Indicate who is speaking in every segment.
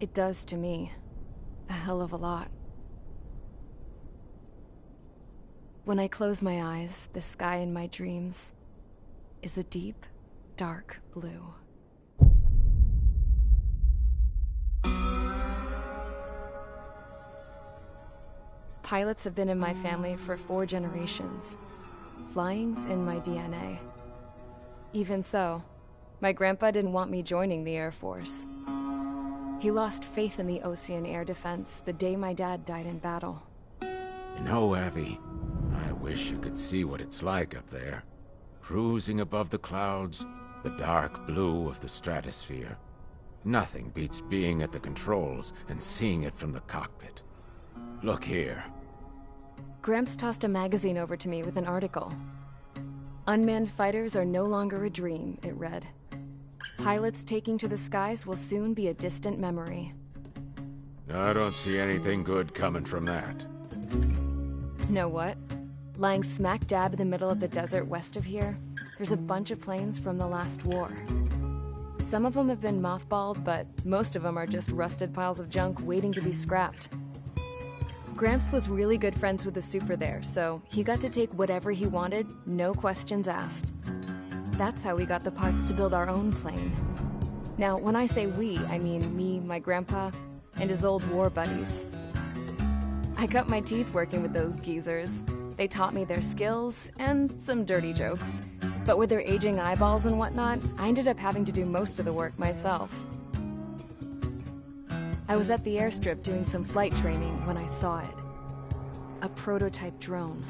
Speaker 1: It does to me. A hell of a lot. When I close my eyes, the sky in my dreams is a deep, dark blue. Pilots have been in my family for 4 generations. Flying's in my DNA. Even so, my grandpa didn't want me joining the Air Force. He lost faith in the Osean air defense the day my dad died in battle.
Speaker 2: You know, Abby, I wish you could see what it's like up there. Cruising above the clouds, the dark blue of the stratosphere. Nothing beats being at the controls and seeing it from the cockpit. Look here.
Speaker 1: Gramps tossed a magazine over to me with an article. Unmanned fighters are no longer a dream, it read. Pilots taking to the skies will soon be a distant memory.
Speaker 2: I don't see anything good coming from that.
Speaker 1: Know what? Lying smack dab in the middle of the desert west of here, there's a bunch of planes from the last war. Some of them have been mothballed, but most of them are just rusted piles of junk waiting to be scrapped. Gramps was really good friends with the super there, so he got to take whatever he wanted, no questions asked. That's how we got the parts to build our own plane. Now, when I say we, I mean me, my grandpa, and his old war buddies. I cut my teeth working with those geezers. They taught me their skills, and some dirty jokes. But with their aging eyeballs and whatnot, I ended up having to do most of the work myself. I was at the airstrip doing some flight training when I saw it. A prototype drone.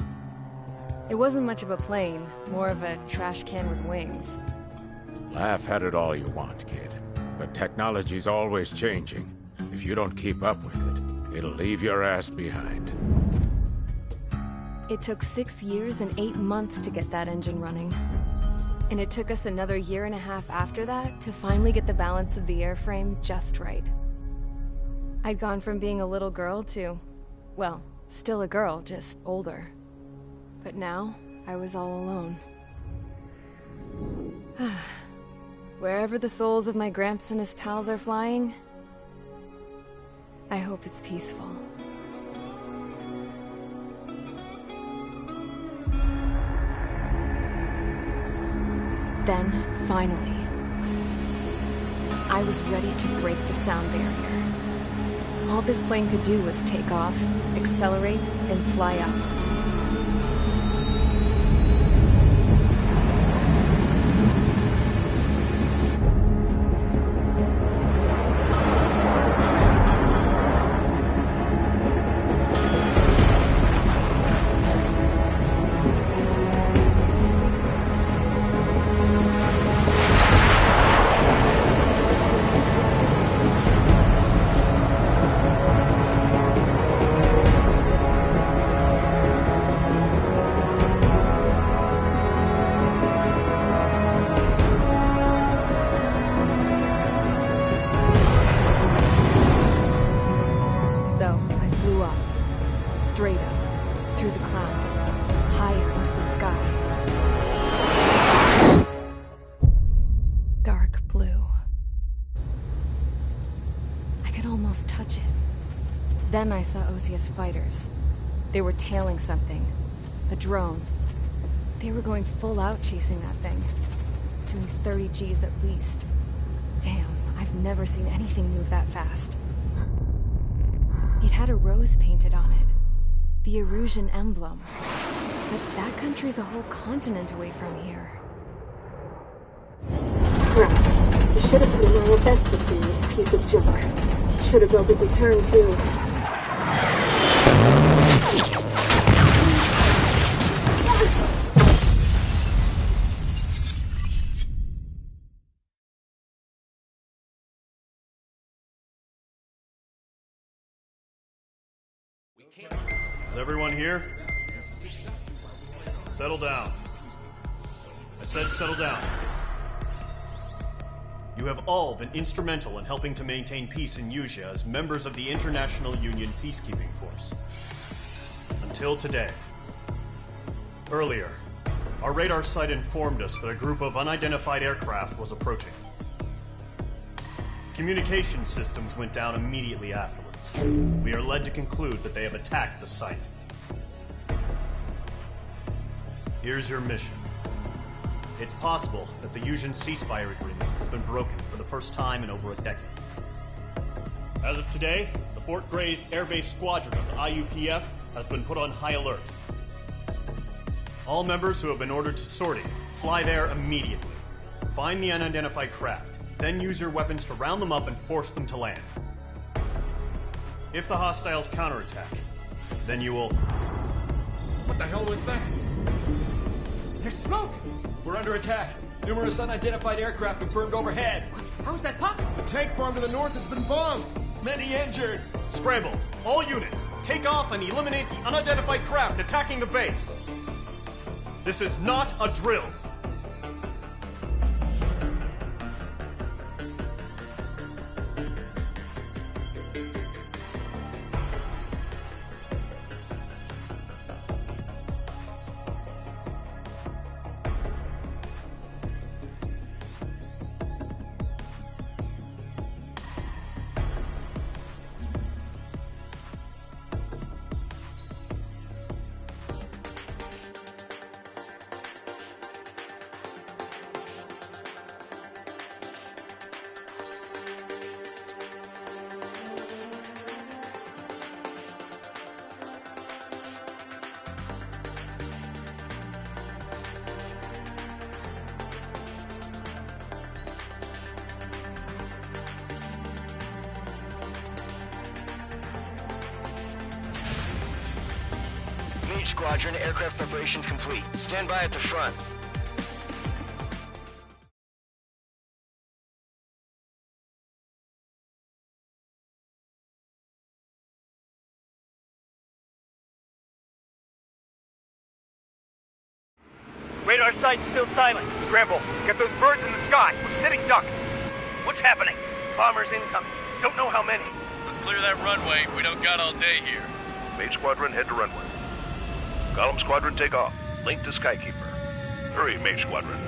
Speaker 1: It wasn't much of a plane, more of a trash can with wings.
Speaker 2: Laugh at it all you want, kid. But technology's always changing. If you don't keep up with it, it'll leave your ass behind.
Speaker 1: It took 6 years and 8 months to get that engine running. And it took us another 1.5 years after that to finally get the balance of the airframe just right. I'd gone from being a little girl to, well, still a girl, just older. But now, I was all alone. Wherever the souls of my Gramps and his pals are flying, I hope it's peaceful. Then, finally, I was ready to break the sound barrier. All this plane could do was take off, accelerate, and fly up. Straight up, through the clouds, higher into the sky. Dark blue. I could almost touch it. Then I saw Osea's fighters. They were tailing something. A drone. They were going full out chasing that thing. Doing 30 Gs at least. Damn, I've never seen anything move that fast. It had a rose painted on it. The Erusian emblem. But that country's a whole continent away from here.
Speaker 3: Right. You should have put in my investment in this piece of junk. Should have built a return too.
Speaker 4: Is everyone here? Settle down. I said settle down. You have all been instrumental in helping to maintain peace in Usea as members of the International Union Peacekeeping Force. Until today. Earlier, our radar site informed us that a group of unidentified aircraft was approaching. Communication systems went down immediately afterwards. We are led to conclude that they have attacked the site. Here's your mission. It's possible that the Yuuzhan ceasefire agreement has been broken for the first time in over a decade. As of today, the Fort Grays Air Base Squadron of the IUPF has been put on high alert. All members who have been ordered to sortie, fly there immediately. Find the unidentified craft, then use your weapons to round them up and force them to land. If the hostiles counterattack, then you will...
Speaker 5: What the hell was that? There's smoke! We're under attack. Numerous unidentified aircraft confirmed overhead. What?
Speaker 6: How is that possible? The tank farm to the north has been bombed.
Speaker 5: Many injured.
Speaker 4: Scramble! All units, take off and eliminate the unidentified craft attacking the base. This is not a drill.
Speaker 7: Mage Squadron, aircraft preparations complete. Stand by at the front.
Speaker 8: Radar site's still silent. Scramble. Get those birds in the sky. We're sitting ducks. What's happening? Bombers incoming. Don't know how many.
Speaker 9: We'll clear that runway. We don't got all day here.
Speaker 10: Mage Squadron, head to runway. Golem Squadron, take off. Link to Skykeeper. Hurry, Mage Squadron.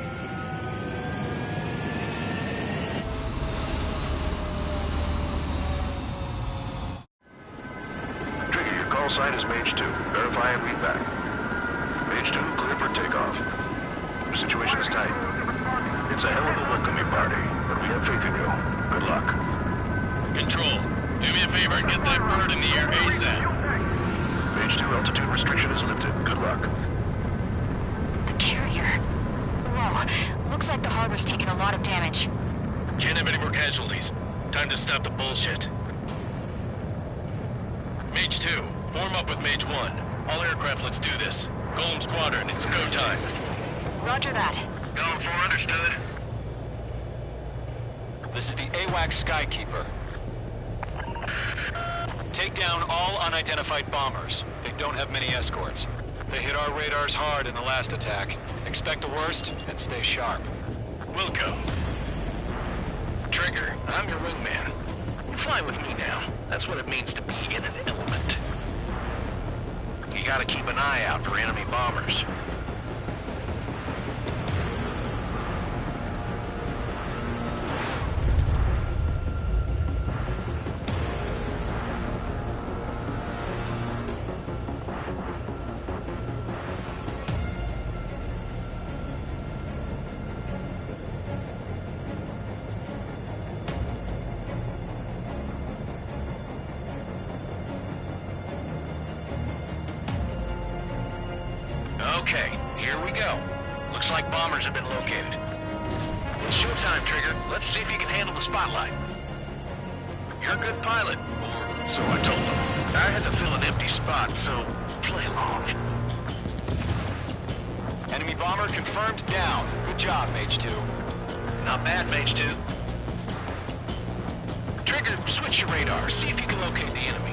Speaker 10: Trigger, your call sign is Mage 2. Verify and read back. Mage 2, clear for takeoff. Your situation is tight. It's a hell of a welcoming party, but we have faith in you. Good luck.
Speaker 9: Control, do me a favor and get that bird in the air ASAP.
Speaker 10: Mage 2, altitude restriction is lifted. Good luck.
Speaker 11: The carrier. Whoa. Looks like the harbor's taken a lot of damage.
Speaker 9: Can't have any more casualties. Time to stop the bullshit. Mage 2, form up with Mage 1. All aircraft, let's do this. Golem Squadron, it's go time.
Speaker 11: Roger that.
Speaker 9: Going for understood.
Speaker 7: This is the AWACS Skykeeper. Take down all unidentified bombers. They don't have many escorts. They hit our radars hard in the last attack. Expect the worst and stay sharp.
Speaker 9: Wilco. Trigger, I'm your wingman. You fly with me now. That's what it means to be in an element. You gotta keep an eye out for enemy bombers. Okay, here we go. Looks like bombers have been located. It's showtime, Trigger. Let's see if you can handle the spotlight. You're a good pilot, or so I told them. I had to fill an empty spot, so play along.
Speaker 7: Enemy bomber confirmed down. Good job, Mage 2.
Speaker 9: Not bad, Mage 2. Trigger, switch your radar. See if you can locate the enemy.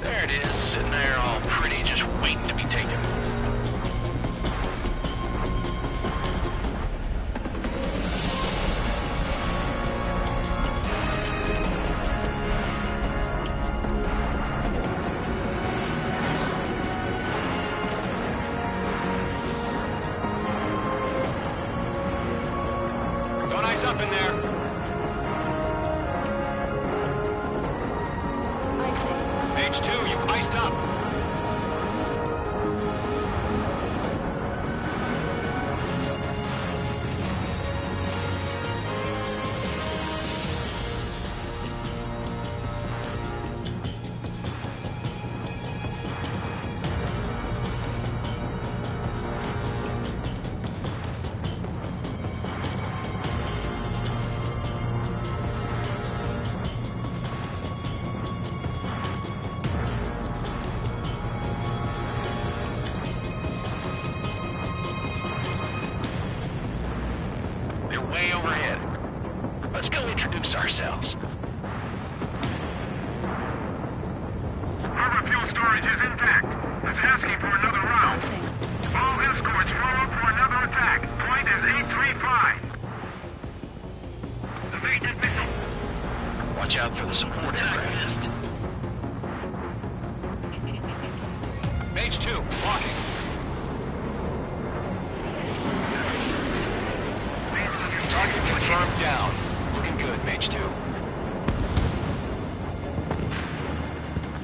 Speaker 9: There it is, sitting there all pretty, just waiting to be taken.
Speaker 7: Don't ice up in there. Mage 2, you've iced up.
Speaker 9: Way overhead. Let's go introduce ourselves.
Speaker 10: Harbor fuel storage is intact. It's asking for another round. All escorts roll up for another attack. Point is 835. Evaded missile.
Speaker 9: Watch out for the support aircraft.
Speaker 7: Mage 2, walking. Target confirmed down. Looking good, Mage 2.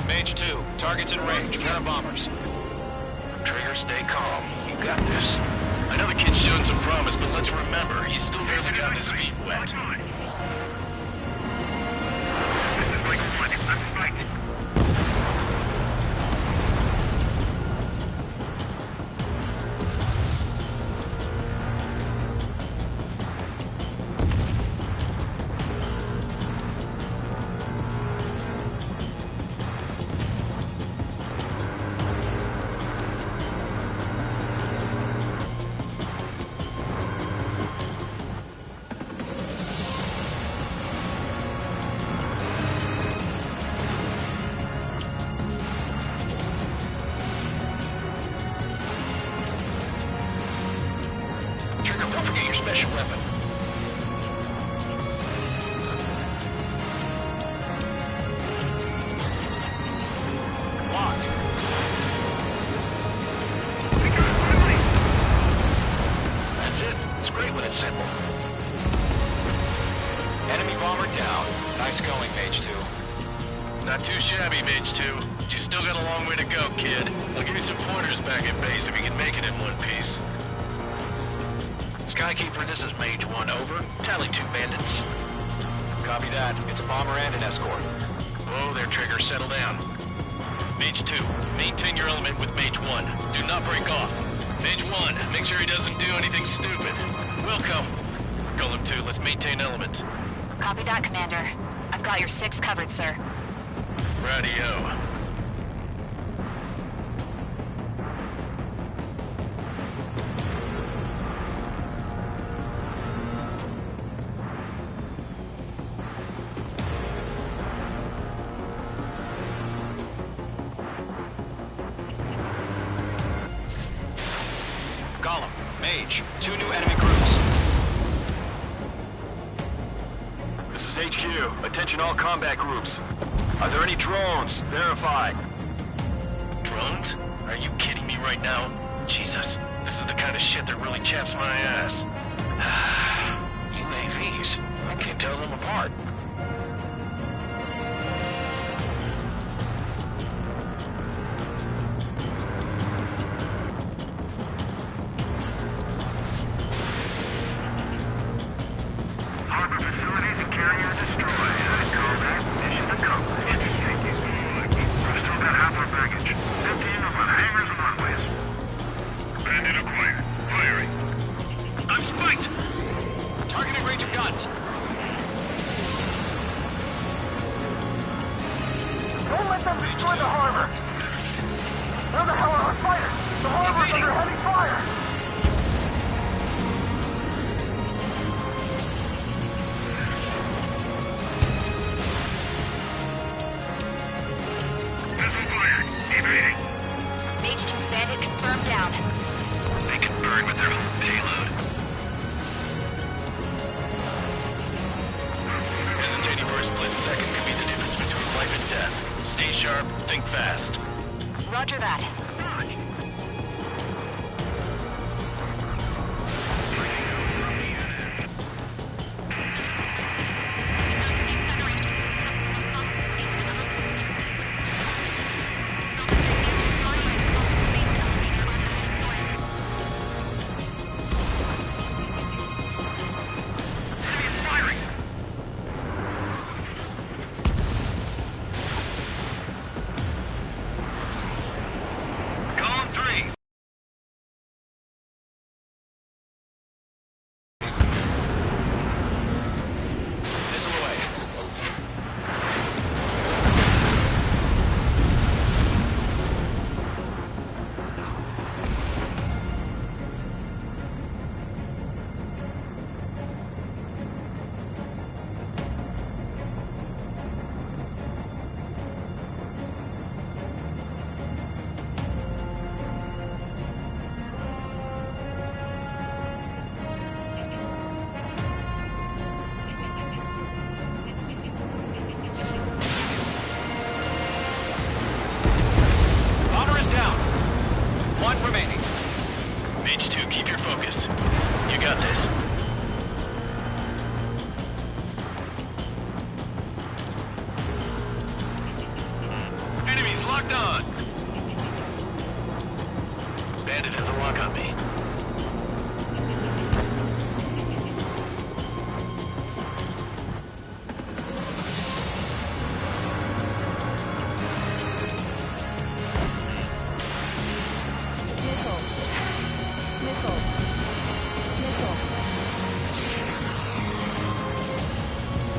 Speaker 7: Mage 2, target's in range. Pair of bombers.
Speaker 9: Trigger, stay calm. You got this. I know the kid's shown some promise, but let's remember, he's still fairly gotten his feet wet.
Speaker 10: This is like one. Let's fight.
Speaker 9: Don't forget your special weapon.
Speaker 7: Locked.
Speaker 9: That's it. It's great when it's simple.
Speaker 7: Enemy bomber down. Nice going, Mage 2.
Speaker 9: Not too shabby, Mage 2. But you still got a long way to go, kid. I'll give you some pointers back at base if you can make it in one piece. Skykeeper, this is Mage 1, over. Tally 2 bandits.
Speaker 7: Copy that. It's a bomber and an escort.
Speaker 9: Whoa there, Trigger. Settle down. Mage 2, maintain your element with Mage 1. Do not break off. Mage 1, make sure he doesn't do anything stupid. Welcome. Golem 2, let's maintain element.
Speaker 11: Copy that, Commander. I've got your 6 covered, sir.
Speaker 9: Radio.
Speaker 7: Golem, Mage, 2 new enemy groups.
Speaker 10: This is HQ. Attention all combat groups. Are there any drones? Verify.
Speaker 9: Drones? Are you kidding me right now? Jesus, this is the kind of shit that really chaps my ass. UAVs. I can't tell them apart.
Speaker 10: Harbor facilities and carrier destroyed. I call that mission accomplished. We've still got half our baggage. Emptying of our hangars and runways. Bandit acquired. Firing. I'm spiked!
Speaker 7: Targeting range of guns.
Speaker 8: Don't let them destroy the harbor! Where the hell are our fighters? The harbor's under heavy fire!
Speaker 10: Missile fired. Evading.
Speaker 11: Mage 2's bandit confirmed down.
Speaker 10: They can burn with their whole payload.
Speaker 9: Hesitating for a split second could be the difference between life and death. Stay sharp, think fast.
Speaker 11: Roger that.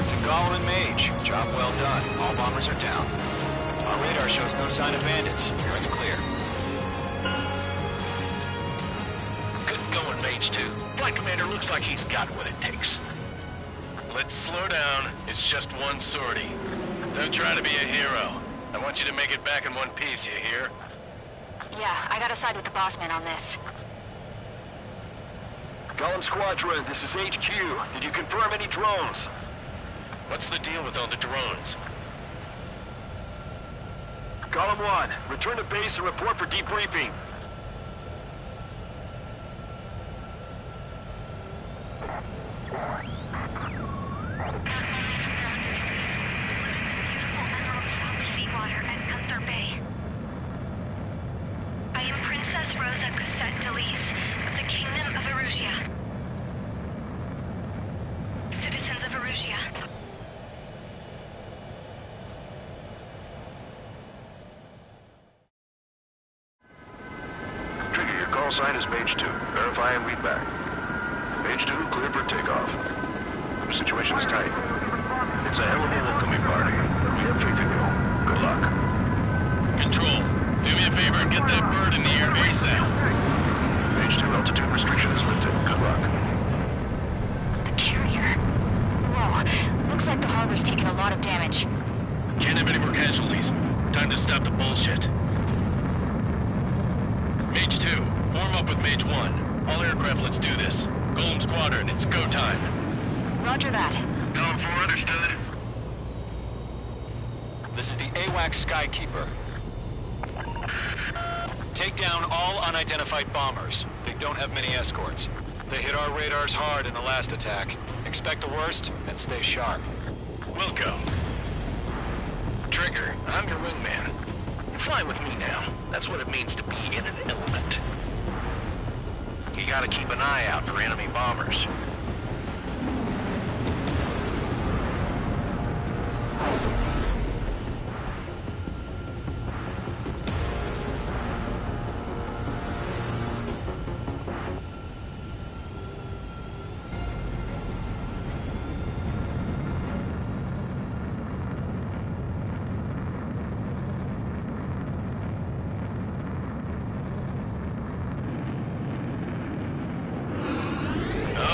Speaker 7: To Gollum and Mage, job well done. All bombers are down. Our radar shows no sign of bandits. You're in the clear.
Speaker 9: Good going, Mage 2. Flight Commander looks like he's got what it takes. Let's slow down. It's just one sortie. Don't try to be a hero. I want you to make it back in one piece, you hear?
Speaker 11: Yeah, I gotta side with the boss man on this.
Speaker 10: Gollum Squadron, this is HQ. Did you confirm any drones?
Speaker 9: What's the deal with all the drones?
Speaker 10: Gollum 1, return to base and report for debriefing.
Speaker 11: Seawater at Gunther Bay. I am Princess Rosa Cosette Delise of the Kingdom of Erusia. Citizens of Erusia.
Speaker 10: Trigger, your call sign is Mage 2. Verify and read back. Mage 2, clear for takeoff. The situation is tight. It's a hell of a welcoming party, but we have faith in you. Good luck.
Speaker 9: Control, do me a favor and get that bird in the air ASAP.
Speaker 10: Mage 2, altitude restriction is lifted. Good luck.
Speaker 11: The carrier. Whoa, looks like the harbor's taken a lot of damage.
Speaker 9: Can't have any more casualties. Time to stop the bullshit. Mage 2, form up with Mage 1. All aircraft, let's do this. Golem Squadron, it's go time.
Speaker 11: Roger that.
Speaker 9: Going for understood.
Speaker 7: This is the AWACS Skykeeper. Take down all unidentified bombers. They don't have many escorts. They hit our radars hard in the last attack. Expect the worst and stay sharp.
Speaker 9: Wilco. Trigger, I'm your wingman. You're flying with me now. That's what it means to be in an element. You gotta keep an eye out for enemy bombers.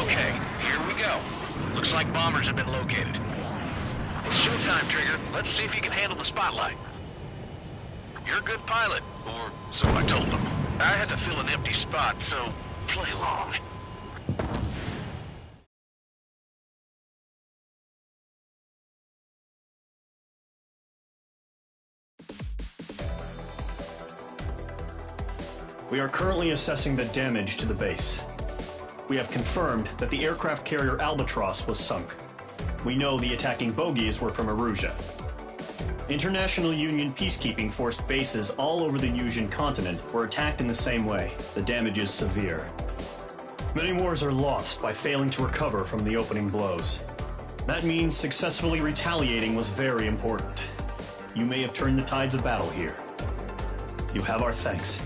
Speaker 9: Okay, here we go. Looks like bombers have been located. It's showtime, Trigger. Let's see if you can handle the spotlight. You're a good pilot, or so I told them. I had to fill an empty spot, so play along.
Speaker 4: We are currently assessing the damage to the base. We have confirmed that the aircraft carrier Albatross was sunk. We know the attacking bogies were from Erusia. International Union peacekeeping force bases all over the Yusian continent were attacked in the same way. The damage is severe. Many wars are lost by failing to recover from the opening blows. That means successfully retaliating was very important. You may have turned the tides of battle here. You have our thanks.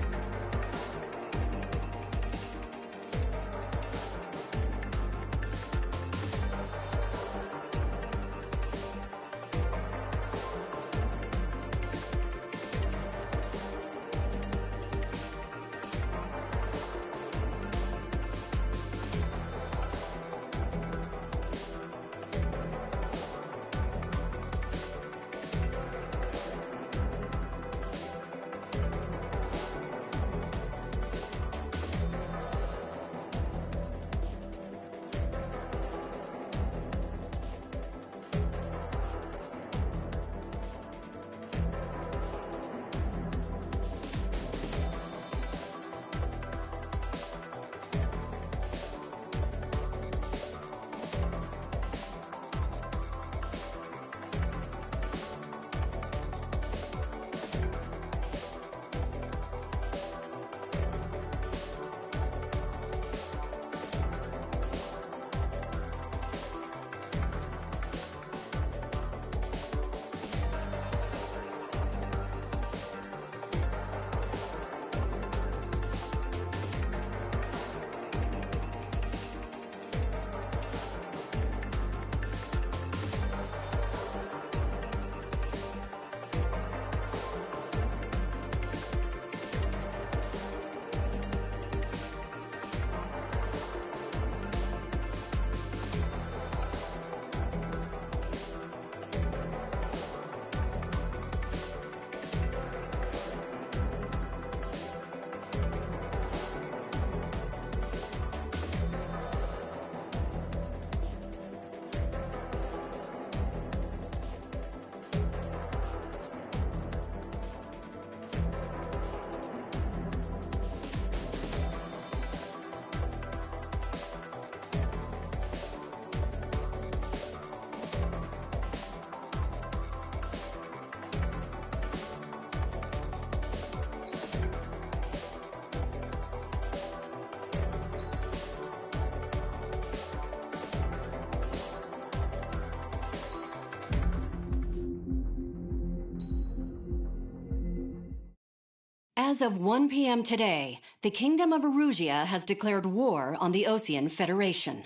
Speaker 12: As of 1 p.m. today, the Kingdom of Erusia has declared war on the Osean Federation.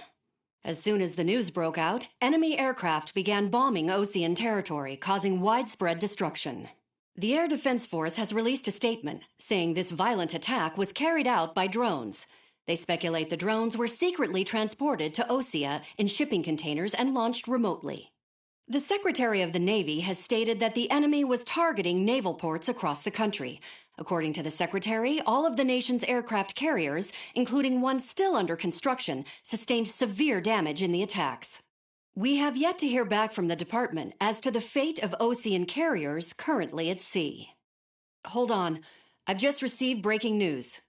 Speaker 12: As soon as the news broke out, enemy aircraft began bombing Osean territory, causing widespread destruction. The Air Defense Force has released a statement saying this violent attack was carried out by drones. They speculate the drones were secretly transported to Osea in shipping containers and launched remotely. The Secretary of the Navy has stated that the enemy was targeting naval ports across the country. According to the Secretary, all of the nation's aircraft carriers, including one still under construction, sustained severe damage in the attacks. We have yet to hear back from the department as to the fate of Osean carriers currently at sea. Hold on. I've just received breaking news.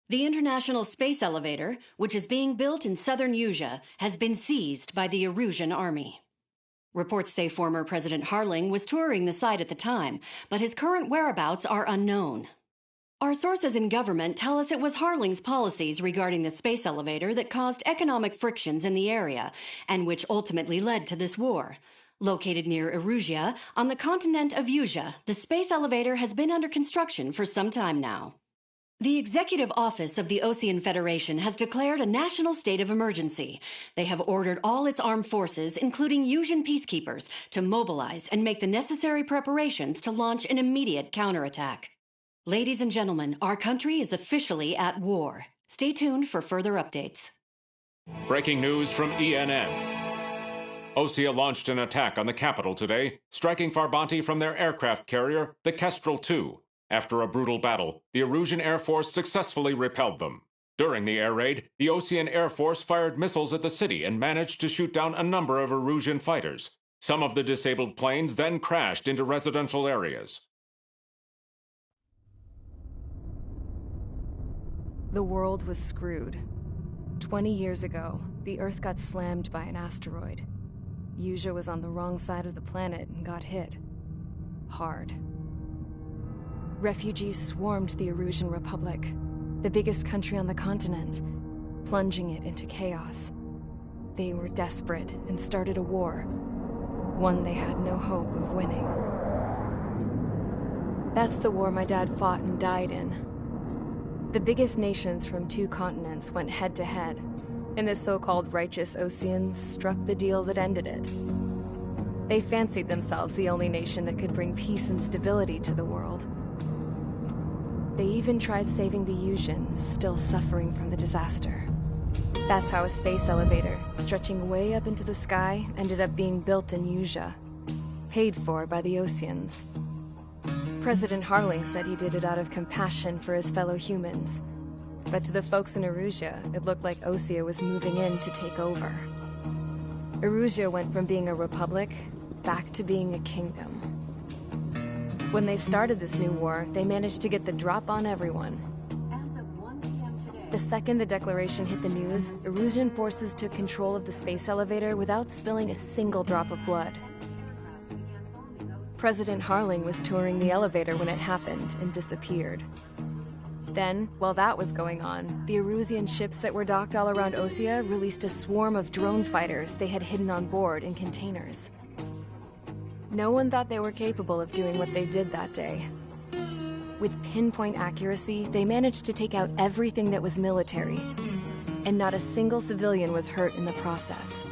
Speaker 12: The International Space Elevator, which is being built in southern Usea, has been seized by the Erusian Army. Reports say former President Harling was touring the site at the time, but his current whereabouts are unknown. Our sources in government tell us it was Harling's policies regarding the space elevator that caused economic frictions in the area, and which ultimately led to this war. Located near Erusia, on the continent of Usea, the space elevator has been under construction for some time now. The Executive Office of the Osean Federation has declared a national state of emergency. They have ordered all its armed forces, including Usian peacekeepers, to mobilize and make the necessary preparations to launch an immediate counterattack. Ladies and gentlemen, our country is officially at war. Stay tuned for further updates.
Speaker 13: Breaking news from ENN. Osea launched an attack on the capital today, striking Farbanti from their aircraft carrier, the Kestrel II. After a brutal battle, the Erusian Air Force successfully repelled them. During the air raid, the Osean Air Force fired missiles at the city and managed to shoot down a number of Erusian fighters. Some of the disabled planes then crashed into residential areas.
Speaker 1: The world was screwed. 20 years ago, the Earth got slammed by an asteroid. Usea was on the wrong side of the planet and got hit. Hard. Refugees swarmed the Erusian Republic, the biggest country on the continent, plunging it into chaos. They were desperate and started a war, one they had no hope of winning. That's the war my dad fought and died in. The biggest nations from 2 continents went head-to-head, and the so-called righteous Oseans struck the deal that ended it. They fancied themselves the only nation that could bring peace and stability to the world. They even tried saving the Usians, still suffering from the disaster. That's how a space elevator, stretching way up into the sky, ended up being built in Usea, paid for by the Oseans. President Harling said he did it out of compassion for his fellow humans. But to the folks in Erusia, it looked like Osea was moving in to take over. Erusia went from being a republic back to being a kingdom. When they started this new war, they managed to get the drop on everyone. The second the declaration hit the news, Erusian forces took control of the space elevator without spilling a single drop of blood. President Harling was touring the elevator when it happened and disappeared. Then, while that was going on, the Erusian ships that were docked all around Osea released a swarm of drone fighters they had hidden on board in containers. No one thought they were capable of doing what they did that day. With pinpoint accuracy, they managed to take out everything that was military, and not a single civilian was hurt in the process.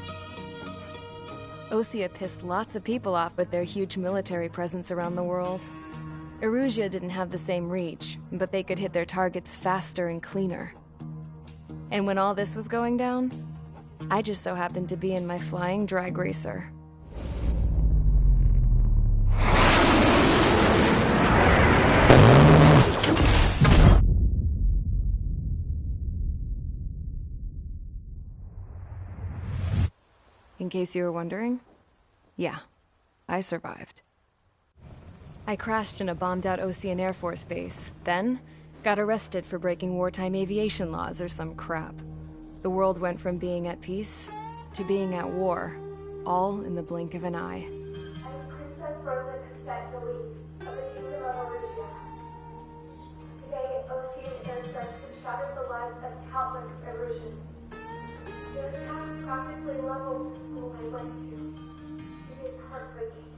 Speaker 1: Osea pissed lots of people off with their huge military presence around the world. Erusia didn't have the same reach, but they could hit their targets faster and cleaner. And when all this was going down, I just so happened to be in my flying drag racer. In case you were wondering, yeah, I survived. I crashed in a bombed-out Osean Air Force base, then got arrested for breaking wartime aviation laws or some crap. The world went from being at peace to being at war, all in the blink of an eye.
Speaker 14: Princess Rosa Cassette-Delise of the Kingdom of Erusia. Today, Osean airstrikes have shattered the lives of countless Erusians. Their attacks practically leveled the school I went to. It is heartbreaking.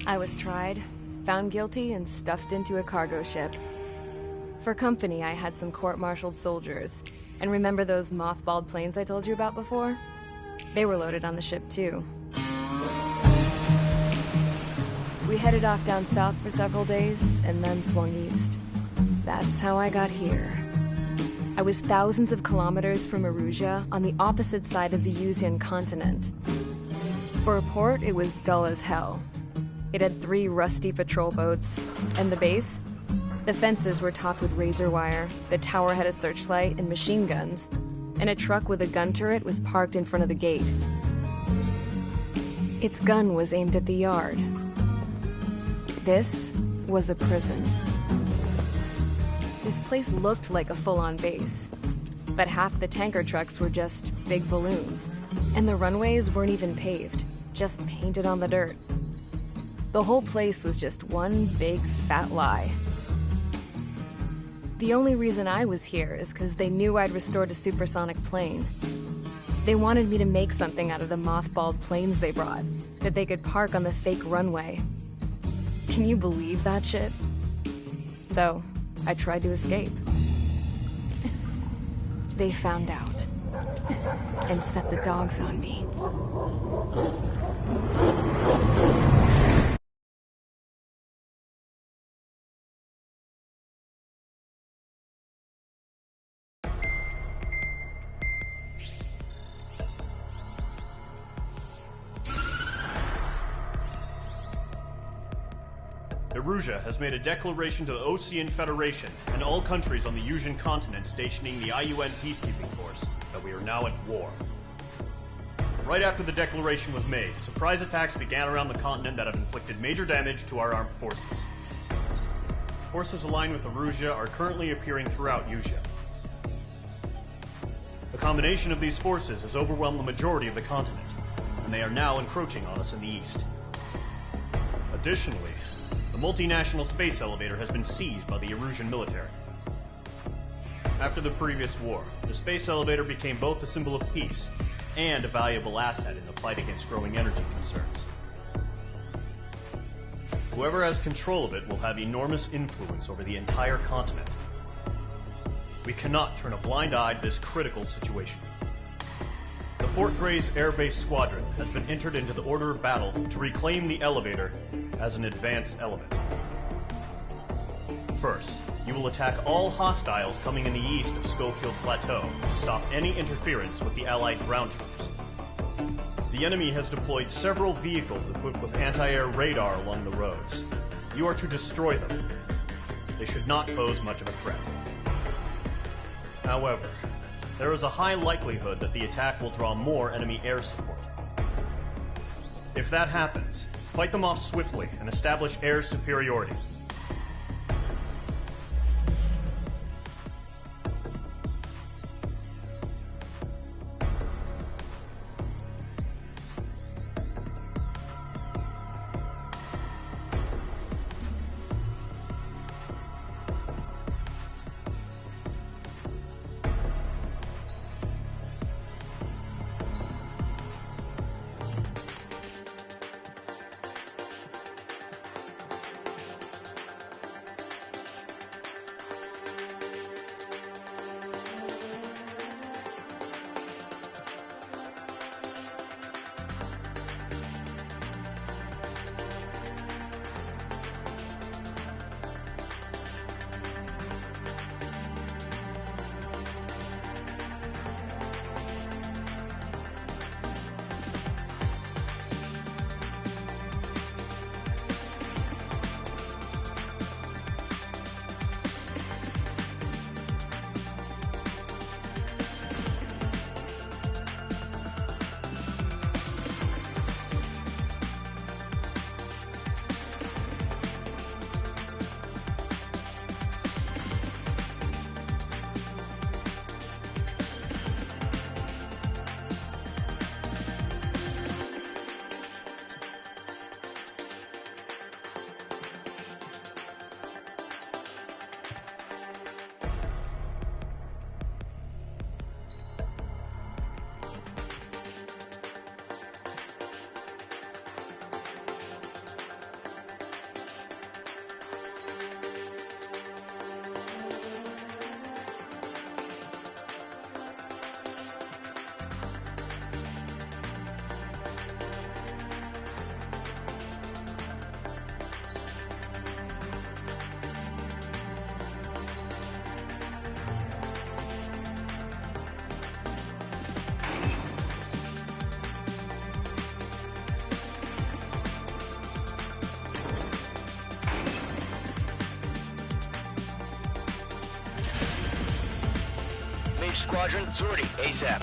Speaker 1: I was tried, found guilty, and stuffed into a cargo ship. For company, I had some court-martialed soldiers. And remember those mothballed planes I told you about before? They were loaded on the ship, too. We headed off down south for several days, and then swung east. That's how I got here. I was thousands of kilometers from Erusia, on the opposite side of the Yuzian continent. For a port, it was dull as hell. It had 3 rusty patrol boats, and the base? The fences were topped with razor wire, the tower had a searchlight and machine guns, and a truck with a gun turret was parked in front of the gate. Its gun was aimed at the yard. This was a prison. This place looked like a full-on base, but half the tanker trucks were just big balloons, and the runways weren't even paved, just painted on the dirt. The whole place was just one big fat lie. The only reason I was here is because they knew I'd restored a supersonic plane. They wanted me to make something out of the mothballed planes they brought, that they could park on the fake runway. Can you believe that shit? So, I tried to escape. They found out, and set the dogs on me.
Speaker 4: Erusia has made a declaration to the Osean Federation and all countries on the Yuzian continent stationing the IUN peacekeeping force that we are now at war. Right after the declaration was made, surprise attacks began around the continent that have inflicted major damage to our armed forces. Forces aligned with Erusia are currently appearing throughout Yusia. The combination of these forces has overwhelmed the majority of the continent, and they are now encroaching on us in the east. Additionally, the multinational space elevator has been seized by the Erusian military. After the previous war, the space elevator became both a symbol of peace and a valuable asset in the fight against growing energy concerns. Whoever has control of it will have enormous influence over the entire continent. We cannot turn a blind eye to this critical situation. The Fort Gray's Air Base Squadron has been entered into the order of battle to reclaim the elevator as an advance element. First, you will attack all hostiles coming in the east of Schofield Plateau to stop any interference with the Allied ground troops. The enemy has deployed several vehicles equipped with anti-air radar along the roads. You are to destroy them. They should not pose much of a threat. However, there is a high likelihood that the attack will draw more enemy air support. If that happens, fight them off swiftly and establish air superiority.
Speaker 15: Mage Squadron, sortie, ASAP.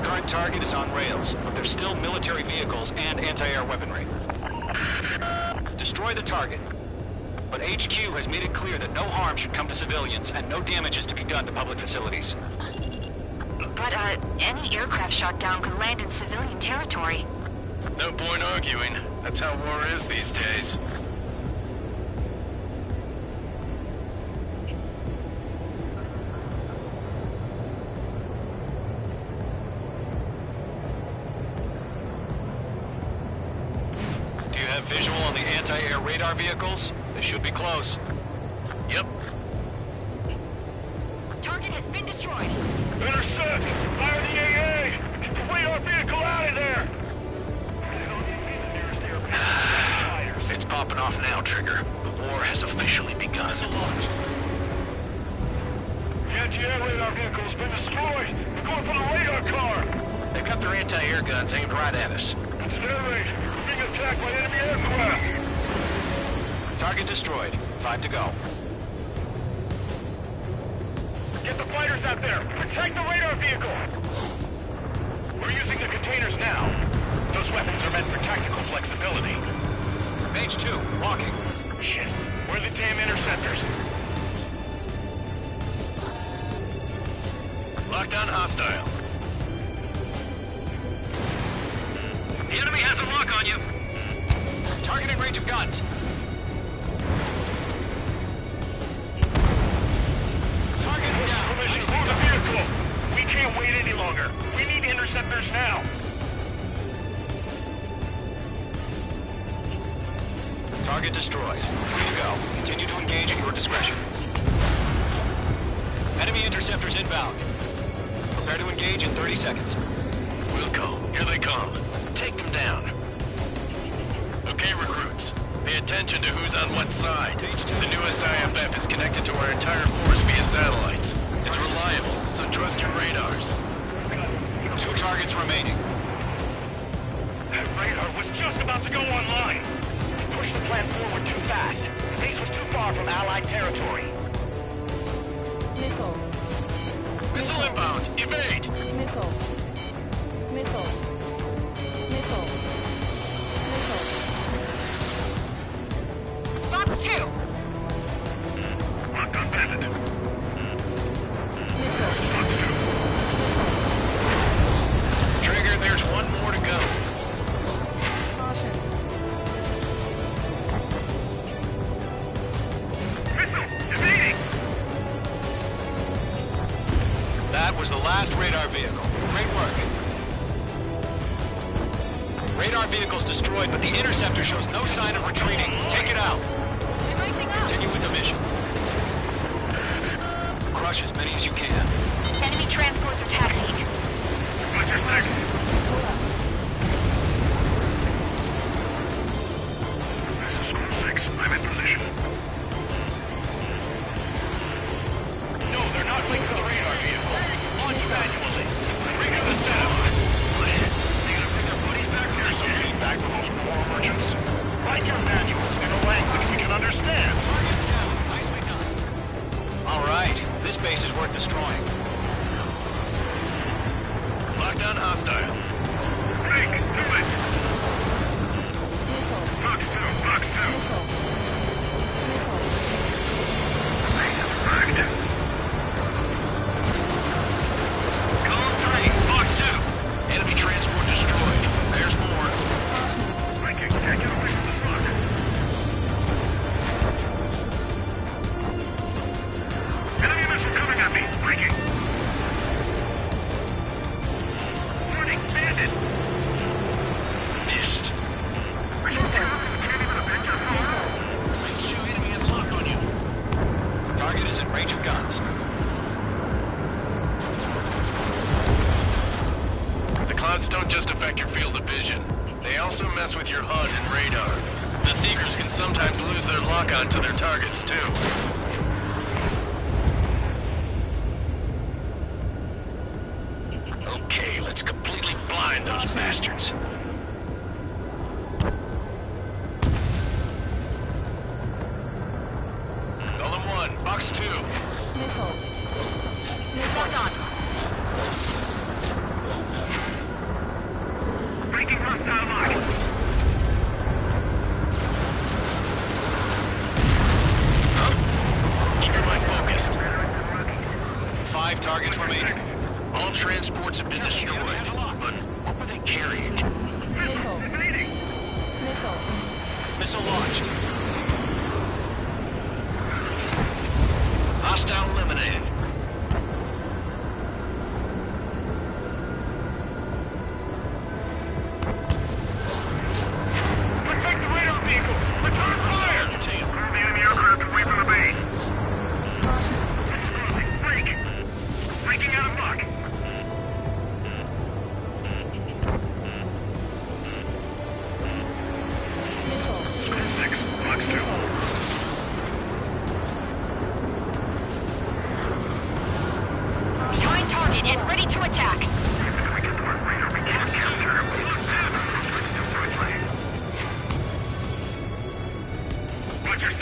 Speaker 7: Current target is on rails, but there's still military vehicles and anti-air weaponry. Destroy the target. But HQ has made it clear that no harm should come to civilians and no damage is to be done to public facilities.
Speaker 11: But, any aircraft shot down could land in civilian territory.
Speaker 9: No point arguing. That's how war is these days.
Speaker 7: Do you have visual on the anti-air radar vehicles? They should be close.
Speaker 9: Yep.
Speaker 11: Target has been destroyed.
Speaker 8: Intercept! Fire the AA! Get the radar vehicle out of there!
Speaker 9: It's popping off now, Trigger. The war has officially begun.
Speaker 8: The anti-air radar vehicle's been destroyed! We're going for the radar car!
Speaker 9: They've got their anti-air guns aimed right at us.
Speaker 8: It's an air raid! We're being attacked by enemy aircraft!
Speaker 7: Target destroyed. 5 to go.
Speaker 8: Get the fighters out there! Protect the radar vehicle! We're using the containers now. Those weapons are meant for tactical flexibility.
Speaker 7: Mage 2, walking.
Speaker 8: Shit. Where are the damn interceptors?
Speaker 9: Lockdown hostile.
Speaker 8: The enemy has a lock on you!
Speaker 7: Target in range of guns. Target down.
Speaker 8: Permission, move the vehicle! We can't wait any longer. We need interceptors now.
Speaker 7: Target destroyed. 3 to go. Continue to engage at your discretion. Enemy interceptors inbound. Prepare to engage in 30 seconds.
Speaker 9: Wilco, here they come. Take them down. Okay, recruits. Pay attention to who's on what side. The new SIFF is connected to our entire force via satellites. It's reliable, so trust your radars.
Speaker 7: 2 targets remaining.
Speaker 8: That radar was just about to go online. We pushed the plan forward too fast. The base was too far from Allied territory.
Speaker 3: Missile.
Speaker 9: Missile inbound. Evade.
Speaker 3: Missile. Missile. Missile. Missile.
Speaker 11: Box 2!
Speaker 8: Lockdown bandit.
Speaker 9: Trigger, there's one more to go.
Speaker 3: Caution.
Speaker 8: Missile! Evading!
Speaker 7: That was the last radar vehicle. Great work. Radar vehicle's destroyed, but the interceptor shows no sign of retreating. Take it out. Continue with the mission. Crush as many as you can.
Speaker 11: Enemy transports are taxiing.
Speaker 8: Watch your six. This is School 6. I'm in position. No, they're not linked to the radar vehicle. Launch manually. Trigger the setup. They gonna bring their buddies back? Here's some feedback from those poor merchants. Write your manuals in a language we can understand.
Speaker 7: Target down. Nicely done. All right. This base is worth destroying.
Speaker 9: Lockdown hostile.
Speaker 8: Break! Do it! Box 2! Box 2! Base is wrecked. Column 3! Box 2!
Speaker 9: Enemy transport destroyed. There's more.
Speaker 8: Breaking! Can't get away from the front. Enemy missile coming at me! Breaking! Warning! Bandit!
Speaker 9: Missed.
Speaker 8: Can't even avenge your fire!
Speaker 9: Enemy has lock on you.
Speaker 7: Target is in range of guns.
Speaker 9: The clouds don't just affect your field of vision. They also mess with your HUD and radar. The Seekers can sometimes lose their lock-on to their targets, too. Fox 2.
Speaker 11: Missile.
Speaker 8: Locked on. Breaking hostile lock.
Speaker 9: Keep your mind focused.
Speaker 7: 5 targets remaining.
Speaker 9: All transports have been destroyed. But what were they carrying?
Speaker 11: Missile. Missile.
Speaker 7: Missile launched.
Speaker 9: Hostile eliminated.
Speaker 8: Protect the radar vehicle. Return fire. Move the enemy aircraft away from the base. Break. Breaking out of luck. Six. Fox 2.
Speaker 11: Behind target and ready to attack.
Speaker 8: Watch your 6.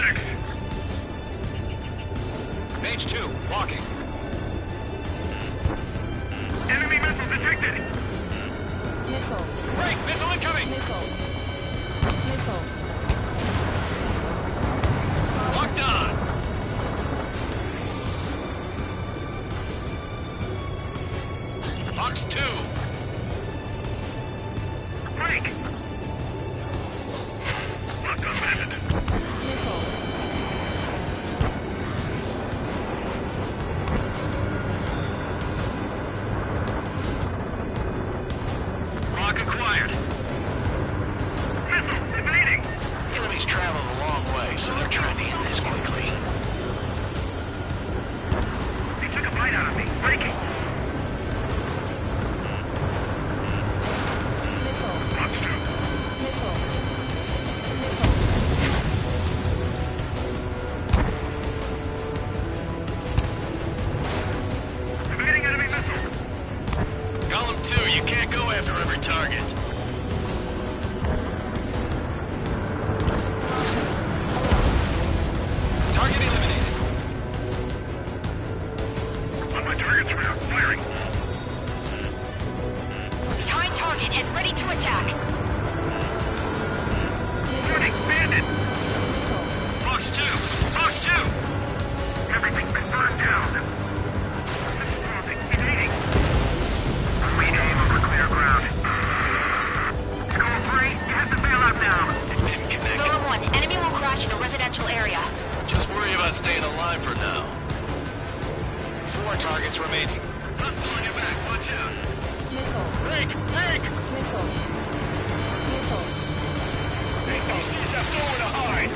Speaker 7: Mage 2, walking.
Speaker 8: Enemy missile detected.
Speaker 11: Missile.
Speaker 7: Break! Missile incoming!
Speaker 11: Missile. Missile.
Speaker 9: Locked on. Fox 2.
Speaker 8: Break. Locked on bandit.
Speaker 11: Missile.
Speaker 8: Lock acquired. Missile evading.
Speaker 9: The enemy's traveled a long way, so they're trying to end this quickly.
Speaker 8: They took a bite out of me. Breaking.
Speaker 11: Missile.
Speaker 8: Fox 2.
Speaker 11: Missile.
Speaker 8: Evading enemy missile.
Speaker 9: Golem 2, you can't go after every target.
Speaker 7: Target eliminated.
Speaker 8: On my target radar. Firing.
Speaker 11: Behind target and ready to attack.
Speaker 8: Warning. Bandit. Fox 2. Fox 2. Everything's been burned down. Evading. Lead aim over clear ground. Skull 3, you have to bail out now.
Speaker 9: Didn't connect.
Speaker 11: Golem 1, enemy will crash in a residential area.
Speaker 9: Just worry about staying alive for now.
Speaker 7: 4 targets remaining.
Speaker 8: Hostile on your back. Watch out.
Speaker 11: Missile.
Speaker 9: Break! Break!
Speaker 11: Missile. Missile.
Speaker 8: APCs have nowhere to hide.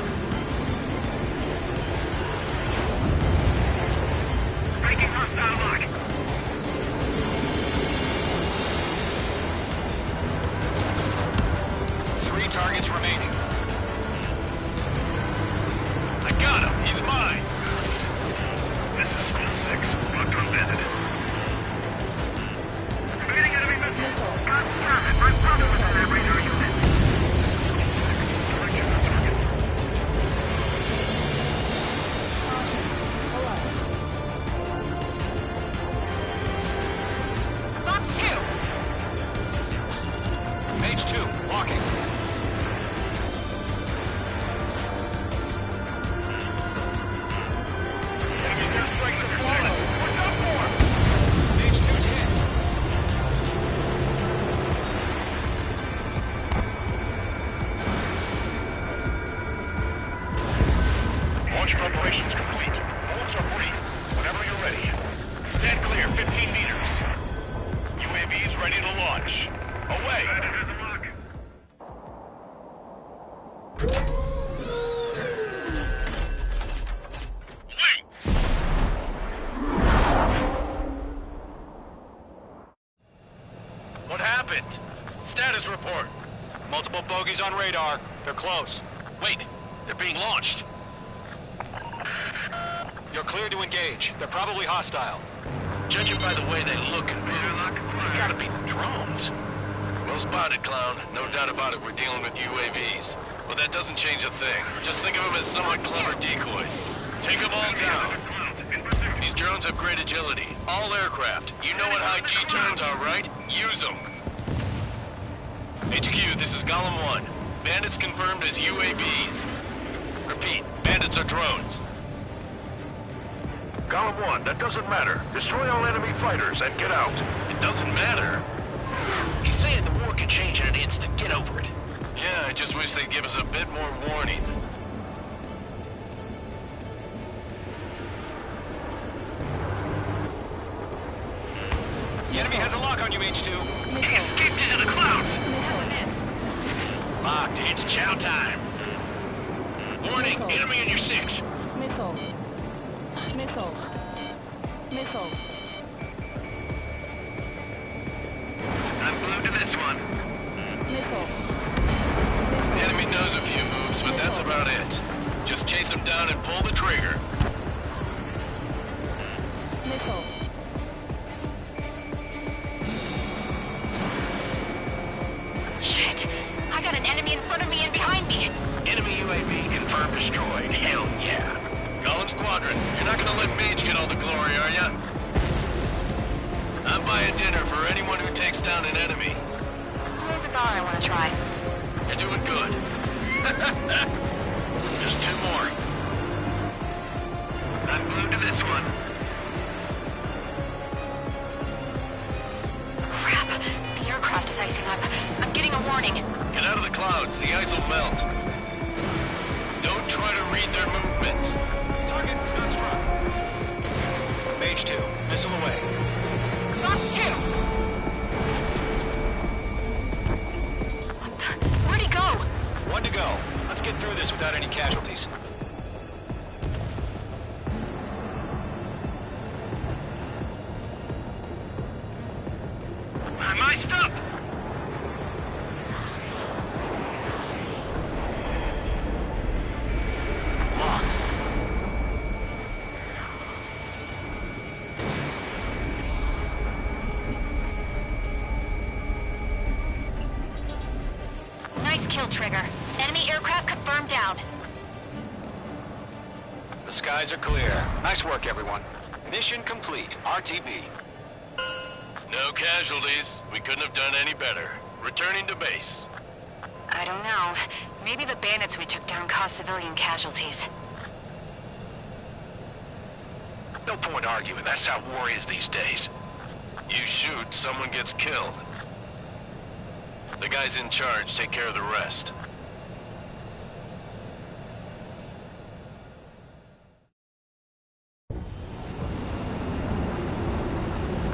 Speaker 8: Breaking hostile lock.
Speaker 7: Three targets remaining.
Speaker 9: I got him! He's mine!
Speaker 8: This is Skull 6. Locked on bandit. Evading enemy missile. God damn it. My brother was in that radar unit. Selection of target.
Speaker 11: Fox 2.
Speaker 7: Mage 2, walking.
Speaker 8: Enemy airstrikes are falling. Watch out for him.
Speaker 7: Mage 2's hit.
Speaker 8: Launch preparations complete. Bullets are free. Whenever you're ready. Stand clear, 15 meters. UAVs ready to launch. Away!
Speaker 9: What happened? Status report.
Speaker 7: Multiple bogies on radar. They're close.
Speaker 9: Wait, they're being launched.
Speaker 7: You're clear to engage. They're probably hostile.
Speaker 9: Judging by the way they look and move, they gotta be drones. Well spotted, Clown. No doubt about it, we're dealing with UAVs. But that doesn't change a thing. Just think of them as somewhat clever decoys. Take them all down. These drones have great agility. All aircraft. You know what high G turns are, right? Use them. HQ, this is Golem 1. Bandits confirmed as UAVs. Repeat, bandits are drones.
Speaker 10: Golem 1, that doesn't matter. Destroy all enemy fighters and get out.
Speaker 9: It doesn't matter.
Speaker 15: He's saying the war could change in an instant. Get over it.
Speaker 9: Yeah, I just wish they'd give us a bit more warning.
Speaker 7: The enemy has a lock on you, H2.
Speaker 8: Escaped into the clouds.
Speaker 9: Locked, it's chow time.
Speaker 8: Warning, enemy in your 6.
Speaker 3: Missiles. Missiles. Missiles.
Speaker 8: I'm glued to this one.
Speaker 3: Missiles.
Speaker 9: The enemy knows a few moves, but that's about it. Just chase them down and pull the trigger.
Speaker 3: Missiles.
Speaker 11: Shit! I got an enemy in front of me and behind me!
Speaker 9: Enemy UAV confirmed destroyed. Hell yeah. Golem Squadron, you're not gonna let Mage get all the glory, are ya? I'm buying dinner for anyone who takes down an enemy.
Speaker 11: Here's a bar I want to try.
Speaker 9: You're doing good. Just 2 more.
Speaker 8: I'm glued to this one.
Speaker 11: Crap! The aircraft is icing up. I'm getting a warning.
Speaker 9: Get out of the clouds, the ice will melt. Don't try to read their movements.
Speaker 7: Target was not struck. Mage 2, missile away.
Speaker 11: Got 2! Where'd he go?
Speaker 7: 1 to go. Let's get through this without any casualties.
Speaker 8: I'm iced up.
Speaker 7: Locked.
Speaker 11: Nice kill, Trigger. Enemy aircraft confirmed down.
Speaker 7: The skies are clear. Nice work, everyone. Mission complete. RTB.
Speaker 9: No casualties. We couldn't have done any better. Returning to base.
Speaker 11: I don't know. Maybe the bandits we took down caused civilian casualties.
Speaker 9: No point arguing. That's how war is these days. You shoot, someone gets killed. The guys in charge take care of the rest.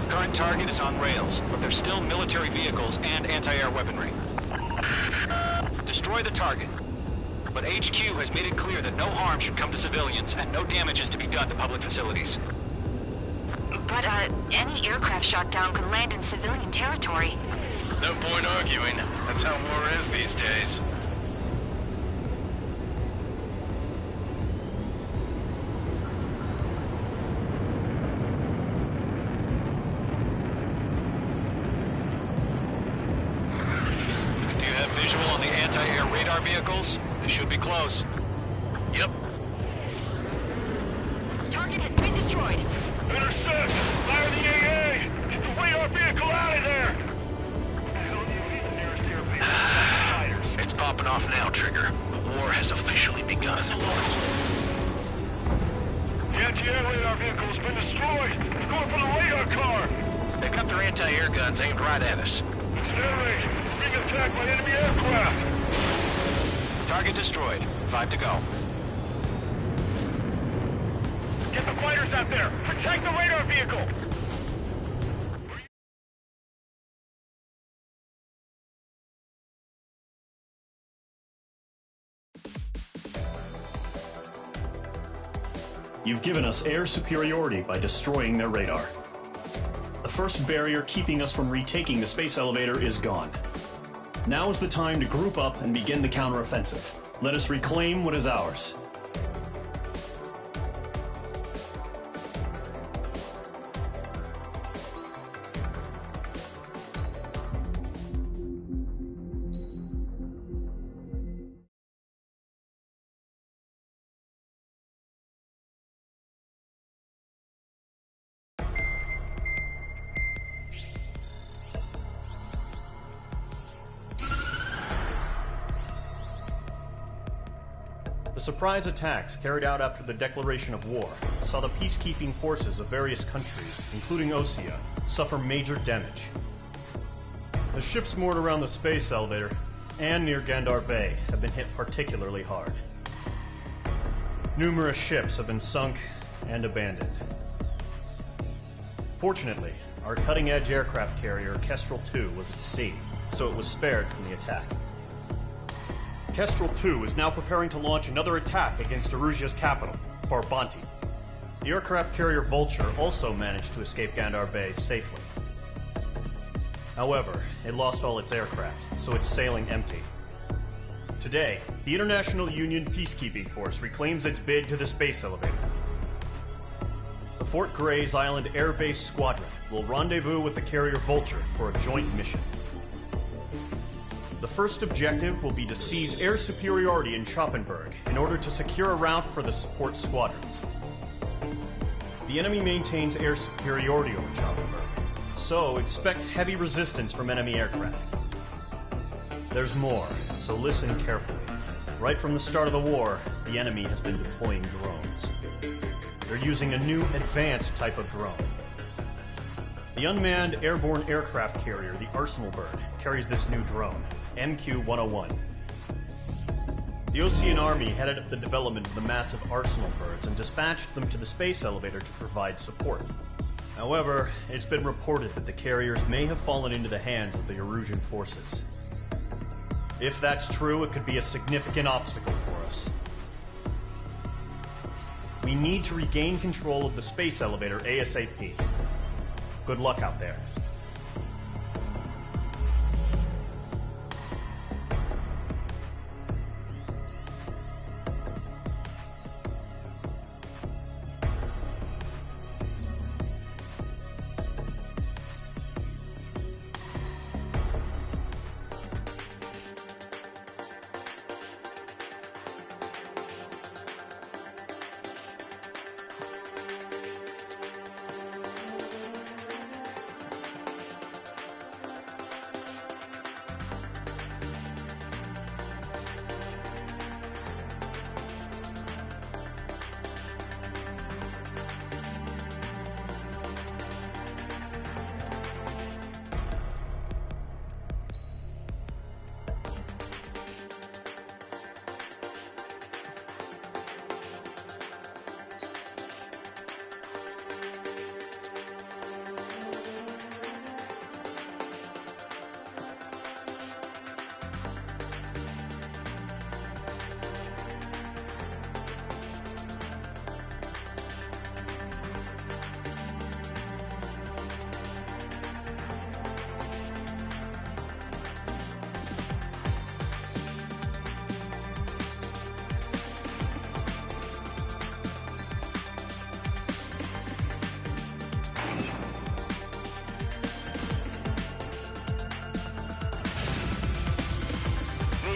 Speaker 7: Current target is on rails, but there's still military vehicles and anti-air weaponry. Destroy the target. But HQ has made it clear that no harm should come to civilians and no damage is to be done to public facilities.
Speaker 11: But, any aircraft shot down could land in civilian territory.
Speaker 9: No point arguing. That's how war is these days.
Speaker 7: Do you have visual on the anti-air radar vehicles? They should be close.
Speaker 9: Yep.
Speaker 11: Target has been destroyed.
Speaker 8: Intercept! Fire the AA! Get the radar vehicle out of there!
Speaker 9: It's popping off now, Trigger. The war has officially begun.
Speaker 8: The anti-air radar vehicle has been destroyed! They're going for the radar car!
Speaker 9: They got their anti-air guns aimed right at us.
Speaker 8: It's an air raid! Being attacked by enemy aircraft!
Speaker 7: Target destroyed. 5 to go.
Speaker 8: Get the fighters out there! Protect the radar vehicle!
Speaker 4: You've given us air superiority by destroying their radar. The first barrier keeping us from retaking the space elevator is gone. Now is the time to group up and begin the counteroffensive. Let us reclaim what is ours. surprise attacks carried out after the declaration of war saw the peacekeeping forces of various countries, including Osea, suffer major damage. The ships moored around the space elevator and near Gandar Bay have been hit particularly hard. Numerous ships have been sunk and abandoned. Fortunately, our cutting-edge aircraft carrier Kestrel II was at sea, so it was spared from the attack. Kestrel II is now preparing to launch another attack against Erusia's capital, Farbanti. The aircraft carrier Vulture also managed to escape Gandar Bay safely. However, it lost all its aircraft, so it's sailing empty. Today, the International Union Peacekeeping Force reclaims its bid to the space elevator. The Fort Grays Island Air Base Squadron will rendezvous with the carrier Vulture for a joint mission. The first objective will be to seize air superiority in Schoppenberg in order to secure a route for the support squadrons. The enemy maintains air superiority over Schoppenberg, so expect heavy resistance from enemy aircraft. There's more, so listen carefully. Right from the start of the war, the enemy has been deploying drones. They're using a new advanced type of drone. The unmanned airborne aircraft carrier, the Arsenal Bird, carries this new drone, MQ-101. The Osean Army headed up the development of the massive Arsenal Birds and dispatched them to the space elevator to provide support. However, it's been reported that the carriers may have fallen into the hands of the Erusian forces. If that's true, it could be a significant obstacle for us. We need to regain control of the space elevator ASAP. Good luck out there.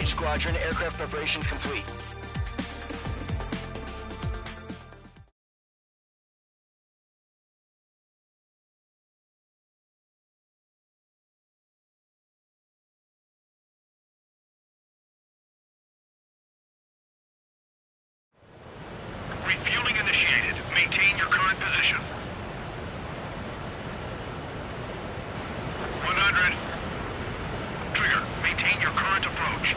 Speaker 15: Squadron, aircraft preparations complete.
Speaker 8: Refueling initiated. Maintain your current position. 100. Trigger, maintain your current approach.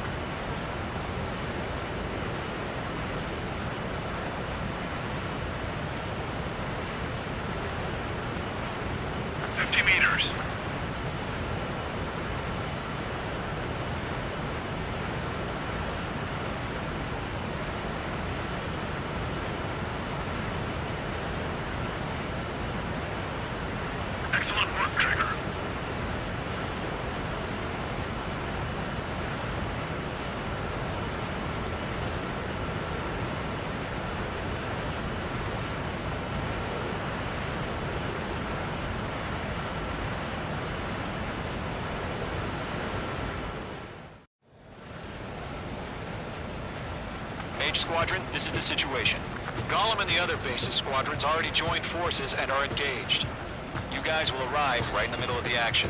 Speaker 8: 50 meters. Excellent work, Trigger.
Speaker 7: Mage Squadron, this is the situation. Gollum and the other base's squadrons already joined forces and are engaged. You guys will arrive right in the middle of the action.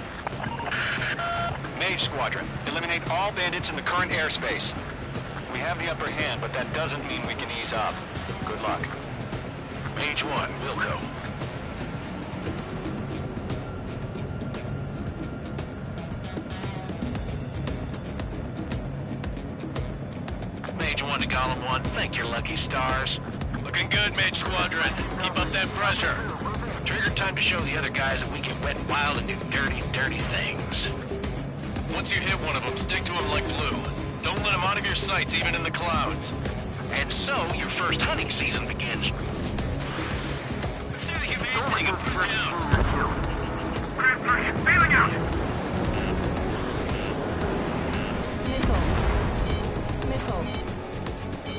Speaker 7: Mage Squadron, eliminate all bandits in the current airspace. We have the upper hand, but that doesn't mean we can ease up. Good luck.
Speaker 9: Mage 1, Wilco. Mage 1 to Golem 1, thank your lucky stars. Looking good, Mage Squadron. Keep up that pressure. Trigger, time to show the other guys that we can wet and wild and do dirty, dirty things.
Speaker 5: Once you hit one of them, stick to him like glue. Don't let him out of your sights, even in the clouds.
Speaker 9: And so, your first hunting season begins.
Speaker 8: Bailing out!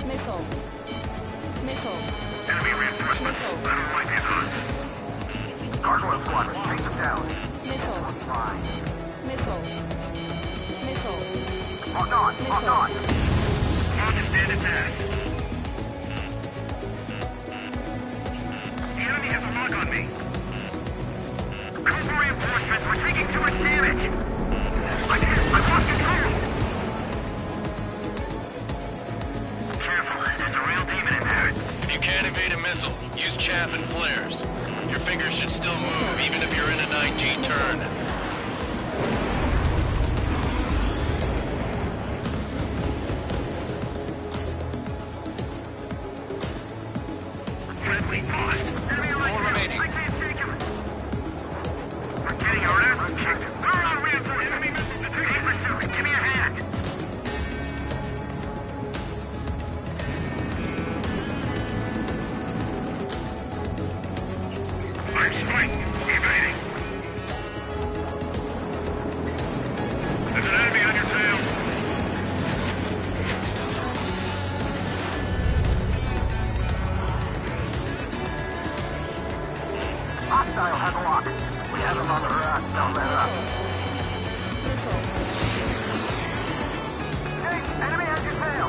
Speaker 3: Missile.
Speaker 8: Enemy reinforcements. I don't like these odds. Gargoyle squadron, take them down.
Speaker 3: Missile.
Speaker 8: Lock on. Understand attack. The enemy has a lock on me. Call for reinforcements. We're taking too much damage. I've lost control. Careful, there's a real demon in there.
Speaker 5: If you can't evade a missile, use chaff and flares. Your fingers should still move, even if you're in a 9G turn.
Speaker 8: Friendly paused. Enemy right
Speaker 7: 4
Speaker 8: there.
Speaker 7: remaining.
Speaker 8: I can't take him. We're getting our asses kicked. Throw out reinforcements. Enemy missiles detected. Hey, pursuit, give me a hand. First strike. Evading. There's an enemy on your tail. Hostile has a lock. We have him on the run. Don't let up. Hey, enemy has your tail.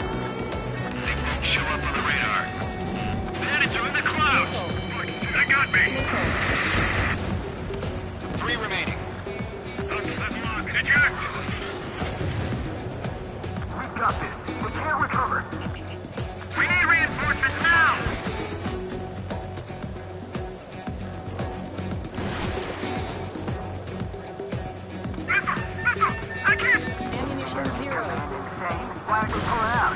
Speaker 9: They won't show up on the radar.
Speaker 8: Bandits are in the clouds. They got me.
Speaker 7: 3 remaining.
Speaker 8: Unlock. Eject. We've got this. We can't recover. We need reinforcements now. Missile! I can't!
Speaker 3: Ammunition 0.
Speaker 8: Flag is pulling out.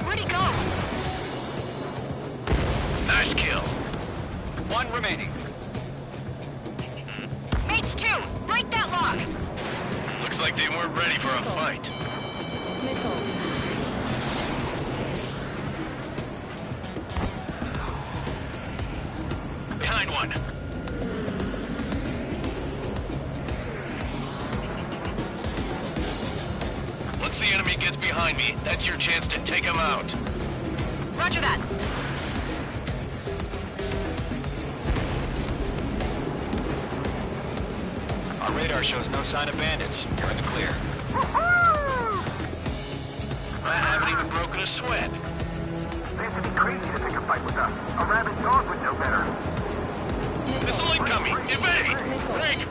Speaker 11: Where'd he go?
Speaker 9: Nice kill.
Speaker 7: 1 remaining.
Speaker 11: Mates 2, break that lock!
Speaker 5: Looks like they weren't ready for a fight.
Speaker 3: Missile.
Speaker 9: Behind one.
Speaker 5: Once the enemy gets behind me, that's your chance to take him out.
Speaker 11: Roger that.
Speaker 7: Our radar shows no sign of bandits. You're in the clear.
Speaker 9: I haven't even broken a sweat.
Speaker 8: They have to be crazy to pick a fight with us. A rabid dog would know better.
Speaker 5: Missile incoming! Evade! Break!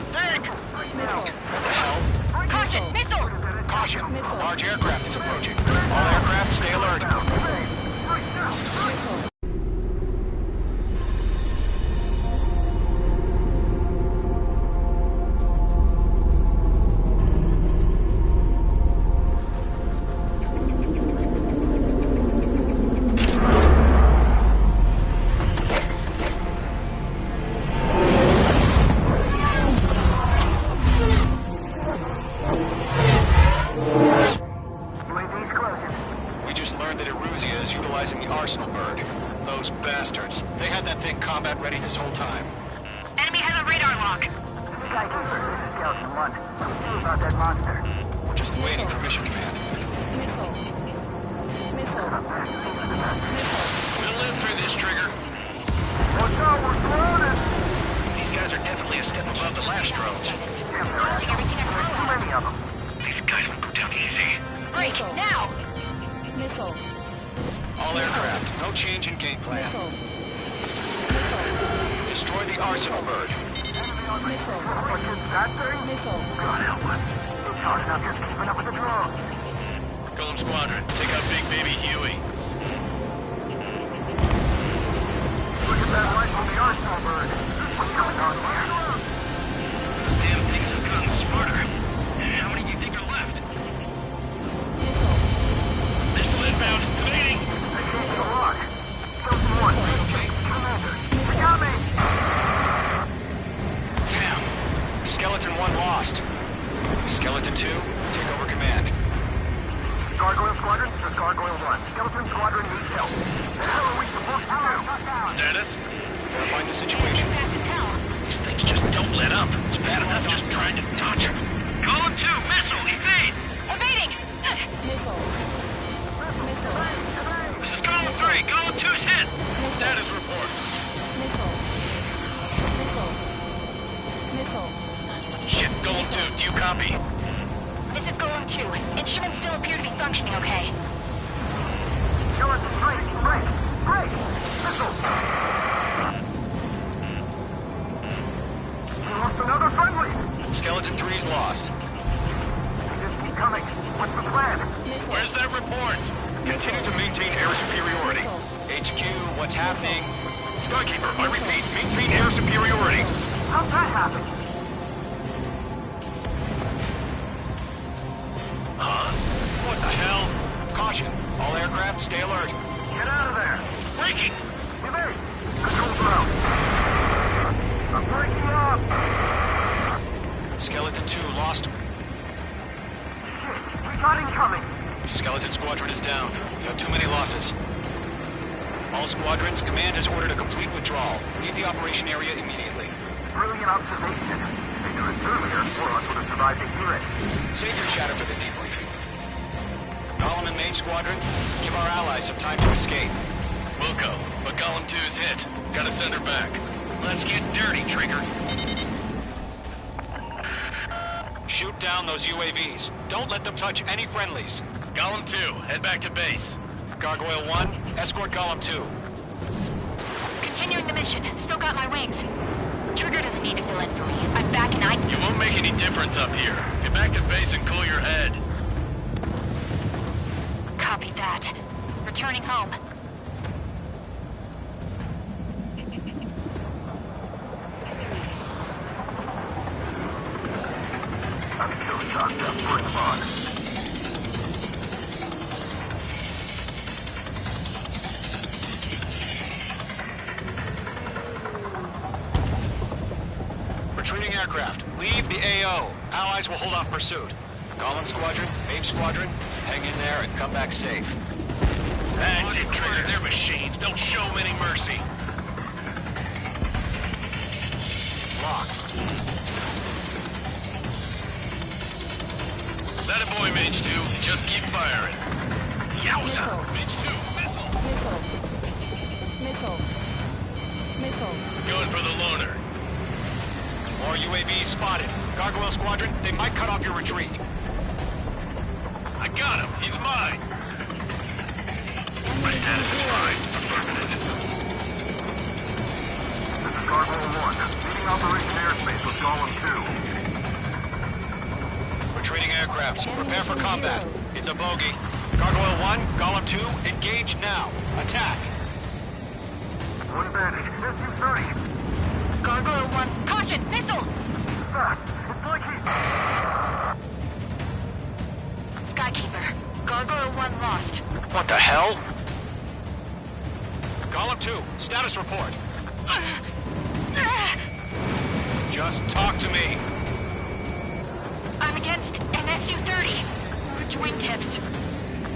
Speaker 7: What the hell?
Speaker 11: Caution, missile!
Speaker 7: Caution! A large aircraft is approaching. All aircraft, stay alert. We just learned that Eruzia is utilizing the Arsenal bird. Those bastards. They had that thing combat ready this whole time.
Speaker 11: Enemy has a radar lock.
Speaker 8: Skykeeper, this is Skeleton 1. What do you do about that monster?
Speaker 2: We're just waiting for mission command.
Speaker 9: We'll live through this, Trigger.
Speaker 8: Watch out, we're surrounded!
Speaker 9: These guys are definitely a step above the last drones.
Speaker 8: Damn, they're assholes. There's too many of them.
Speaker 9: These guys will go down easy.
Speaker 11: Break, now!
Speaker 3: Missile.
Speaker 2: All aircraft, no change in game plan. Destroy the Arsenal bird.
Speaker 8: What's that thing?
Speaker 3: Missile.
Speaker 8: God help us. Hard enough just keeping up with the drones.
Speaker 15: Golem Squadron, take out Big Baby Huey.
Speaker 8: Look at that light from the Arsenal bird. What's going on here?
Speaker 15: Damn things have gotten smarter. How many do you think are left? Missile inbound, evading.
Speaker 8: They changed the lock. Skeleton 1, okay. Commander, they got me.
Speaker 7: Damn. Skeleton 1 lost. Skeleton 2, take over command.
Speaker 8: Gargoyle Squadron, this is Gargoyle 1. Skeleton Squadron needs help. The hell are we supposed to do?
Speaker 15: Status?
Speaker 7: Verifying the situation.
Speaker 15: These things just don't let up. It's bad enough just trying to dodge them. Column 2, missile, evade!
Speaker 11: Evading!
Speaker 15: This is Column 3, Column 2's hit! Status report. Shit, Golem 2, do you copy?
Speaker 11: This is Golem 2. Instruments still appear to be functioning okay.
Speaker 8: Skeleton 3, break! Break! Missile! We lost another friendly!
Speaker 7: Skeleton 3's lost.
Speaker 8: They just keep coming. What's the plan?
Speaker 15: Where's that report?
Speaker 8: Continue to maintain air superiority.
Speaker 7: HQ, what's happening?
Speaker 8: Skykeeper, I repeat, maintain air superiority. How'd that happen?
Speaker 7: Huh? What the hell? Caution. All aircraft, stay alert.
Speaker 8: Get out of there.
Speaker 15: Breaking!
Speaker 8: Evade! Control throw. I'm breaking up!
Speaker 7: Skeleton 2 lost.
Speaker 8: Shit, we got incoming.
Speaker 7: Skeleton Squadron is down. We've had too many losses. All squadrons, command has ordered a complete withdrawal. Leave the operation area immediately.
Speaker 8: Brilliant observation. If they knew this earlier, more of us would have survived to hear it.
Speaker 7: Save your chatter for the debriefing. Column and main squadron, give our allies some time to escape.
Speaker 15: We'll go, but Column 2's hit. Gotta send her back. Let's get dirty, Trigger.
Speaker 7: Shoot down those UAVs. Don't let them touch any friendlies.
Speaker 15: Column 2, head back to base.
Speaker 7: Gargoyle 1, escort Column 2.
Speaker 11: Continuing the mission. Still got my wings. Trigger doesn't need to fill in for me. I'm back and
Speaker 15: You won't make any difference up here. Get back to base and cool your head.
Speaker 11: Copy that. Returning home.
Speaker 8: I'm still shocked up. Bring them on.
Speaker 7: Retreating aircraft, leave the AO. Allies will hold off pursuit. Column Squadron, main squadron, hang in there and come back safe.
Speaker 15: That's it, Trigger. They're machines. Don't show them any mercy.
Speaker 7: Locked.
Speaker 15: That a boy, Mage 2. Just keep firing. Yowza! Mage 2, missile! Going for the loner.
Speaker 7: More UAVs spotted. Gargoyle Squadron, they might cut off your retreat.
Speaker 15: I got him. He's mine.
Speaker 8: My status is fine. Affirmative. This is Gargoyle 1. Leading Operation Airspace with Golem 2.
Speaker 7: Retreating aircrafts, prepare for combat. It's a bogey. Gargoyle 1, Golem 2, engage now. Attack.
Speaker 8: One advantage. SU-30.
Speaker 11: Gargoyle 1. Caution! Missile!
Speaker 8: It's like he's...
Speaker 11: Skykeeper. Gargoyle 1 lost.
Speaker 7: What the hell? Column 2, status report. Just talk to me.
Speaker 11: I'm against an SU-30. Wingtips.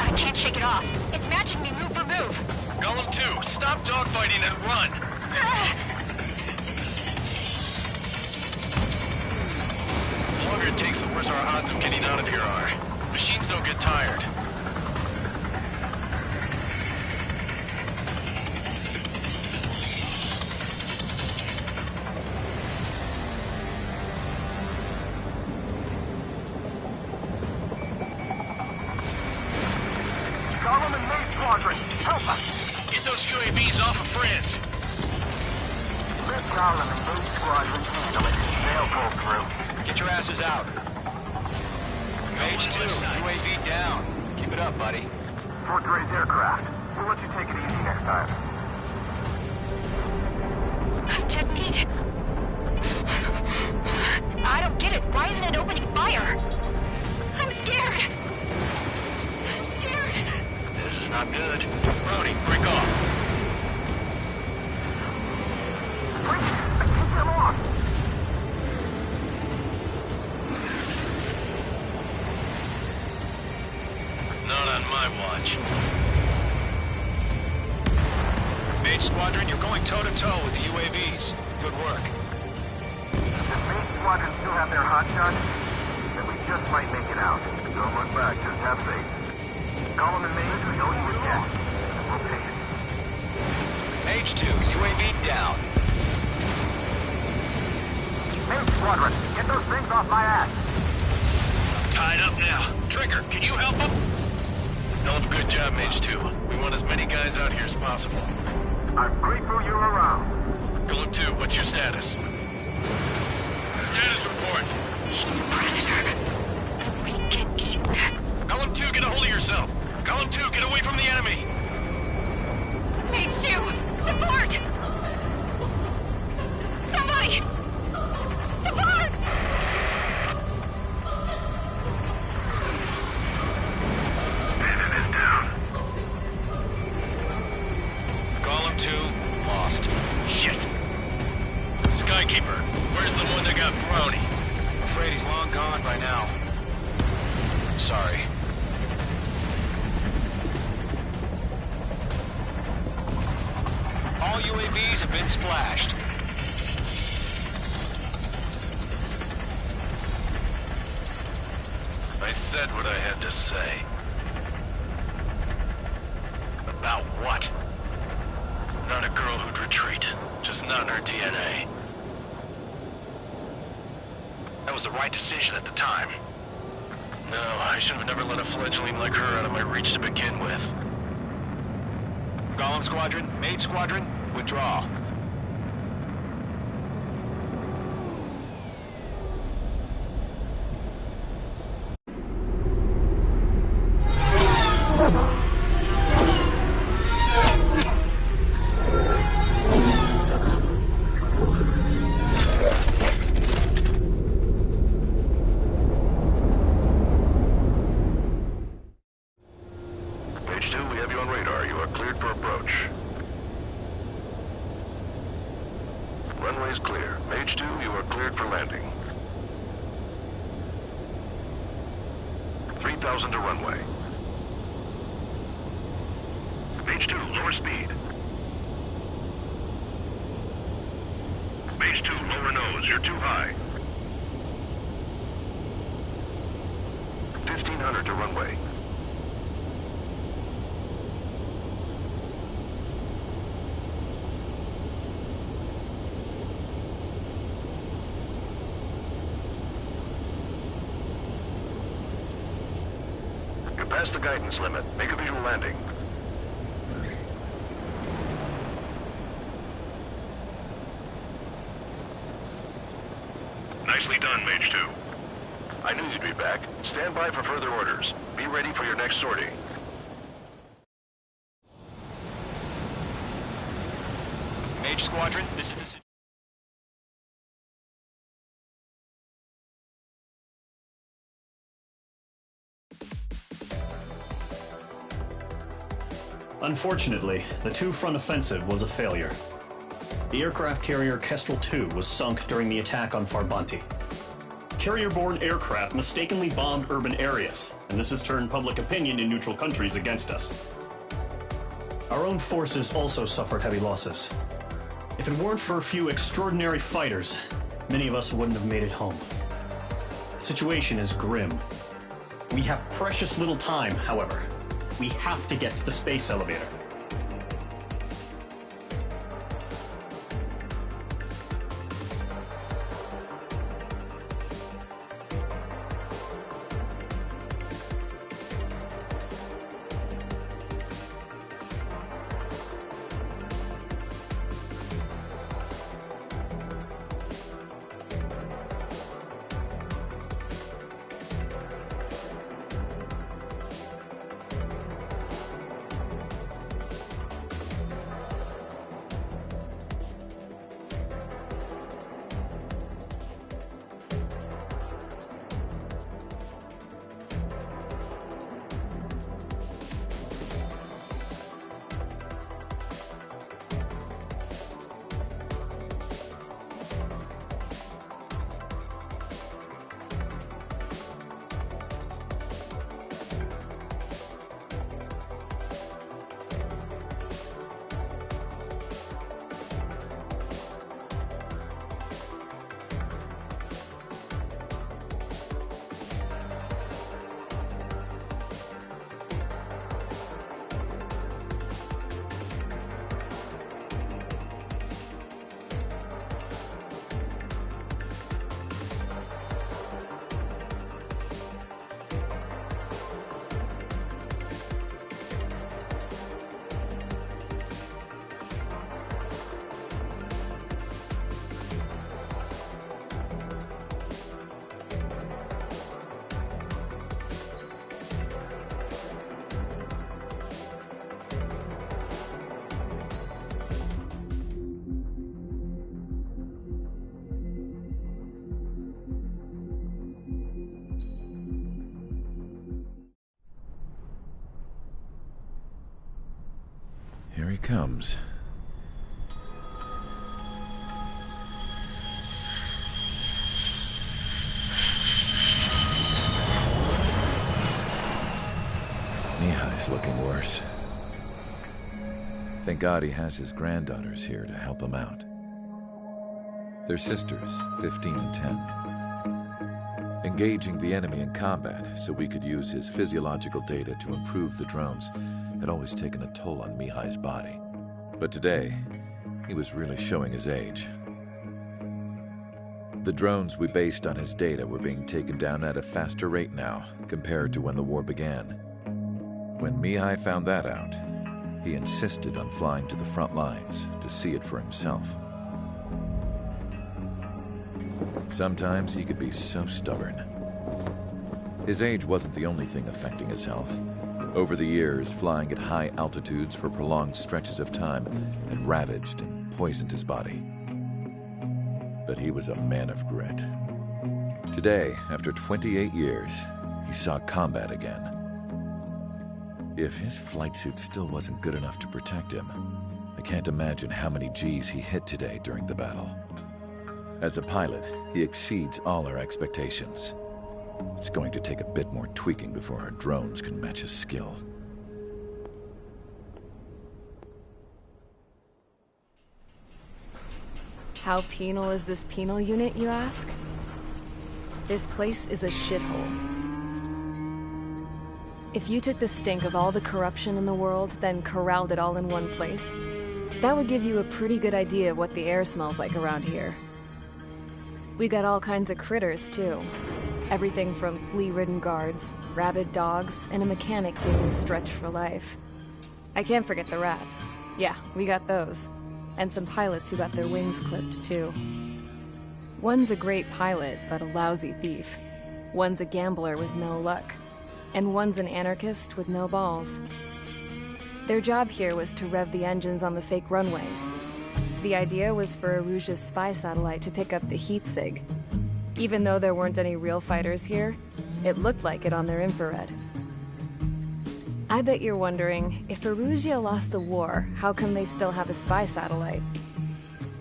Speaker 11: I can't shake it off. It's matching me move for move.
Speaker 15: Golem 2, stop dogfighting and run. The longer it takes, the worse our odds of getting out of here are. Machines don't get tired.
Speaker 8: Golem and Main Squadron, help us!
Speaker 15: Get those UAVs off of France.
Speaker 8: Let Golem and Main Squadron handle it. They'll pull through.
Speaker 7: Get your asses out. Mage 2, UAV down. Keep it up, buddy.
Speaker 10: Fort Gray's aircraft. We'll let you take it easy next time.
Speaker 11: Dead meat. I don't get it. Why isn't it opening fire? I'm scared. I'm scared.
Speaker 9: This is not good. Brody, break off.
Speaker 10: I can't get lost.
Speaker 9: Not on my watch.
Speaker 7: Mage Squadron, you're going toe-to-toe with the UAVs. Good work.
Speaker 10: If Main Squadron still have their hotshots, then we just might make it out. Don't look back, just have faith. Call them in Mage, we know you again. We'll take it.
Speaker 7: Mage 2, UAV down.
Speaker 10: Main Squadron, get those things off my ass.
Speaker 9: Tied up now. Trigger, can you help him? Hell of a good job, Mage 2. We want as many guys out here as possible.
Speaker 10: I'm grateful you're around.
Speaker 9: Golem 2, what's your status? Status report.
Speaker 11: He's a predator. We get eaten.
Speaker 9: Golem 2, get a hold of yourself. Golem 2, get away from the enemy.
Speaker 11: Mage 2, support! Somebody! Support!
Speaker 10: Bandit is down.
Speaker 7: Golem 2, lost.
Speaker 9: Shit. Skykeeper, where's the one that got Brownie?
Speaker 7: I'm afraid he's long gone by now. Sorry. All UAVs have been splashed.
Speaker 9: I said what I had to say. About what? Not a girl who'd retreat. Just not in her DNA. That was the right decision at the time. No, I should have never let a fledgling like her out of my reach to begin with.
Speaker 7: Golem Squadron, Mage Squadron, withdraw.
Speaker 10: Mage 2, we have you on radar. You are cleared for approach. Runway's clear. Mage 2, you are cleared for landing. 3,000 to runway. Mage 2, lower speed. Mage 2, lower nose. You're too high. 1,500 to runway. You're past the guidance limit. Make a visual landing. Nicely done, Mage 2. I knew you'd be back. Stand by for further orders. Be ready for your next sortie.
Speaker 7: Mage Squadron, this is the...
Speaker 4: Unfortunately, the two-front offensive was a failure. The aircraft carrier Kestrel II was sunk during the attack on Farbanti. Carrier-borne aircraft mistakenly bombed urban areas, and this has turned public opinion in neutral countries against us. Our own forces also suffered heavy losses. If it weren't for a few extraordinary fighters, many of us wouldn't have made it home. The situation is grim. We have precious little time, however. We have to get to the space elevator.
Speaker 16: Here he comes. Mihai's looking worse. Thank God he has his granddaughters here to help him out. They're sisters, 15 and 10. Engaging the enemy in combat so we could use his physiological data to improve the drones had always taken a toll on Mihai's body. But today, he was really showing his age. The drones we based on his data were being taken down at a faster rate now compared to when the war began. When Mihai found that out, he insisted on flying to the front lines to see it for himself. Sometimes he could be so stubborn. His age wasn't the only thing affecting his health. Over the years, flying at high altitudes for prolonged stretches of time had ravaged and poisoned his body. But he was a man of grit. Today, after 28 years, he saw combat again. If his flight suit still wasn't good enough to protect him, I can't imagine how many Gs he hit today during the battle. As a pilot, he exceeds all our expectations. It's going to take a bit more tweaking before our drones can match his skill.
Speaker 1: How penal is this penal unit, you ask? This place is a shithole. If you took the stink of all the corruption in the world, then corralled it all in one place, that would give you a pretty good idea of what the air smells like around here. We got all kinds of critters, too. Everything from flea-ridden guards, rabid dogs, and a mechanic doing stretch for life. I can't forget the rats. Yeah, we got those. And some pilots who got their wings clipped, too. One's a great pilot, but a lousy thief. One's a gambler with no luck. And one's an anarchist with no balls. Their job here was to rev the engines on the fake runways. The idea was for Erusia's spy satellite to pick up the heat sig. Even though there weren't any real fighters here, it looked like it on their infrared. I bet you're wondering, if Erusia lost the war, how come they still have a spy satellite?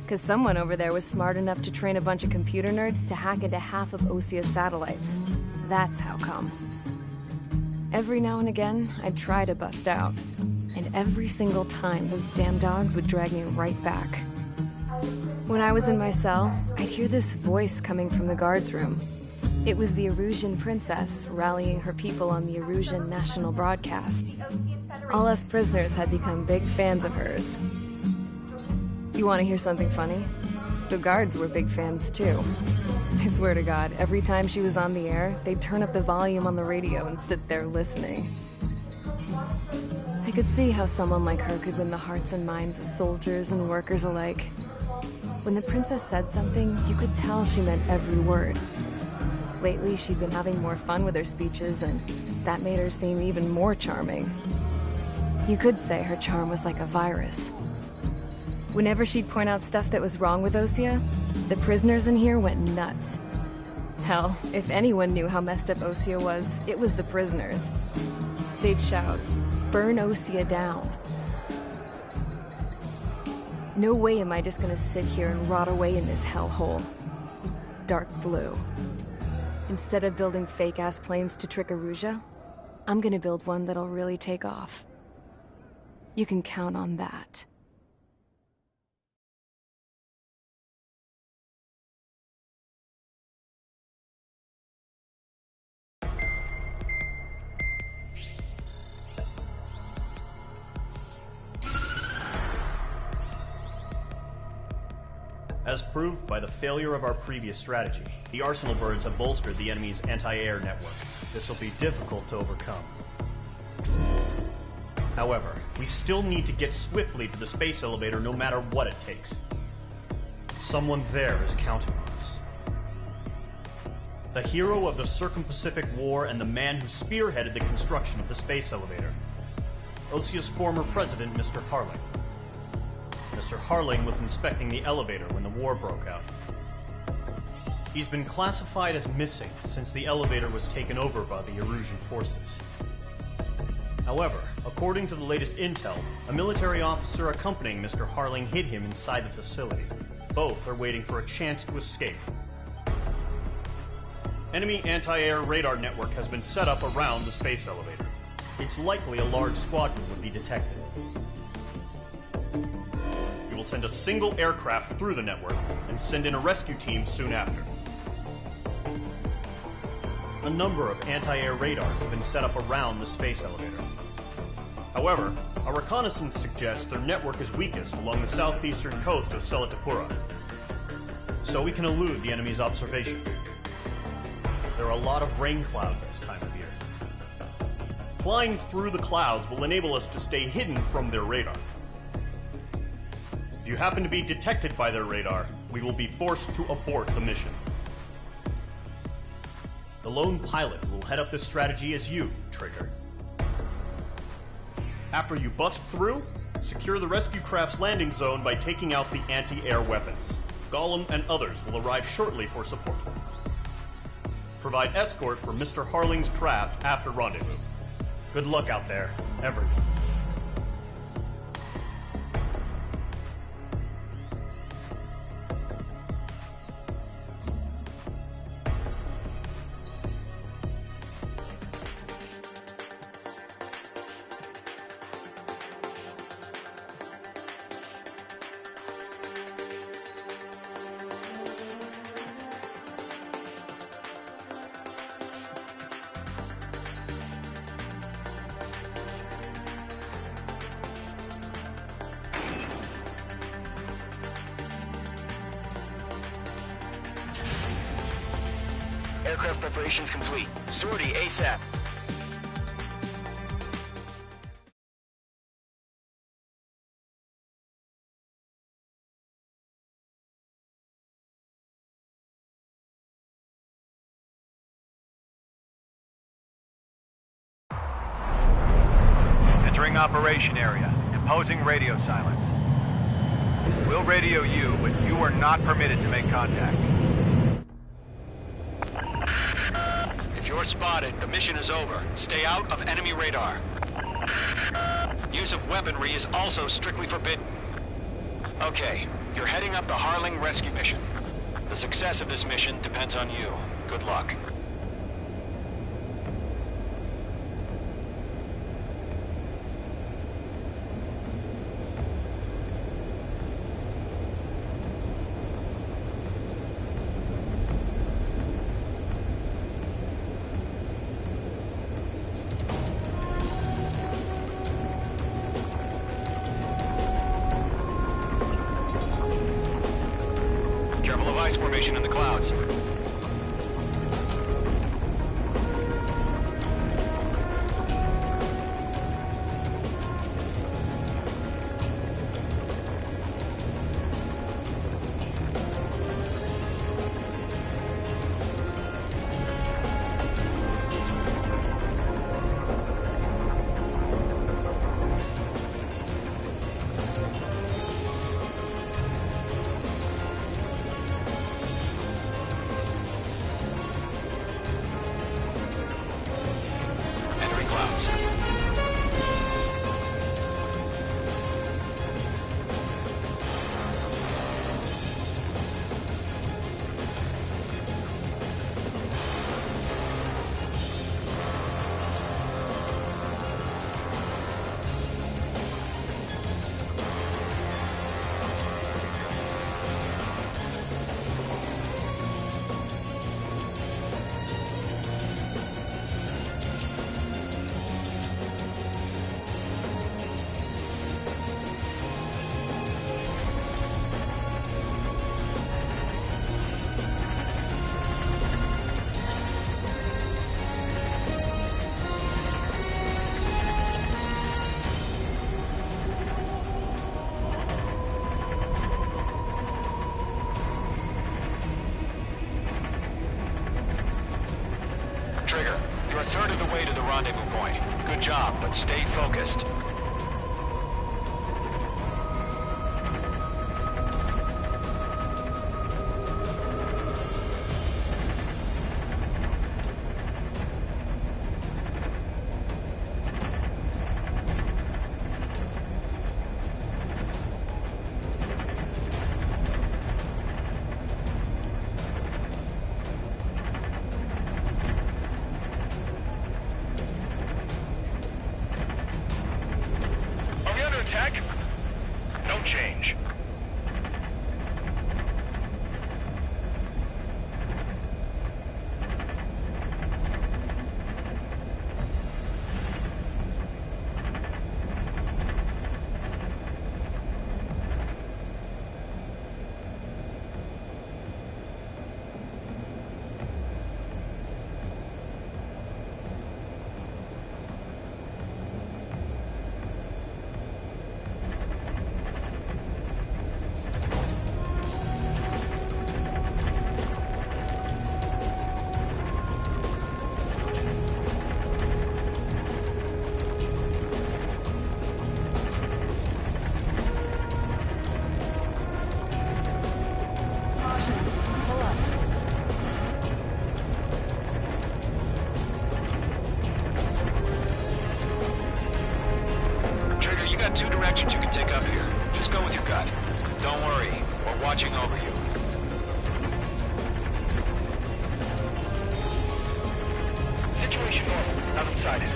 Speaker 1: Because someone over there was smart enough to train a bunch of computer nerds to hack into half of Osia's satellites. That's how come. Every now and again, I'd try to bust out. And every single time, those damn dogs would drag me right back. When I was in my cell, I'd hear this voice coming from the guards room. It was the Erusian princess rallying her people on the Erusian national broadcast. All us prisoners had become big fans of hers. You want to hear something funny? The guards were big fans too. I swear to God, every time she was on the air, they'd turn up the volume on the radio and sit there listening. I could see how someone like her could win the hearts and minds of soldiers and workers alike. When the princess said something, you could tell she meant every word. Lately, she'd been having more fun with her speeches, and that made her seem even more charming. You could say her charm was like a virus. Whenever she'd point out stuff that was wrong with Osia, the prisoners in here went nuts. Hell, if anyone knew how messed up Osia was, it was the prisoners. They'd shout, "Burn Osia down." No way am I just gonna sit here and rot away in this hellhole. Dark blue. Instead of building fake-ass planes to trick Erusia, I'm gonna build one that'll really take off. You can count on that.
Speaker 4: As proved by the failure of our previous strategy, the Arsenal birds have bolstered the enemy's anti-air network. This will be difficult to overcome. However, we still need to get swiftly to the space elevator no matter what it takes. Someone there is counting on us. The hero of the Circum-Pacific War and the man who spearheaded the construction of the space elevator. Osia's former president, Mr. Harling. Mr. Harling was inspecting the elevator when the war broke out. He's been classified as missing since the elevator was taken over by the Erusian forces. However, according to the latest intel, a military officer accompanying Mr. Harling hid him inside the facility. Both are waiting for a chance to escape. Enemy anti-air radar network has been set up around the space elevator. It's likely a large squadron would be detected. We will send a single aircraft through the network and send in a rescue team soon after. A number of anti-air radars have been set up around the space elevator. However, our reconnaissance suggests their network is weakest along the southeastern coast of Selatapura, so we can elude the enemy's observation. There are a lot of rain clouds this time of year. Flying through the clouds will enable us to stay hidden from their radar. If you happen to be detected by their radar, we will be forced to abort the mission. The lone pilot who will head up this strategy is you, Trigger. After you bust through, secure the rescue craft's landing zone by taking out the anti-air weapons. Gollum and others will arrive shortly for support. Provide escort for Mr. Harling's craft after rendezvous. Good luck out there, everyone.
Speaker 17: Aircraft preparations complete. Sortie ASAP.
Speaker 18: Entering operation area. Imposing radio silence. We'll radio you, but you are not permitted to make contact.
Speaker 7: If you're spotted, the mission is over. Stay out of enemy radar. Use of weaponry is also strictly forbidden. Okay, you're heading up the Harling rescue mission. The success of this mission depends on you. Good luck. Ice formation in the clouds. Trigger, you're a third of the way to the rendezvous point. Good job, but stay focused.
Speaker 15: change.
Speaker 7: Trigger, you got two directions you can take up here. Just go with your gut. Don't worry, we're watching over you.
Speaker 15: Situation normal. Nothing sighted.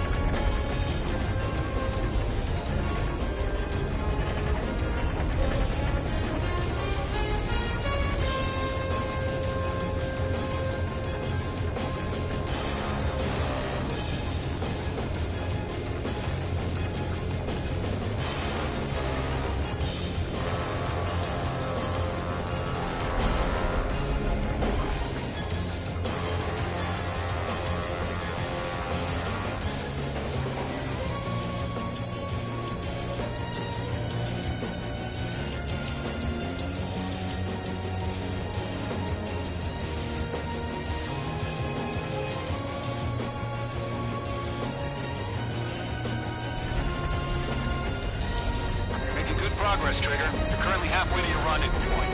Speaker 7: Progress, Trigger. You're currently halfway to your rendezvous point.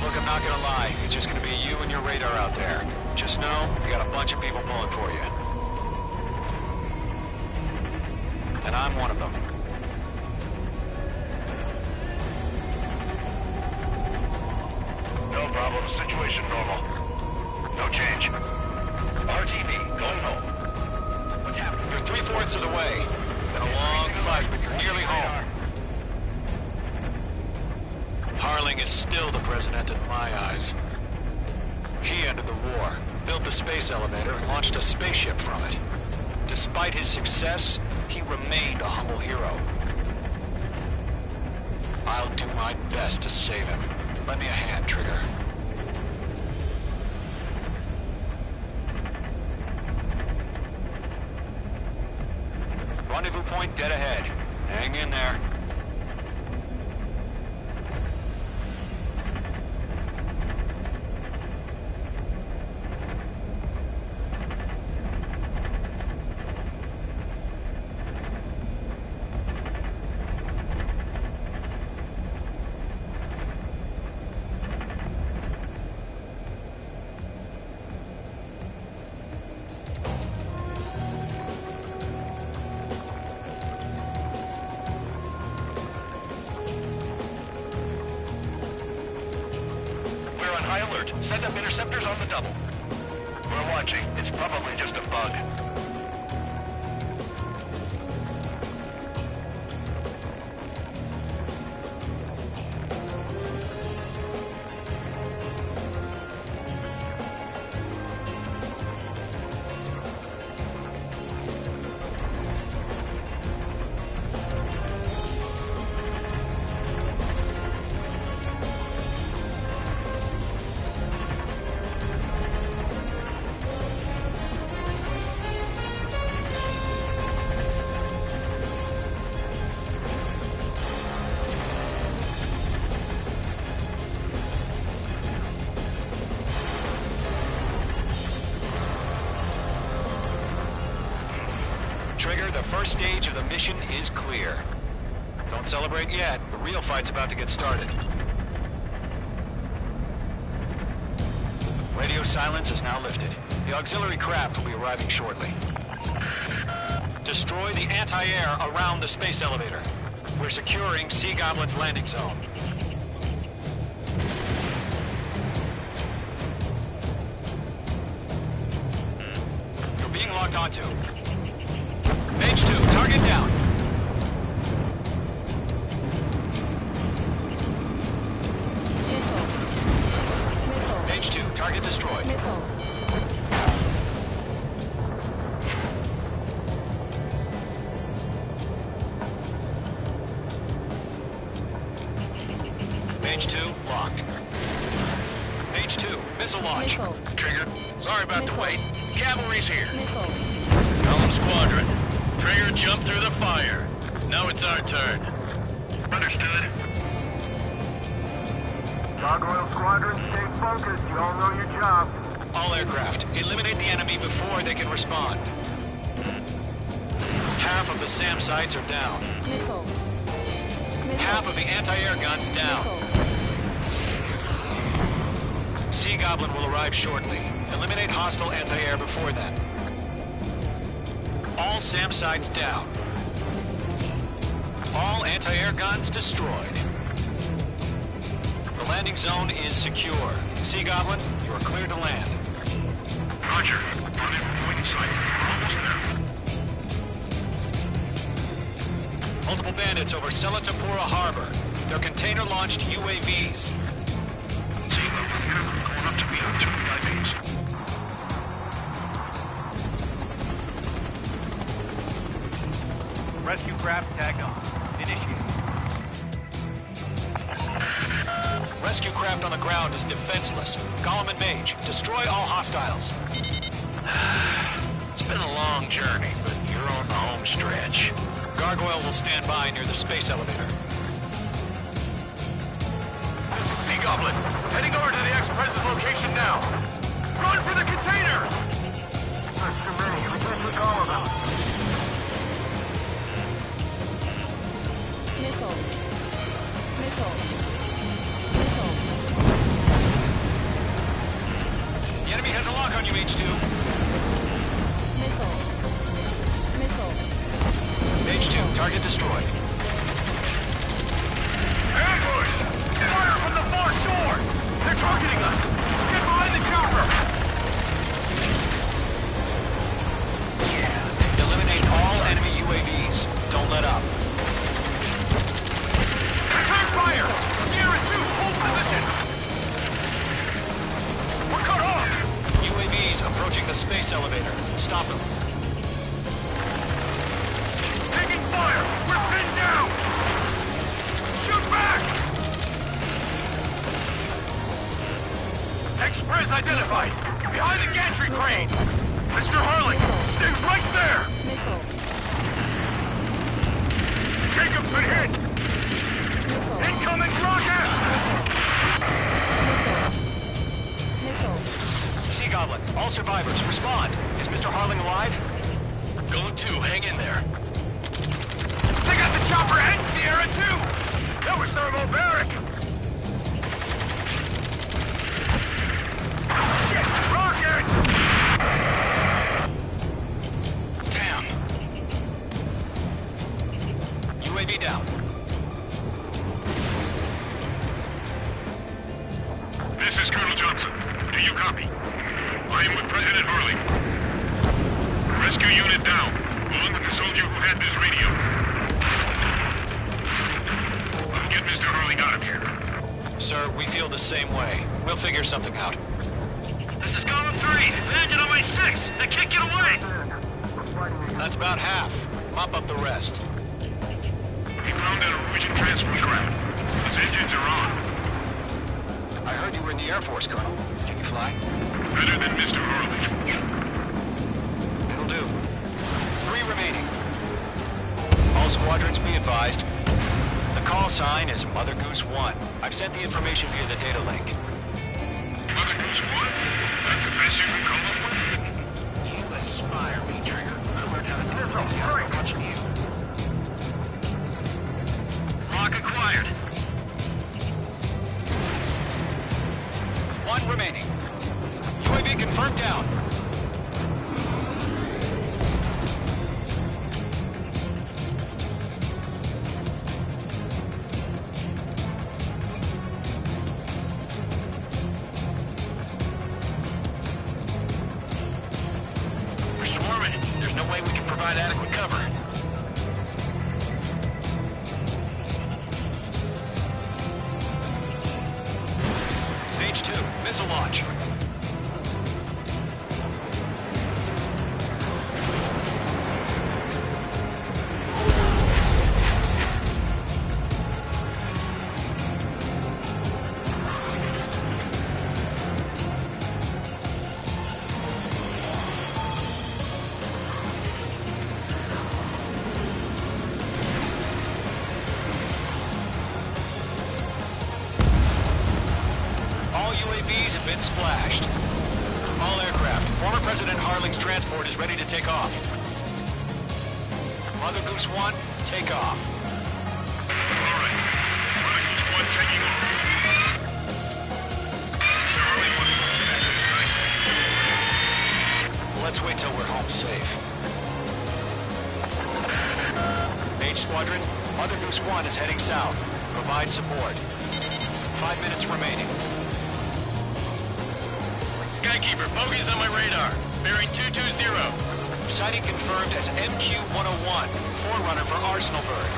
Speaker 7: Look, I'm not gonna lie. It's just gonna be you and your radar out there. Just know, we got a bunch of people pulling for you. And I'm one of them.
Speaker 15: No problem. Situation normal. No change. RTV, going home. What's happening?
Speaker 7: You're 3/4 of the way. Been a long fight, but you're nearly home. Harling is still the president in my eyes. He ended the war, built the space elevator, and launched a spaceship from it. Despite his success, he remained a humble hero. I'll do my best to save him. Lend me a hand, Trigger. Rendezvous point dead ahead. Hang in there.
Speaker 15: High alert. Send up interceptors on the double. We're watching. It's probably just a bug.
Speaker 7: Trigger, the first stage of the mission is clear. Don't celebrate yet. The real fight's about to get started. Radio silence is now lifted. The auxiliary craft will be arriving shortly. Destroy the anti-air around the space elevator. We're securing Sea Goblin's landing zone. You're being locked onto. Mage 2, target down. Target destroyed. Mage 2, locked. Mage 2, missile launch.
Speaker 9: Trigger, sorry about the wait. Cavalry's here. Column Squadron. Trigger, jump through the fire. Now it's our turn.
Speaker 8: Understood.
Speaker 6: Gargoyle Squadron, stay focused. You all know your job.
Speaker 7: All aircraft, eliminate the enemy before they can respond. Half of the SAM sites are down. Half of the anti-air guns down. Sea Goblin will arrive shortly. Eliminate hostile anti-air before then. All SAM sites down. All anti-air guns destroyed. The landing zone is secure. Sea Goblin, you are clear to land.
Speaker 8: Roger. On it, point sight. Almost there.
Speaker 7: Multiple bandits over Selatapura Harbor. They're container-launched UAVs.
Speaker 8: Sea Goblin, get up. Going up to me on 2 IVs.
Speaker 18: Rescue craft tagged on. Initiate.
Speaker 7: Rescue craft on the ground is defenseless. Gollum and Mage, destroy all hostiles.
Speaker 9: It's been a long journey, but you're on the home stretch.
Speaker 7: Gargoyle will stand by near the space elevator.
Speaker 8: Sea Goblin, heading over to the Express's location now. Run for the container!
Speaker 6: That's too many. We can't take all of them.
Speaker 7: The enemy has a lock on you, H2. H2, target destroyed.
Speaker 8: Ambush! Fire from the far shore! They're targeting us! Get behind the chopper!
Speaker 7: Eliminate all enemy UAVs. Don't let up.
Speaker 8: Attack fire! Sierra 2, hold position! We're cut off!
Speaker 7: UAVs approaching the space elevator. Stop them.
Speaker 8: Taking fire! We're pinned down! Shoot back! Express identified! Behind the gantry crane! Mr. Harley, stay right there! Jacob's been hit! Incoming rocket!
Speaker 7: Sea Goblin, all survivors, respond. Is Mr. Harling alive?
Speaker 9: Going to, hang in there.
Speaker 8: They got the chopper and Sierra 2! That was thermobaric! Shit! Rocket!
Speaker 7: Damn. UAV down.
Speaker 8: This is Colonel Johnson. Do you copy? I am with President Harley. Rescue unit down, along with the soldier who had this radio. I'll get Mr. Harley out of here.
Speaker 7: Sir, we feel the same way. We'll figure something out.
Speaker 8: This is Column 3. Landed on my 6. They can't get away.
Speaker 7: That's about half. Mop up the rest.
Speaker 8: We found a Norwegian transport craft. Its engines are on.
Speaker 7: I heard you were in the Air Force, Colonel. Can you fly?
Speaker 8: Better than Mr. Harley.
Speaker 7: It'll do. 3 remaining. All squadrons be advised. The call sign is Mother Goose 1. I've sent the information via the data link.
Speaker 8: Mother Goose 1? That's the best you can come up with?
Speaker 9: You inspire me, Trigger. I learned how to do things out of watching you.
Speaker 8: Lock acquired.
Speaker 7: 1 remaining. UAV confirmed down.
Speaker 9: We're swarming. There's no way we can provide adequate cover.
Speaker 7: Page 2, missile launch. UAVs have been splashed. All aircraft, former President Harling's transport is ready to take off. Mother Goose 1, take off.
Speaker 8: All right. Mother Goose 1 taking off. Mr. Harling wants to attack, right?
Speaker 7: Let's wait till we're home safe. Mage Squadron, Mother Goose 1 is heading south. Provide support. 5 minutes remaining.
Speaker 15: Skykeeper, bogeys on my radar. Bearing 220.
Speaker 7: Sighting confirmed as MQ-101, forerunner for Arsenal Bird.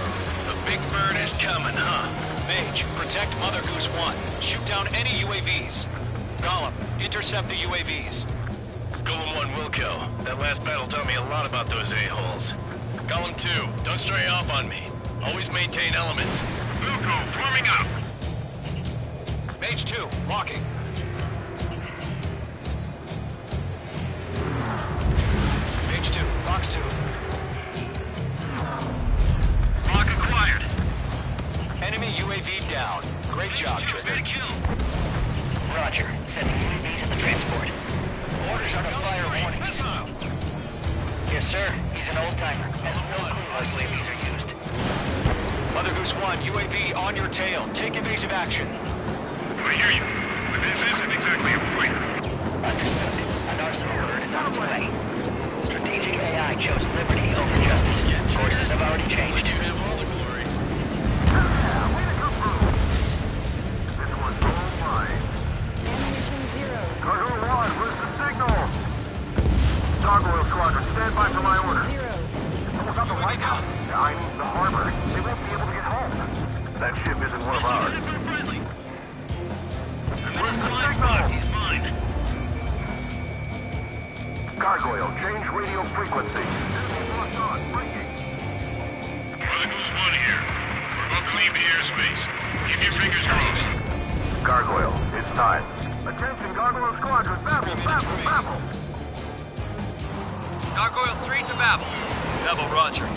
Speaker 15: The big bird is coming, huh?
Speaker 7: Mage, protect Mother Goose 1. Shoot down any UAVs. Gollum, intercept the UAVs.
Speaker 15: Golem 1 will kill. That last battle taught me a lot about those a-holes. Golem 2, don't stray off on me. Always maintain element.
Speaker 8: Wilco, forming up.
Speaker 7: Mage 2, locking. Mage 2, box 2.
Speaker 8: Lock acquired.
Speaker 7: Enemy UAV down. Great job, Trigger.
Speaker 17: Roger. Sending UAVs in the transport. Orders are to fire warning. Yes, sir. He's an old-timer. Has no clue how UAVs are used.
Speaker 7: Mother Goose 1, UAV on your tail. Take evasive action.
Speaker 8: I hear you, but this isn't exactly a fighter.
Speaker 17: Understood. An Arsenal Bird is on its way. Strategic AI chose liberty over justice. Courses have already changed.
Speaker 15: You have all the glory.
Speaker 6: This one's all mine. Cargo 1, where's the signal? Gargoyle Squadron, stand by for my order. Almost out the White House. I mean, the harbor. They won't be able to get home. That ship isn't one of ours. Where's the signal?
Speaker 8: He's mine.
Speaker 6: Gargoyle, change radio frequency.
Speaker 8: Mother Goose 1 here. We're about to leave the airspace. Keep your fingers crossed.
Speaker 6: Gargoyle, it's time. Attention, Gargoyle Squadron, babble, babble, babble.
Speaker 18: Gargoyle 3 to Babel. Babel, roger.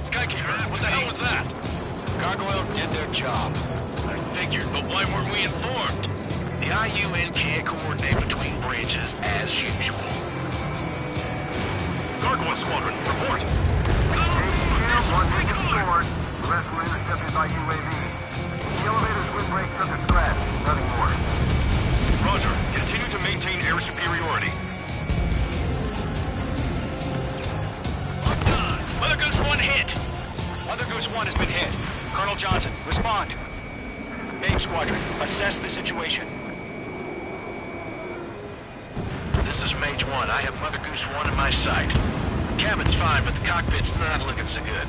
Speaker 15: Skykeeper, what the hell was that?
Speaker 7: Gargoyle did their job.
Speaker 15: I figured, but why weren't we informed?
Speaker 9: The IUN can't coordinate between branches as usual.
Speaker 8: Gargoyle Squadron, report.
Speaker 6: One ticket stored. The rest were intercepted by UAV. The elevator's windbreak took a scratch. Nothing more.
Speaker 8: Roger. Continue to maintain air superiority.
Speaker 15: Mother Goose 1 hit.
Speaker 7: Mother Goose 1 has been hit. Colonel Johnson, respond. Mage Squadron, assess the situation.
Speaker 9: This is Mage 1. I have Mother Goose 1 in my sight. Cabin's fine, but the cockpit's not looking so good.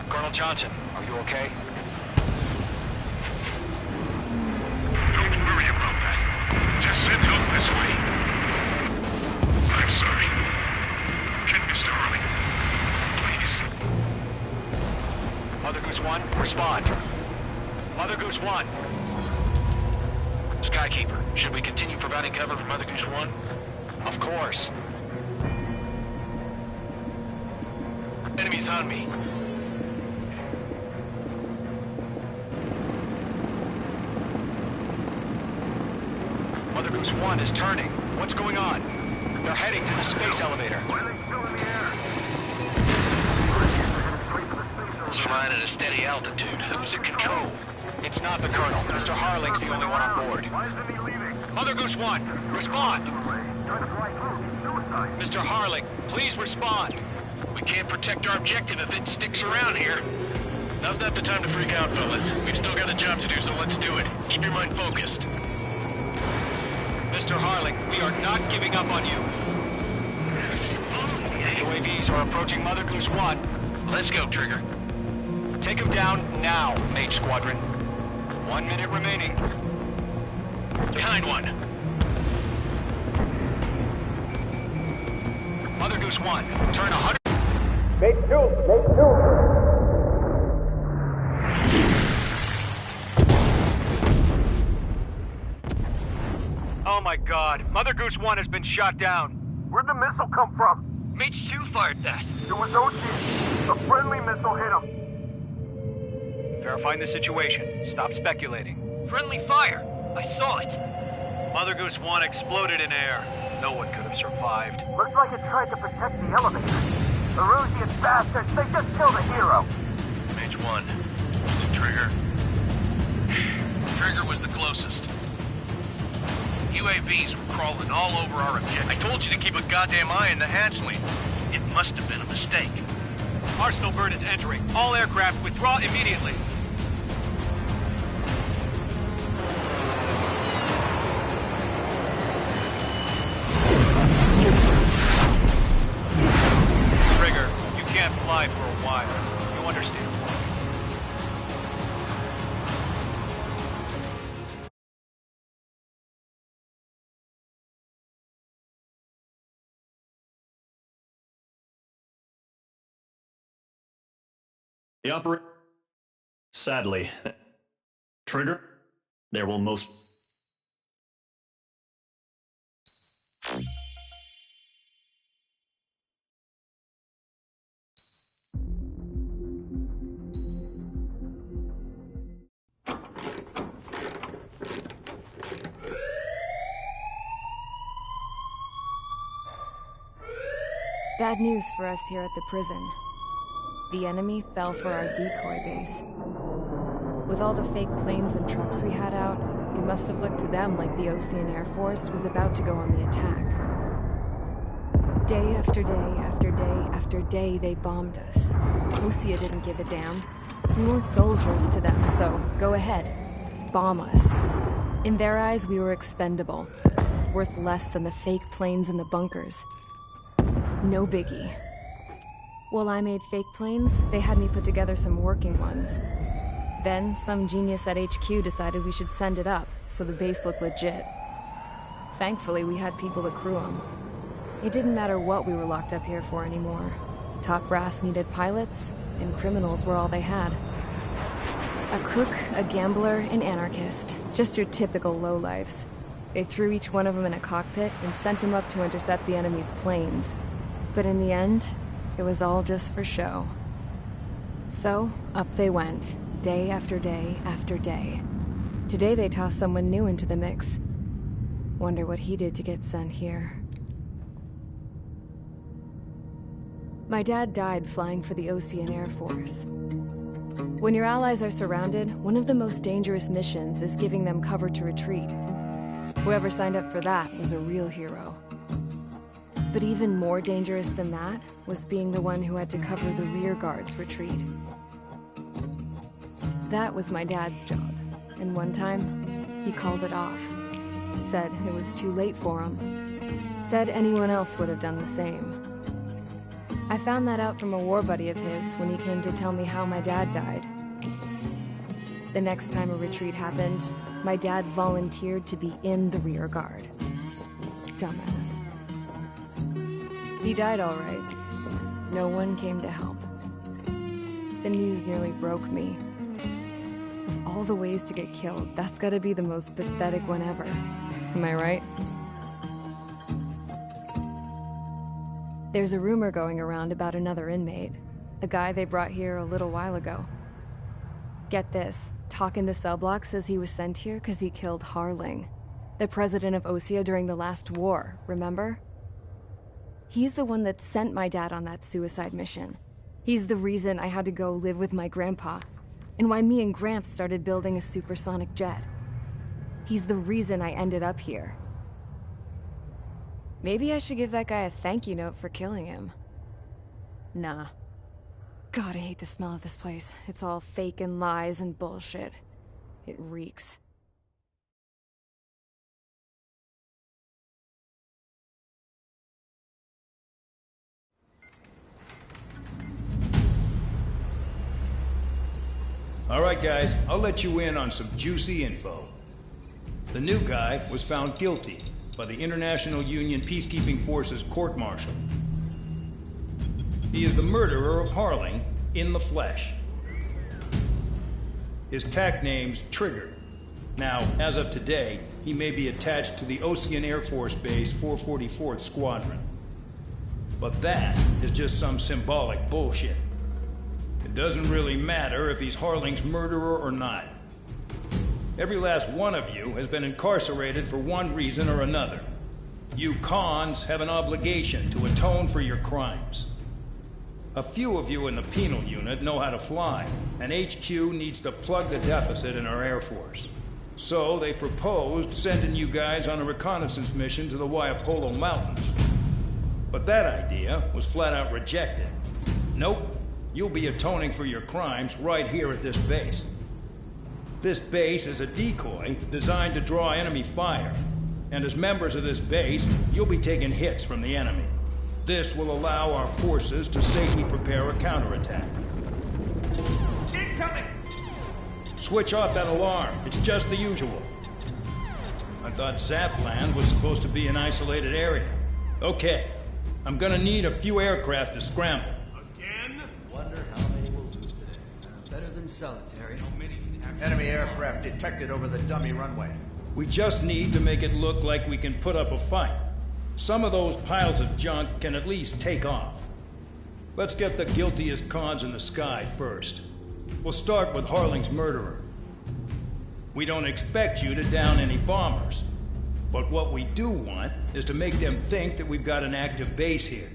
Speaker 7: Colonel Johnson, are you okay?
Speaker 8: Don't worry about that. Just send help this way. I'm sorry. Get Mr. Harling. Please.
Speaker 7: Mother Goose 1, respond. Mother Goose 1.
Speaker 9: Skykeeper, should we continue providing cover for Mother Goose 1?
Speaker 7: Of course.
Speaker 15: Enemies on me.
Speaker 7: Mother Goose 1 is turning. What's going on? They're heading to the space elevator.
Speaker 6: Why are they still in the air?
Speaker 9: It's flying at a steady altitude. Who's in control?
Speaker 7: It's not the Colonel. Mr. Harling's the only one on board.
Speaker 6: Why isn't he leaving?
Speaker 7: Mother Goose 1, respond!
Speaker 6: Trying to fly through. Suicide.
Speaker 7: Mr. Harling, please respond.
Speaker 15: We can't protect our objective if it sticks around here. Now's not the time to freak out, fellas. We've still got a job to do, so let's do it. Keep your mind focused.
Speaker 7: Mr. Harling, we are not giving up on you. UAVs are approaching Mother Goose 1.
Speaker 9: Let's go, Trigger.
Speaker 7: Take him down now, Mage Squadron. 1 minute remaining.
Speaker 15: Behind one.
Speaker 7: Mother Goose 1, turn 100...
Speaker 18: Oh my god, Mother Goose 1 has been shot down.
Speaker 6: Where'd the missile come from?
Speaker 15: Mage 2 fired that.
Speaker 6: It was Ocean. A friendly missile hit him.
Speaker 18: Verifying the situation. Stop speculating.
Speaker 15: Friendly fire. I saw it.
Speaker 18: Mother Goose 1 exploded in air. No one could have survived.
Speaker 6: Looks like it tried to protect the elevator. The Erusian bastards, they just killed a hero.
Speaker 9: Mage 1. Was it Trigger? Trigger was the closest. UAVs were crawling all over our objective. I told you to keep a goddamn eye on the hatchling. It must have been a mistake.
Speaker 18: Arsenal bird is entering. All aircraft withdraw immediately. Trigger, you can't fly for a while. You understand?
Speaker 4: The operator. Sadly, Trigger, there will most.
Speaker 1: Bad news for us here at the prison. The enemy fell for our decoy base. With all the fake planes and trucks we had out, it must have looked to them like the Osean Air Force was about to go on the attack. Day after day after day after day, they bombed us. Osea didn't give a damn. We weren't soldiers to them, so go ahead. Bomb us. In their eyes, we were expendable. Worth less than the fake planes in the bunkers. No biggie. While I made fake planes, they had me put together some working ones. Then, some genius at HQ decided we should send it up, so the base looked legit. Thankfully, we had people to crew them. It didn't matter what we were locked up here for anymore. Top brass needed pilots, and criminals were all they had. A crook, a gambler, an anarchist. Just your typical lowlifes. They threw each one of them in a cockpit and sent them up to intercept the enemy's planes. But in the end, it was all just for show. So, up they went, day after day after day. Today they tossed someone new into the mix. Wonder what he did to get sent here. My dad died flying for the Osean Air Force. When your allies are surrounded, one of the most dangerous missions is giving them cover to retreat. Whoever signed up for that was a real hero. But even more dangerous than that was being the one who had to cover the rear guard's retreat. That was my dad's job, and one time, he called it off. Said it was too late for him. Said anyone else would have done the same. I found that out from a war buddy of his when he came to tell me how my dad died. The next time a retreat happened, my dad volunteered to be in the rear guard. Dumbass. He died all right. No one came to help. The news nearly broke me. Of all the ways to get killed, that's gotta be the most pathetic one ever. Am I right? There's a rumor going around about another inmate. A guy they brought here a little while ago. Get this, talk in the cell block says he was sent here because he killed Harling, the president of Osea during the last war, remember? He's the one that sent my dad on that suicide mission. He's the reason I had to go live with my grandpa, and why me and Gramps started building a supersonic jet. He's the reason I ended up here. Maybe I should give that guy a thank you note for killing him. Nah. God, I hate the smell of this place. It's all fake and lies and bullshit. It reeks.
Speaker 19: All right, guys, I'll let you in on some juicy info. The new guy was found guilty by the International Union Peacekeeping Forces court-martial. He is the murderer of Harling in the flesh. His TAC name's Trigger. Now, as of today, he may be attached to the Ocean Air Force Base 444th Squadron. But that is just some symbolic bullshit. It doesn't really matter if he's Harling's murderer or not. Every last one of you has been incarcerated for one reason or another. You cons have an obligation to atone for your crimes. A few of you in the penal unit know how to fly, and HQ needs to plug the deficit in our Air Force. So they proposed sending you guys on a reconnaissance mission to the Waiapolo Mountains. But that idea was flat out rejected. Nope, you'll be atoning for your crimes right here at this base. This base is a decoy designed to draw enemy fire, and as members of this base, you'll be taking hits from the enemy. This will allow our forces to safely prepare a counterattack.
Speaker 8: Incoming!
Speaker 19: Switch off that alarm. It's just the usual. I thought Zapland was supposed to be an isolated area. Okay, I'm gonna need a few aircraft to scramble.
Speaker 8: Again?
Speaker 20: Wonder how many we'll lose today. Better than solitary.
Speaker 8: How many can actually...
Speaker 20: Enemy aircraft detected over the dummy runway.
Speaker 19: We just need to make it look like we can put up a fight. Some of those piles of junk can at least take off. Let's get the guiltiest cons in the sky first. We'll start with Harling's murderer. We don't expect you to down any bombers. But what we do want is to make them think that we've got an active base here.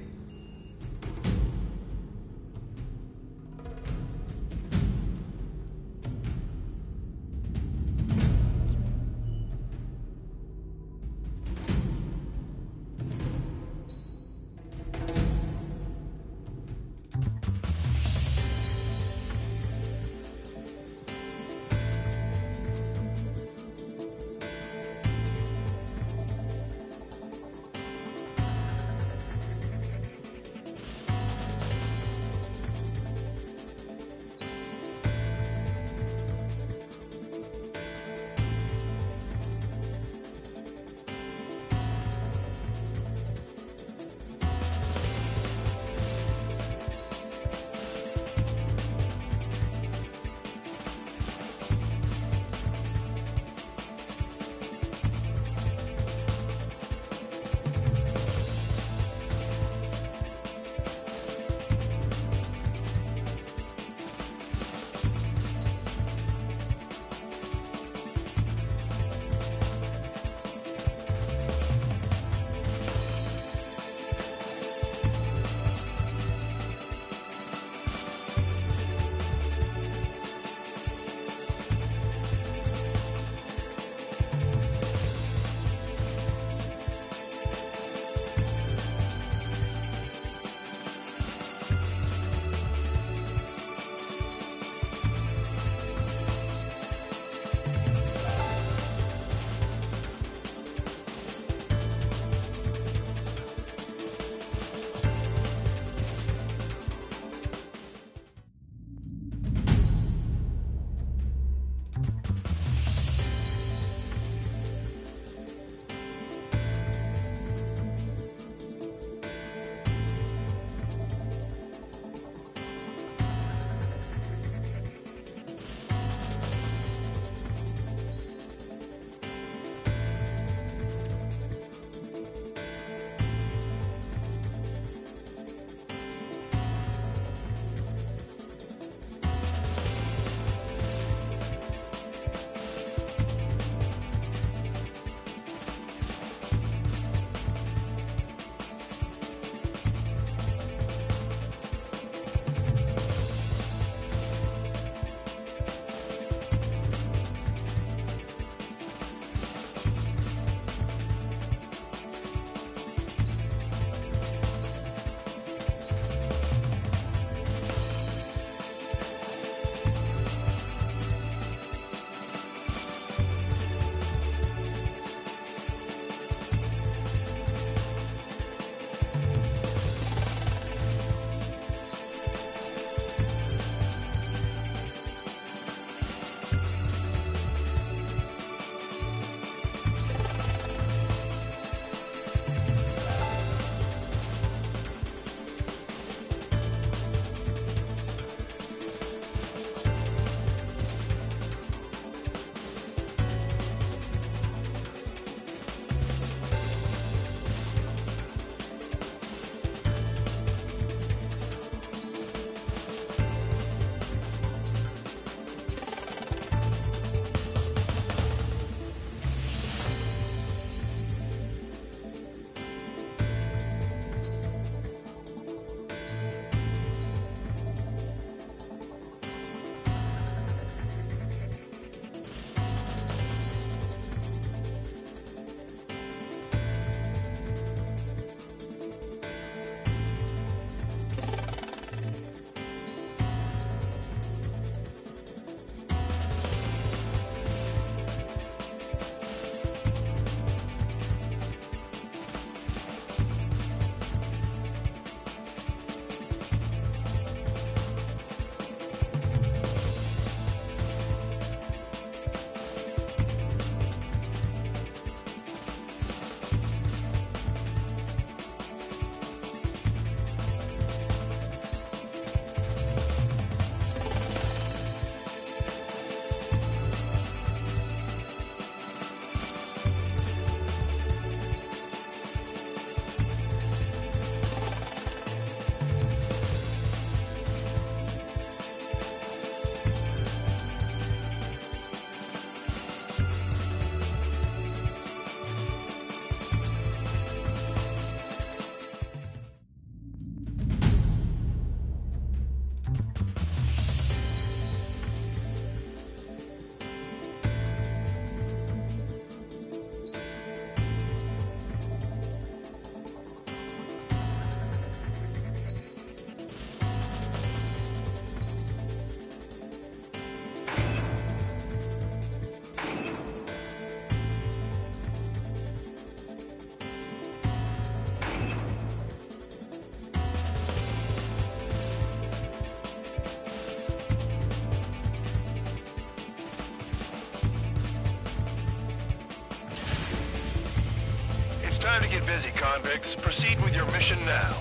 Speaker 10: Time to get busy, convicts. Proceed with your mission now.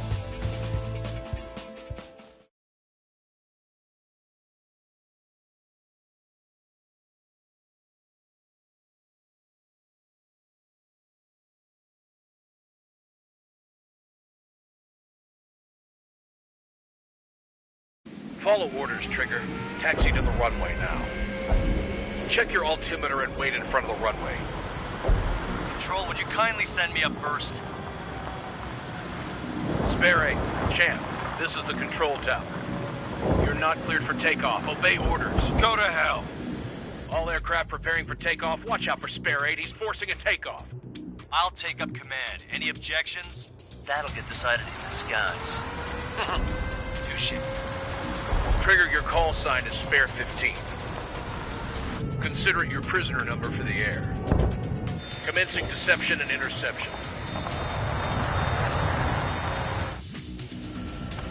Speaker 18: Follow orders, Trigger. Taxi to the runway now. Check your altimeter and wait in front of the runway.
Speaker 5: Control, would you kindly send me up first?
Speaker 18: Spare 8, Champ, this is the control tower. You're not cleared for takeoff. Obey orders.
Speaker 10: Go to hell.
Speaker 18: All aircraft preparing for takeoff. Watch out for Spare 8. He's forcing a takeoff.
Speaker 5: I'll take up command. Any objections?
Speaker 17: That'll get decided in the skies.
Speaker 5: Touche.
Speaker 18: Trigger, your call sign is Spare 15. Consider it your prisoner number for the air. Commencing deception and interception.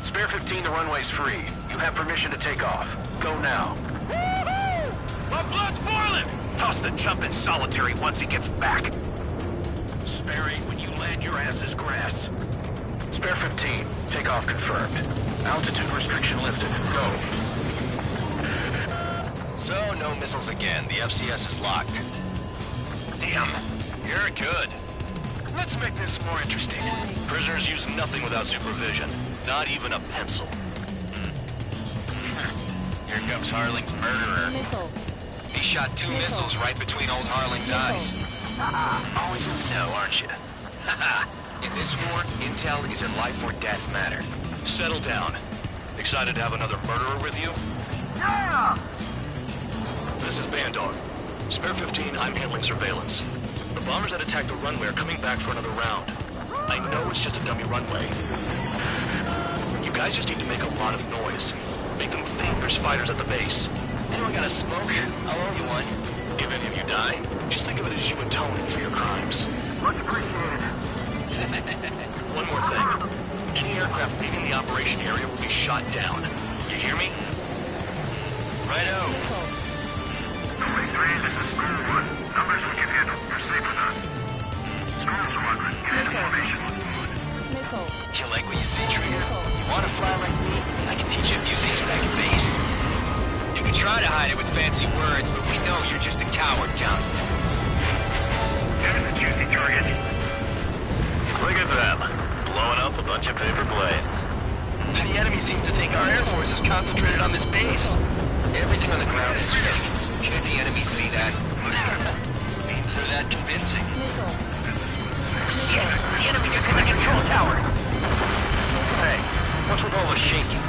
Speaker 10: Spare 15, the runway's free. You have permission to take off. Go now.
Speaker 9: Woohoo! My blood's boiling! Toss the chump in solitary once he gets back. Spare 8, when you land, your ass is grass.
Speaker 10: Spare 15, takeoff confirmed. Altitude restriction lifted. Go.
Speaker 7: So, no missiles again. The FCS is locked.
Speaker 9: Damn.
Speaker 7: You're good.
Speaker 9: Let's make this more interesting.
Speaker 7: Prisoners use nothing without supervision. Not even a pencil.
Speaker 9: Here comes Harling's murderer. He shot 2 missiles right between old Harling's eyes. Always in the know, aren't you? In this war, intel is a life or death matter.
Speaker 7: Settle down. Excited to have another murderer with you?
Speaker 6: Yeah!
Speaker 7: This is Bandog. Spare 15, I'm handling surveillance. The bombers that attacked the runway are coming back for another round. I know it's just a dummy runway. You guys just need to make a lot of noise. Make them think there's fighters at the base.
Speaker 17: Anyone got a smoke? I'll owe you one.
Speaker 7: If any of you die, just think of it as you atoning for your crimes.
Speaker 6: Much appreciated.
Speaker 7: One more thing. Any aircraft leaving the operation area will be shot down. You hear me?
Speaker 5: Righto.
Speaker 6: 23, this is School 1. Numbers we can handle. Proceed with us. School Squadron, get into formation.
Speaker 5: You like what you see, Trigger? You want to fly like me? I can teach you a few things back at base. You can try to hide it with fancy words, but we know you're just a coward, Count.
Speaker 6: There's the juicy target.
Speaker 9: Look at them. Blowing up a bunch of paper planes.
Speaker 5: The enemy seems to think our Air Force is concentrated on this base. Everything on the ground is fake. Can't the enemy see that? Means they're that convincing.
Speaker 17: Yes, the enemy just hit the control tower.
Speaker 5: Hey, what's with all the shaking?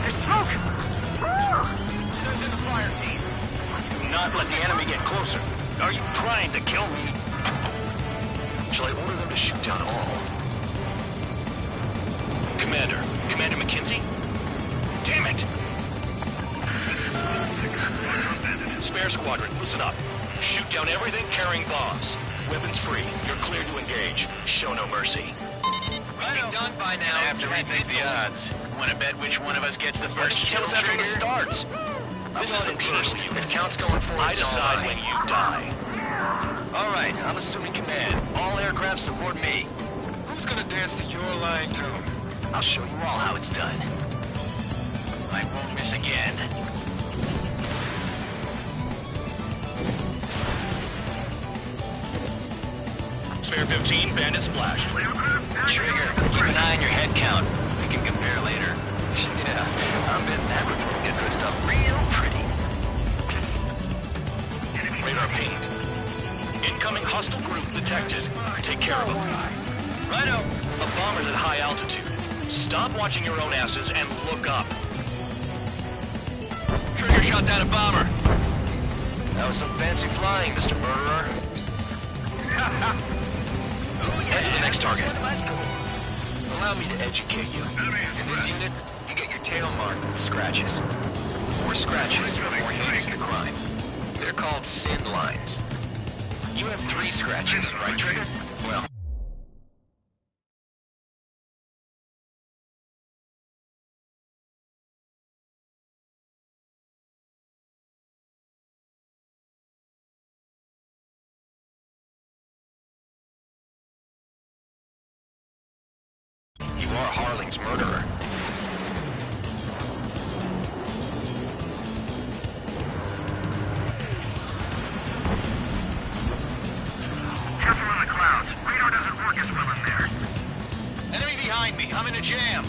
Speaker 17: There's smoke!
Speaker 18: Send in the fire team.
Speaker 9: Do not let the enemy get closer. Are you trying to kill me?
Speaker 7: Shall I order them to shoot down all? Commander McKenzie? Damn it! Spare Squadron, listen up. Shoot down everything carrying bombs. Weapons free. You're cleared to engage. Show no mercy.
Speaker 5: Right done by now.
Speaker 9: I have to rethink the odds. Want to bet which one of us gets the first
Speaker 5: Tell us after the starts.
Speaker 7: This is the first.
Speaker 5: If Count's going for it,
Speaker 7: I decide when you die.
Speaker 5: All right, I'm assuming command. All aircraft support me. Who's gonna dance to your line tune? I'll show you all how it's done.
Speaker 9: I won't miss again.
Speaker 7: Spare 15, Bandit Splash.
Speaker 5: Trigger, keep an eye on your head count. We can compare later. Yeah, I'm betting that we're gonna get dressed up real pretty.
Speaker 7: Radar pinged. Incoming hostile group detected. Take care of them.
Speaker 5: Righto.
Speaker 7: A bomber's at high altitude. Stop watching your own asses and look up.
Speaker 5: Trigger shot down a bomber. That was some fancy flying, Mr. Murderer.
Speaker 7: Head to the next target.
Speaker 5: Allow me to educate you. In this unit, you get your tail marked with scratches. 4 scratches, the more heinous the crime. They're called sin lines. You have 3 scratches, right, Trigger? Well, Lang's murderer.
Speaker 6: Careful on the clouds. Radar doesn't work as well in there.
Speaker 15: Enemy behind me. I'm in a jam.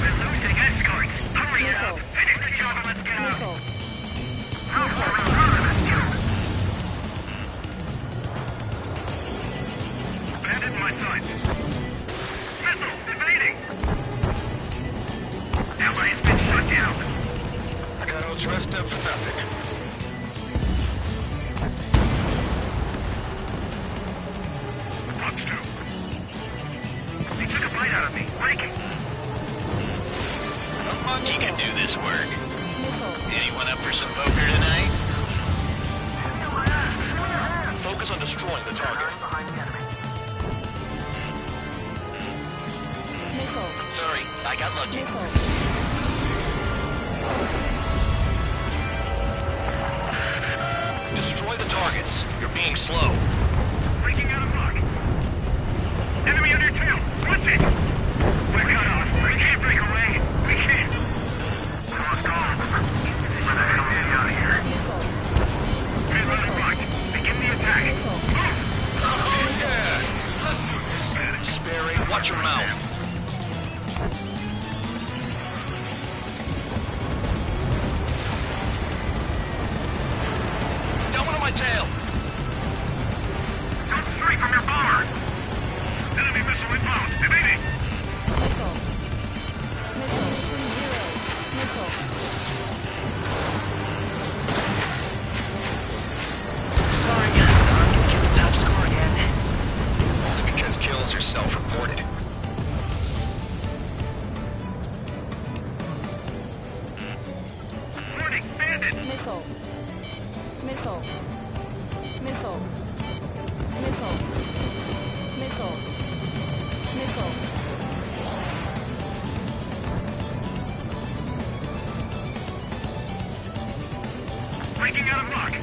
Speaker 6: We're losing escorts. Hurry up. Finish the job and let's get out. How far around are you? Bandit in my sights. Missile evading. Ally has been shut down.
Speaker 15: I got all dressed up for nothing.
Speaker 6: Fox 2. He took a bite out of me. Breaking.
Speaker 15: A monkey can do this work. Anyone up for some poker tonight?
Speaker 7: Focus on destroying the target.
Speaker 5: Sorry, I got lucky.
Speaker 7: Destroy the targets. You're being slow.
Speaker 6: Breaking out of luck. Enemy on your tail. What's it? We're cut off. We can't break away. We can't. Lost all. Where the hell are we out of here? We're running luck. Begin the attack. Move!
Speaker 7: Oh, yeah! Let's do this. Sperry, watch your mouth.
Speaker 15: Got one on my tail.
Speaker 6: Don't stray from your bomber. Enemy missile inbound. Evading.
Speaker 5: Sorry, I'm gonna get the top score again. Only because kills are self-reported.
Speaker 6: Warning, bandit.
Speaker 3: Missile. Missile. Missile. Missile. Missile. Missile.
Speaker 6: Breaking out of luck.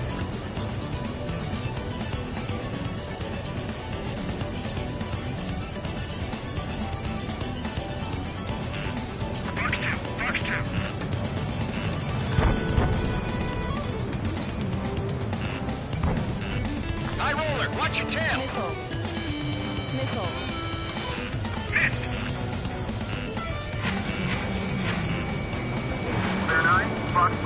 Speaker 6: Fox 2. Fox 2.
Speaker 15: High roller, watch your tail.
Speaker 3: Missile. Missile.
Speaker 6: Missed. Bear 9, Fox 2.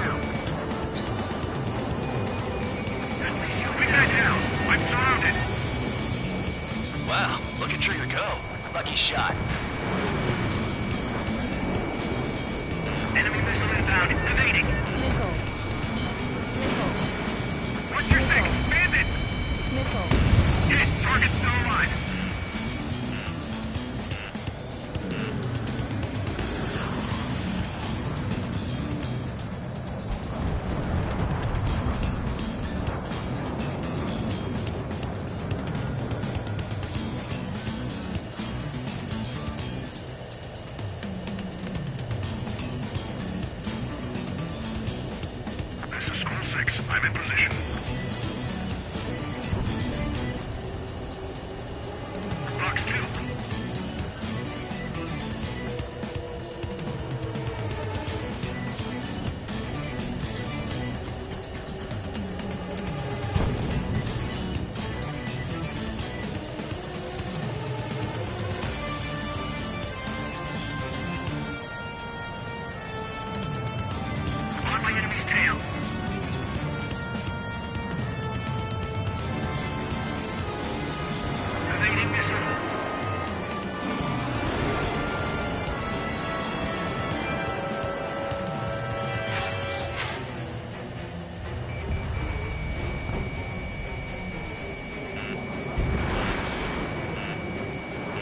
Speaker 6: We got down. I'm surrounded.
Speaker 5: Wow, look at Trigger go. Lucky shot.
Speaker 6: Enemy missile inbound. Evading.
Speaker 3: Missile. Missile.
Speaker 6: What's your six? Bandit.
Speaker 3: Missile.
Speaker 6: Hit. Target still alive. This is School 6. I'm in position. Fox 2. On my enemy's tail. Evading missile.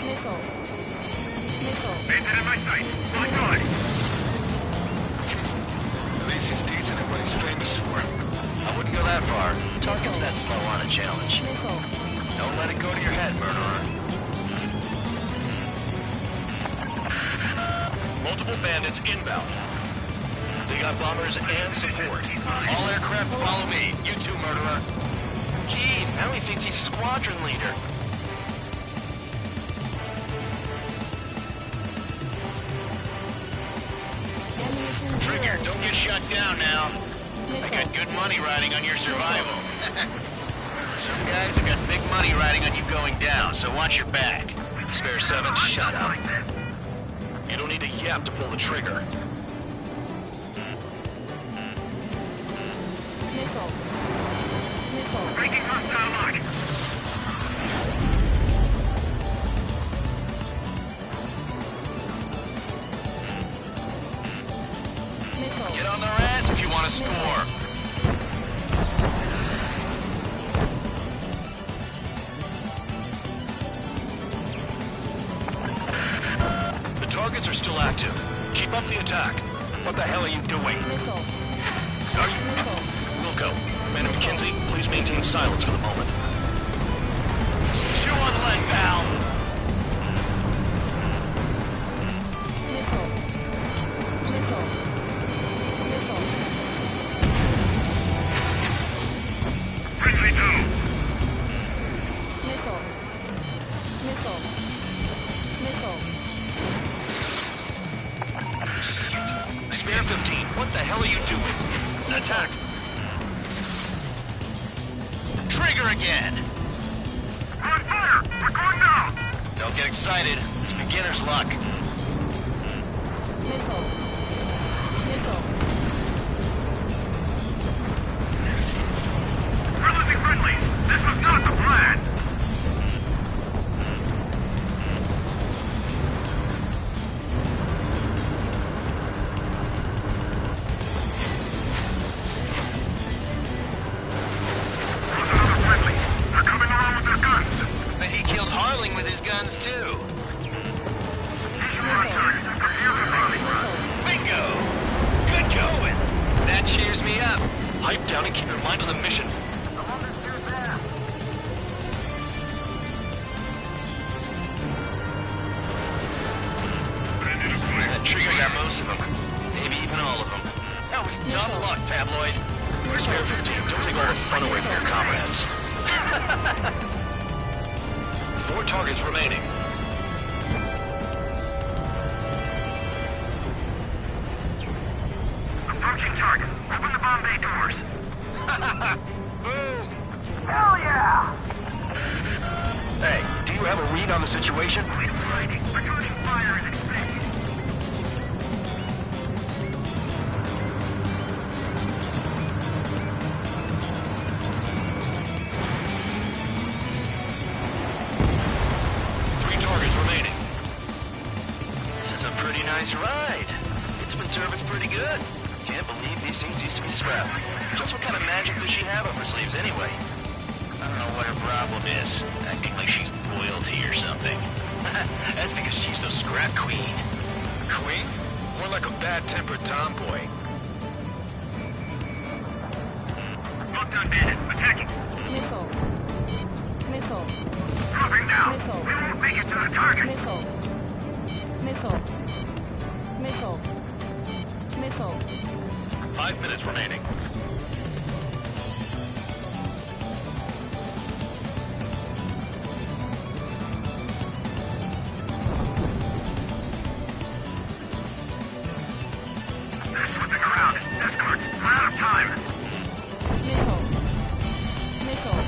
Speaker 3: Missile. Missile.
Speaker 6: Bandit in my sight. My God.
Speaker 5: At least he's decent at what he's famous for. I wouldn't go that far. Target's that slow on a challenge.
Speaker 3: Missile.
Speaker 5: Don't let it go to your head, murderer.
Speaker 7: Multiple bandits inbound. They got bombers and support.
Speaker 5: All aircraft follow me. You too, murderer. Gee, now he thinks he's squadron leader.
Speaker 15: get shut down now. I got good money riding on your survival. Some guys have got big money riding on you going down, so watch your back.
Speaker 7: Spare 7, shut up. You don't need to yap to pull the trigger.
Speaker 6: Breaking hostile lock.
Speaker 15: Get on their ass if you want to score.
Speaker 7: The targets are still active. Keep up the attack.
Speaker 15: What the hell are you doing?
Speaker 7: Are you... Wilco, Commander McKenzie, please maintain silence for the moment.
Speaker 15: Chew on lead, pal.
Speaker 6: Friendly two.
Speaker 7: Spare 15, what the hell are you doing? Attack!
Speaker 15: Trigger again.
Speaker 6: We're on fire. We're going down.
Speaker 15: Don't get excited. It's beginner's luck.
Speaker 6: We're losing friendly. This was not the plan.
Speaker 15: But he killed Harling with his guns, too. Bingo! Good going! That cheers me up.
Speaker 7: Pipe down and keep your mind on the mission.
Speaker 15: That trigger got most of them. Maybe even all of them. That was dumb luck, Tabloid.
Speaker 7: Spare 15, don't take all the fun away from your comrades. 4 targets remaining.
Speaker 6: Approaching target. Open the bomb bay doors.
Speaker 15: Boom!
Speaker 6: Hell yeah!
Speaker 15: Hey, do you have a read on the situation?
Speaker 6: Returning fire is expected.
Speaker 15: This is a pretty nice ride. It's been serviced pretty good. Can't believe these things used to be scrapped. Just what kind of magic does she have up her sleeves anyway? I don't know what her problem is. Acting like she's royalty or something. That's because she's the scrap queen. Queen? More like a bad-tempered tomboy.
Speaker 6: Lockdown bandit. Attacking.
Speaker 3: Missile. Missile.
Speaker 6: Dropping down.
Speaker 3: Missile.
Speaker 6: We won't make it to the target.
Speaker 3: Missile. Missile. Missile. Missile.
Speaker 7: 5 minutes remaining.
Speaker 6: They're slipping around. Escort. We're out of time.
Speaker 3: Missile. Missile.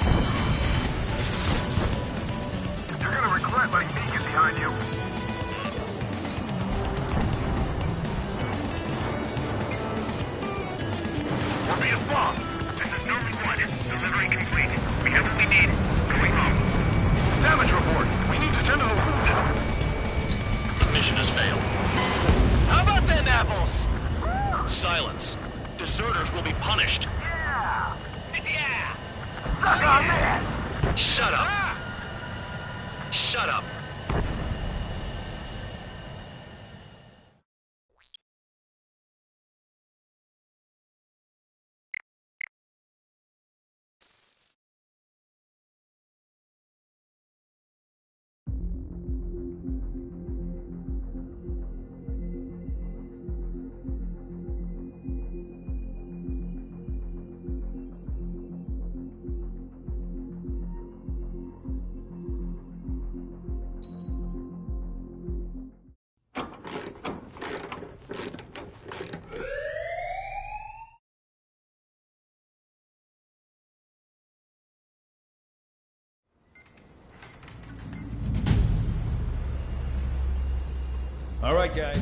Speaker 6: You're gonna regret letting me get behind you. We're being bombed. This is Norman 1. Delivery complete. We have what we need. Going home.
Speaker 15: Damage report. We need to tend to the wounded.
Speaker 7: The mission has failed.
Speaker 15: How about them apples?
Speaker 7: Silence. Deserters will be punished.
Speaker 6: Yeah.
Speaker 15: Yeah.
Speaker 6: Suck on that.
Speaker 7: Shut up. Shut up.
Speaker 19: All right, guys.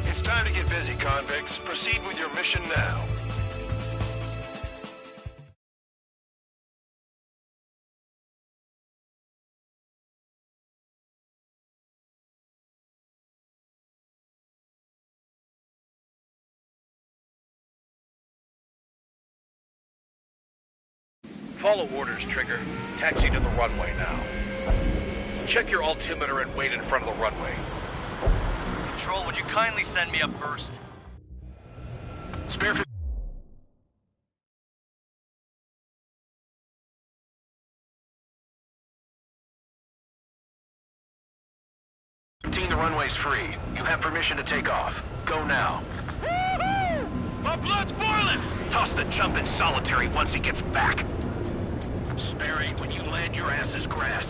Speaker 10: It's time to get busy, convicts. Proceed with your mission now.
Speaker 8: Follow orders, Trigger. Taxi to the runway now. Check your altimeter and wait in front of the runway.
Speaker 15: Control, would you kindly send me up first?
Speaker 10: Spare 15, the runway's free. You have permission to take off. Go now.
Speaker 8: My blood's boiling! Toss the jump in solitary once he gets back. Sperry, when you land, your ass is grass.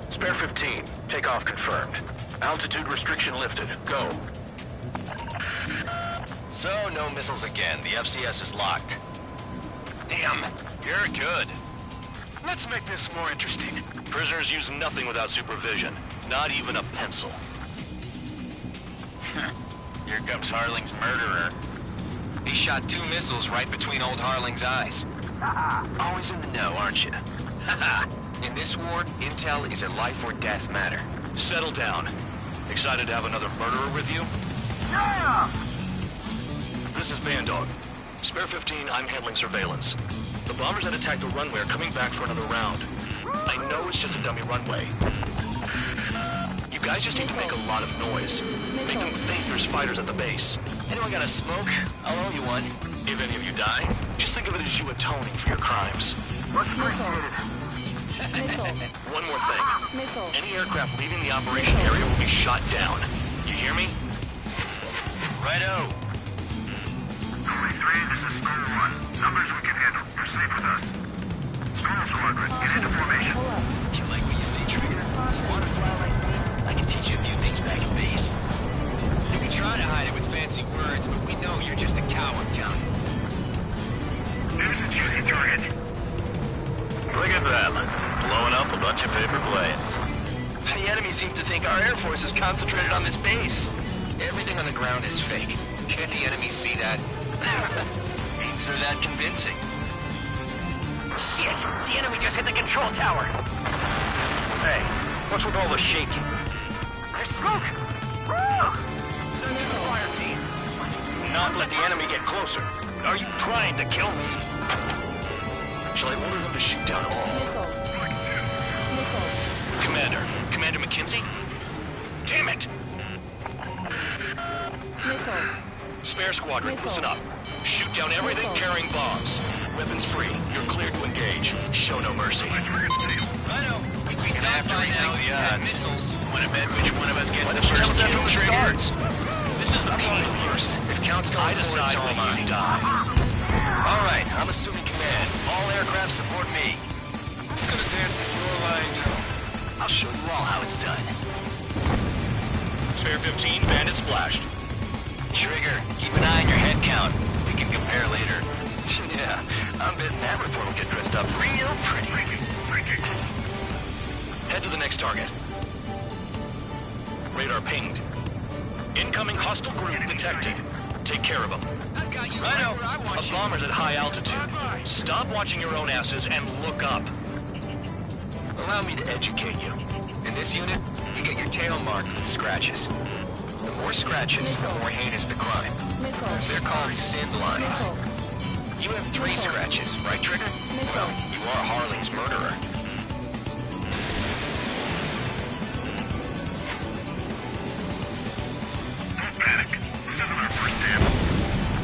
Speaker 10: Spare 15, takeoff confirmed. Altitude restriction lifted. Go.
Speaker 5: So, no missiles again. The FCS is locked. Damn, you're good.
Speaker 9: Let's make this more interesting. Prisoners use nothing without supervision. Not even a pencil.
Speaker 5: Here comes Harling's murderer. He shot 2 missiles right between old Harling's eyes. Always in the know, aren't you? In this war, intel is a life or death matter.
Speaker 9: Settle down. Excited to have another murderer with you?
Speaker 6: Yeah!
Speaker 9: This is Bandog. Spare 15, I'm handling surveillance. The bombers that attacked the runway are coming back for another round. I know it's just a dummy runway. You guys just need to make a lot of noise. Make them think there's fighters at the base.
Speaker 5: Anyone got a smoke? I'll owe you one.
Speaker 9: If any of you die, just think of it as you atoning for your crimes.
Speaker 6: Much appreciated.
Speaker 9: One more thing. Any aircraft leaving the operation area will be shot down. You hear me?
Speaker 5: Righto.
Speaker 6: 23, this is Squadron 1. Numbers we can handle. Proceed with us. Squadron 100, get into formation.
Speaker 5: You like what you see, Trigger? Want to fly like me? I can teach you a few things back at base. You can try to hide it with fancy words, but we know you're just a coward, Count.
Speaker 6: There's a juicy target.
Speaker 15: Look at them. Blowing up a bunch of paper planes.
Speaker 5: The enemy seems to think our Air Force is concentrated on this base. Everything on the ground is fake. Can't the enemy see that? Means they're that convincing.
Speaker 17: Shit! The enemy just hit the control tower!
Speaker 8: Hey, what's with all the shaking?
Speaker 17: There's smoke!
Speaker 8: Send in the fire team. Not let the enemy get closer. Are you trying to kill me?
Speaker 9: Shall I order them to shoot down all? Commander McKenzie? Damn it! Spare squadron, listen up. Shoot down everything carrying bombs. Weapons free. You're cleared to engage. Show no mercy.
Speaker 5: Righto. We can after now the missiles.
Speaker 15: Want to bet which one of us gets
Speaker 9: Why
Speaker 15: the
Speaker 9: don't you tell
Speaker 15: first
Speaker 9: us that
Speaker 15: kill,
Speaker 9: from the
Speaker 15: Trigger?
Speaker 9: start? This is the people first.
Speaker 5: If Count's going
Speaker 9: I decide
Speaker 5: forward, so am
Speaker 9: when you
Speaker 5: I.
Speaker 9: die.
Speaker 5: All right, I'm assuming command. All aircraft support me. Who's
Speaker 15: all how it's done.
Speaker 7: Spare 15, bandit splashed.
Speaker 15: Trigger, keep an eye on your head count. We can compare later. Yeah, I'm betting that report will get dressed up real pretty.
Speaker 7: Head to the next target. Radar pinged. Incoming hostile group detected. Take care of them.
Speaker 15: Righto.
Speaker 7: A bomber's at high altitude. Stop watching your own asses and look up.
Speaker 15: Allow me to educate you. In this unit, you get your tail marked with scratches. The more scratches, the more heinous the crime. They're called sin lines. You have 3 scratches, right, Trigger? Well, you are Harley's murderer.
Speaker 6: Don't panic. This isn't our first step.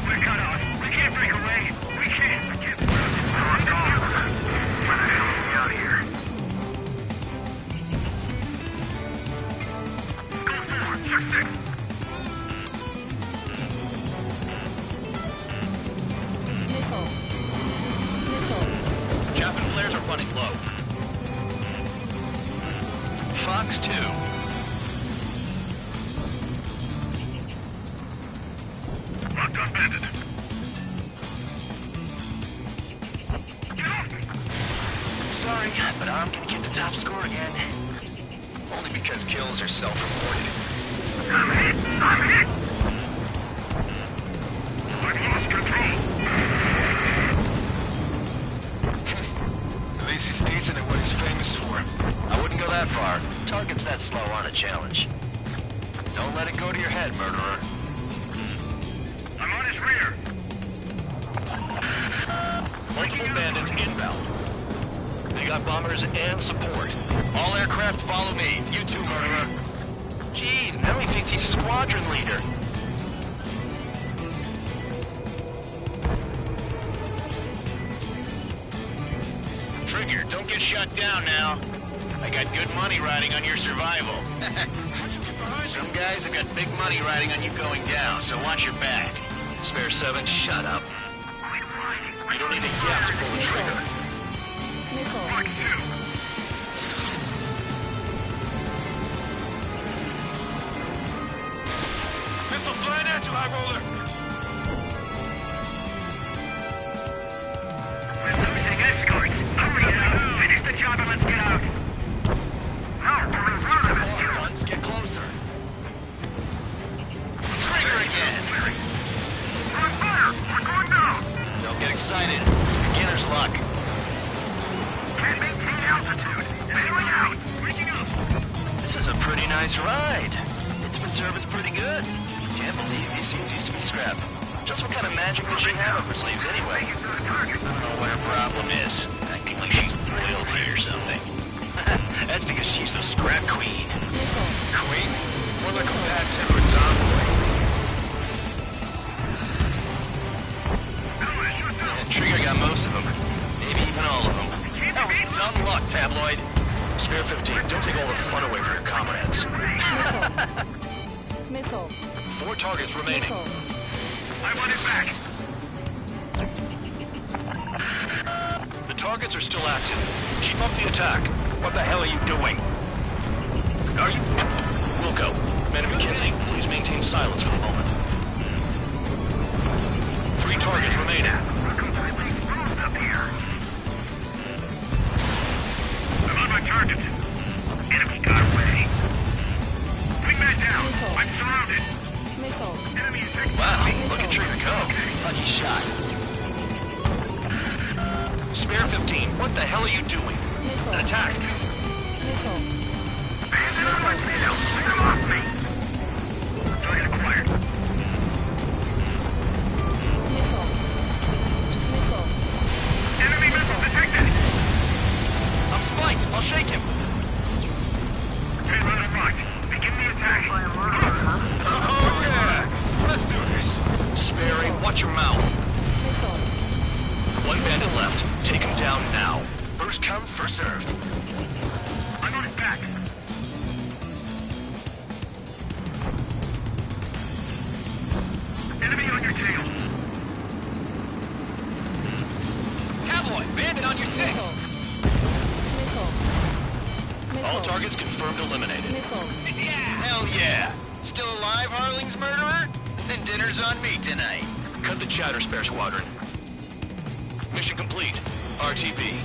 Speaker 6: We're cut off. We can't break away. We can't. Let's go. Where the hell are we out of here? Go forward. 6-6.
Speaker 7: Chaff and flares are running low.
Speaker 15: Fox 2.
Speaker 6: Locked on bandit.
Speaker 15: Sorry, but I'm gonna get the top score again. Only because kills are self-reported.
Speaker 6: I'm hit! I'm hit! I've lost control.
Speaker 15: At least he's decent at what he's famous for. I wouldn't go that far. Targets that slow aren't a challenge. Don't let it go to your head, murderer.
Speaker 6: I'm on his rear.
Speaker 7: Multiple bandits inbound. They got bombers and support.
Speaker 15: All aircraft follow me. You too, murderer. Jeez, now he thinks he's squadron leader.
Speaker 9: Trigger, don't get shut down now. I got good money riding on your survival. Some guys have got big money riding on you going down, so watch your back.
Speaker 7: Spare 7, shut up. You don't need a gap to pull the trigger.
Speaker 6: Fox 2.
Speaker 8: Missile flying at you, High Roller!
Speaker 6: We're losing escorts. Hurry up. Finish the job and let's get out. No, we're in front of it.
Speaker 15: Dunce, get closer.
Speaker 9: Trigger again!
Speaker 6: We're on fire. We're going down.
Speaker 15: Don't get excited. It's beginner's luck.
Speaker 6: Can't maintain altitude. Anyway out. Breaking up.
Speaker 15: This is a pretty nice ride. It's been serviced pretty good. Can't believe these things used to be scrapped. Just what kind of magic does she have up her sleeves anyway?
Speaker 9: I don't know what her problem is. Acting like she's royalty or something.
Speaker 15: That's because she's the scrap queen. Queen? More like a bad-tempered tomboy. Trigger got most of them. Maybe even all of them. That was dumb luck, Tabloid.
Speaker 7: Spare 15, don't take all the fun away from your comrades.
Speaker 3: Missile.
Speaker 7: 4 targets remaining.
Speaker 6: I want it back.
Speaker 7: The targets are still active. Keep up the attack.
Speaker 9: What the hell are you doing?
Speaker 7: Are you... Wilco, Man McKenzie, please maintain silence for the moment. 3 targets remaining.
Speaker 6: We're completely exposed up here. I'm on my target. Enemy got away. Wingman down. I'm surrounded.
Speaker 3: Missile.
Speaker 6: Enemy is taking
Speaker 15: Wow, look at Trigger go. Lucky shot.
Speaker 7: Spare 15, what the hell are you doing? An attack.
Speaker 3: Missile.
Speaker 6: Bandit on my tail. Get him off me. Target acquired.
Speaker 3: Missile. Missile.
Speaker 6: Enemy missile detected.
Speaker 15: I'm spiked. I'll shake him.
Speaker 6: Train runner marked. Begin the attack.
Speaker 15: Oh, yeah. Let's do this.
Speaker 7: Sperry, watch your mouth.
Speaker 3: Missile.
Speaker 7: 1 bandit left. Take him down now.
Speaker 15: First come, first served.
Speaker 6: I'm on his back. Enemy on your tail.
Speaker 15: Tabloid, bandit on your 6.
Speaker 3: Missile.
Speaker 7: All targets confirmed eliminated.
Speaker 15: Hell yeah! Still alive, Harling's murderer? Then dinner's on me tonight.
Speaker 7: Cut the chatter, Spare Squadron. Mission complete. RTB.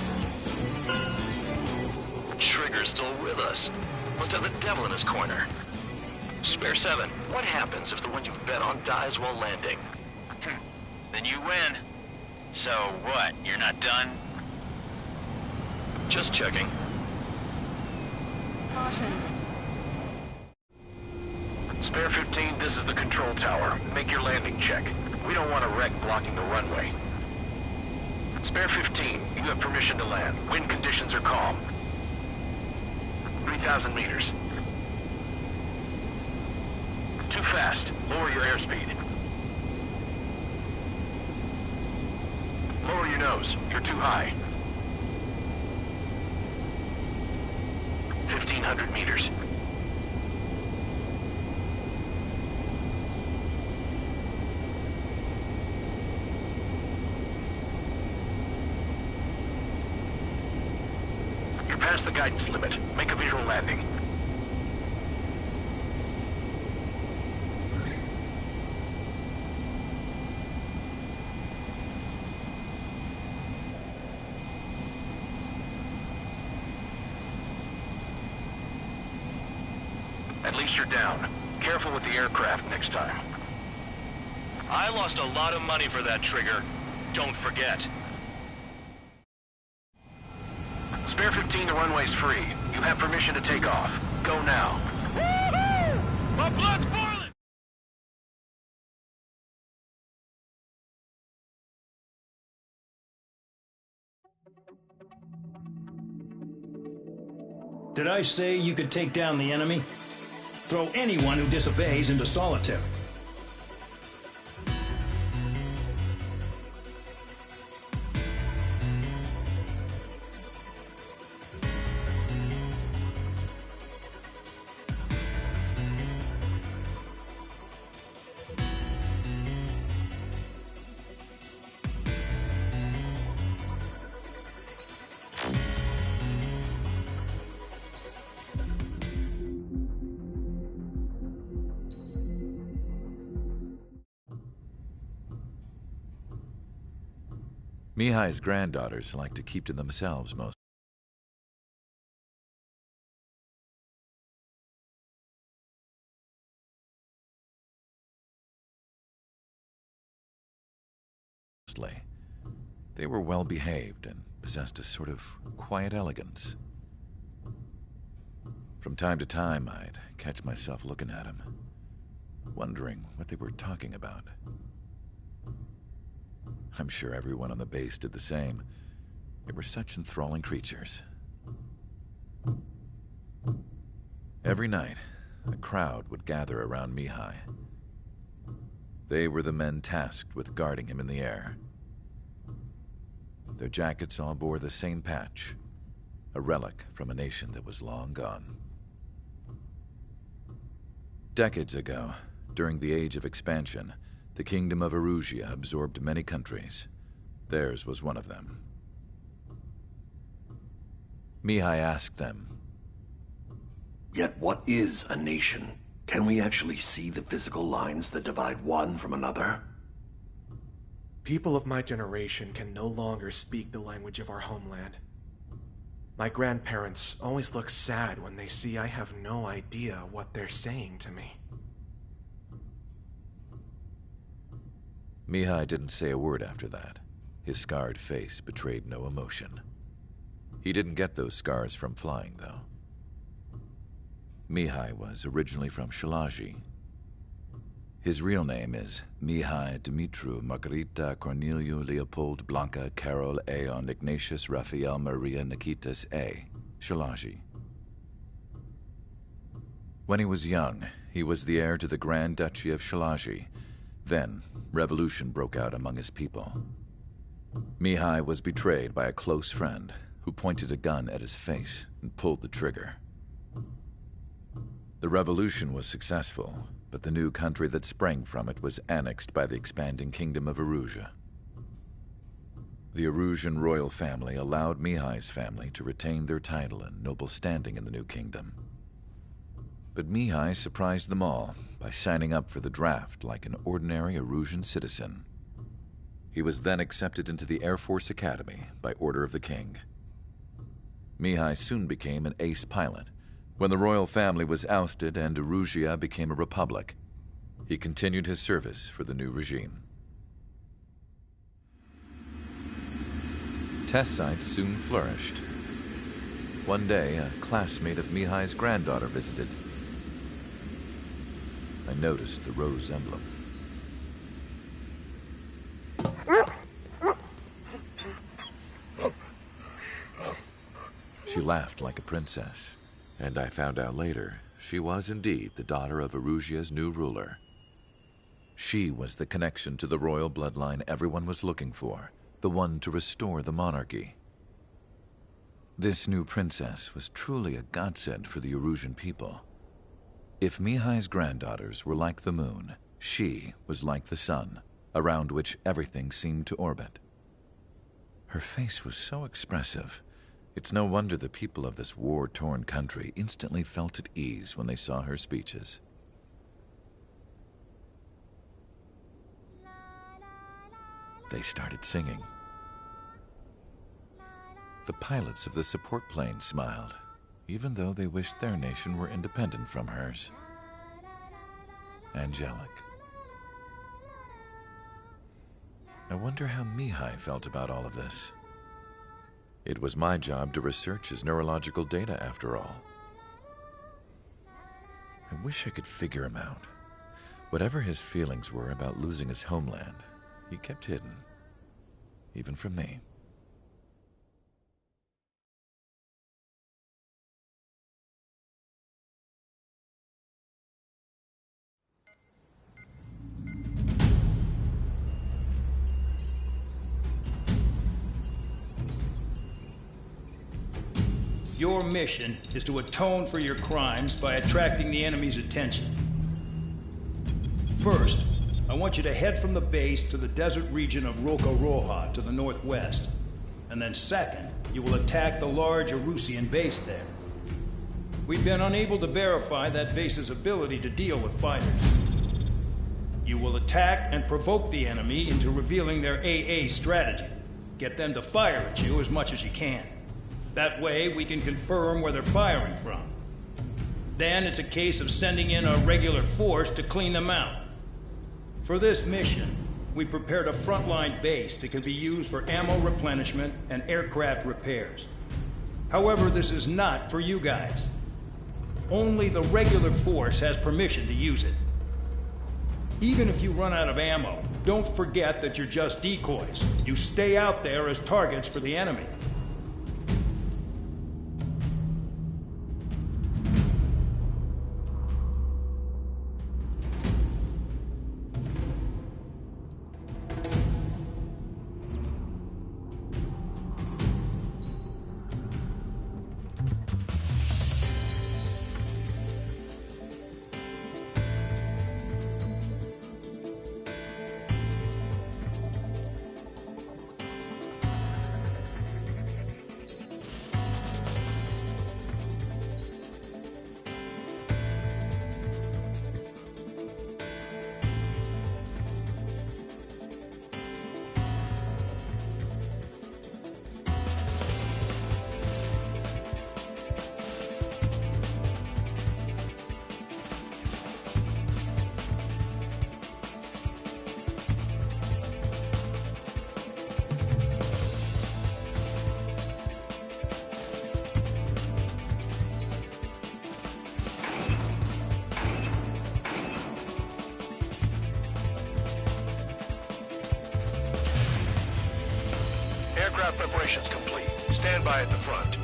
Speaker 7: Trigger's still with us. Must have the devil in his corner. Spare 7, what happens if the one you've bet on dies while landing?
Speaker 15: Then you win. So what, you're not done?
Speaker 7: Just checking.
Speaker 3: Caution.
Speaker 10: Spare 15, this is the control tower. Make your landing check. We don't want a wreck blocking the runway. Spare 15, you have permission to land. Wind conditions are calm. 3,000 meters. Too fast. Lower your airspeed. Lower your nose. You're too high. 1,500 meters. You're past the guidance limit. Make a visual landing. At least you're down. Careful with the aircraft next time.
Speaker 7: I lost a lot of money for that, Trigger. Don't forget.
Speaker 10: Spare 15, the runway's free. You have permission to take off. Go now.
Speaker 8: Woohoo! My blood's boiling!
Speaker 19: Did I say you could take down the enemy? Throw anyone who disobeys into solitary.
Speaker 16: Mihai's granddaughters like to keep to themselves mostly. They were well behaved and possessed a sort of quiet elegance. From time to time, I'd catch myself looking at them, wondering what they were talking about. I'm sure everyone on the base did the same. They were such enthralling creatures. Every night, a crowd would gather around Mihai. They were the men tasked with guarding him in the air. Their jackets all bore the same patch, a relic from a nation that was long gone. Decades ago, during the Age of Expansion, the Kingdom of Erusia absorbed many countries. Theirs was one of them. Mihai asked them,
Speaker 21: "Yet what is a nation? Can we actually see the physical lines that divide one from another?"
Speaker 22: People of my generation can no longer speak the language of our homeland. My grandparents always look sad when they see I have no idea what they're saying to me.
Speaker 16: Mihai didn't say a word after that. His scarred face betrayed no emotion. He didn't get those scars from flying, though. Mihai was originally from Shalaji. His real name is Mihai Dumitru Margarita Corneliu Leopold Blanca Carol Aeon Ignatius Raphael Maria Nikitas A. Shalaji. When he was young, he was the heir to the Grand Duchy of Shalaji. Then, revolution broke out among his people. Mihai was betrayed by a close friend who pointed a gun at his face and pulled the trigger. The revolution was successful, but the new country that sprang from it was annexed by the expanding Kingdom of Erusia. The Erusian royal family allowed Mihai's family to retain their title and noble standing in the new kingdom. But Mihai surprised them all by signing up for the draft like an ordinary Erusian citizen. He was then accepted into the Air Force Academy by order of the king. Mihai soon became an ace pilot. When the royal family was ousted and Erusia became a republic, he continued his service for the new regime. Test sites soon flourished. One day, a classmate of Mihai's granddaughter visited. I noticed the rose emblem. She laughed like a princess, and I found out later she was indeed the daughter of Erusia's new ruler. She was the connection to the royal bloodline everyone was looking for, the one to restore the monarchy. This new princess was truly a godsend for the Erusian people. If Mihai's granddaughters were like the moon, she was like the sun, around which everything seemed to orbit. Her face was so expressive. It's no wonder the people of this war-torn country instantly felt at ease when they saw her speeches. They started singing. The pilots of the support plane smiled, even though they wished their nation were independent from hers. Angelic. I wonder how Mihai felt about all of this. It was my job to research his neurological data, after all. I wish I could figure him out. Whatever his feelings were about losing his homeland, he kept hidden, even from me.
Speaker 19: Your mission is to atone for your crimes by attracting the enemy's attention. First, I want you to head from the base to the desert region of Roca-Roja to the northwest. And then second, you will attack the large Erusian base there. We've been unable to verify that base's ability to deal with fighters. You will attack and provoke the enemy into revealing their AA strategy. Get them to fire at you as much as you can. That way, we can confirm where they're firing from. Then it's a case of sending in a regular force to clean them out. For this mission, we prepared a frontline base that can be used for ammo replenishment and aircraft repairs. However, this is not for you guys. Only the regular force has permission to use it. Even if you run out of ammo, don't forget that you're just decoys. You stay out there as targets for the enemy.
Speaker 10: Aircraft preparations complete. Stand by at the front.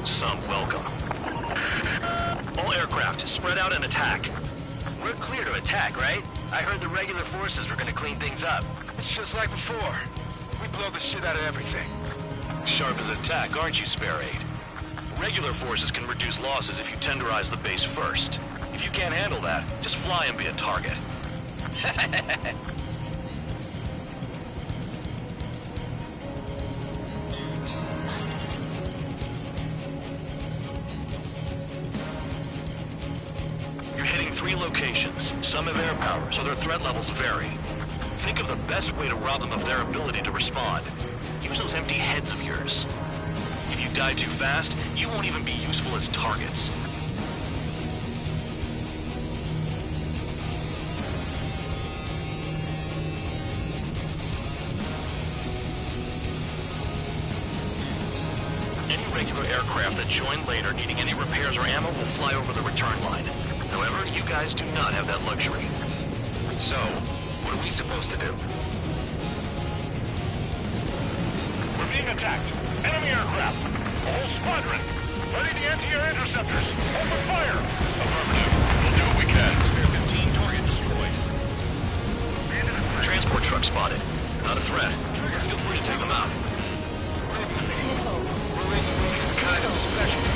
Speaker 7: Some welcome. All aircraft, spread out and attack.
Speaker 15: We're clear to attack, right?
Speaker 9: I heard the regular forces were gonna clean things up.
Speaker 8: It's just like before. We blow the shit out of everything.
Speaker 12: Sharp as a tack, aren't you, Spare 8? Regular forces can reduce losses if you tenderize the base first. If you can't handle that, just fly and be a target. You're hitting 3 locations. Some have air power, so their threat levels vary. Think of the best way to rob them of their ability to respond. Use those empty heads of yours. If you die too fast, you won't even be useful as targets. Any regular aircraft that join later needing any repairs or ammo will fly over the return line. However, you guys do not have that luxury.
Speaker 9: So, what are we supposed to do?
Speaker 8: We're being attacked. Enemy aircraft. A whole squadron. Ready the anti-air interceptors. Open fire. Affirmative. We'll do what we can.
Speaker 12: Spare 15, target destroyed. Transport truck spotted. Not a threat. Feel free to take them out.
Speaker 9: Kind of specialty.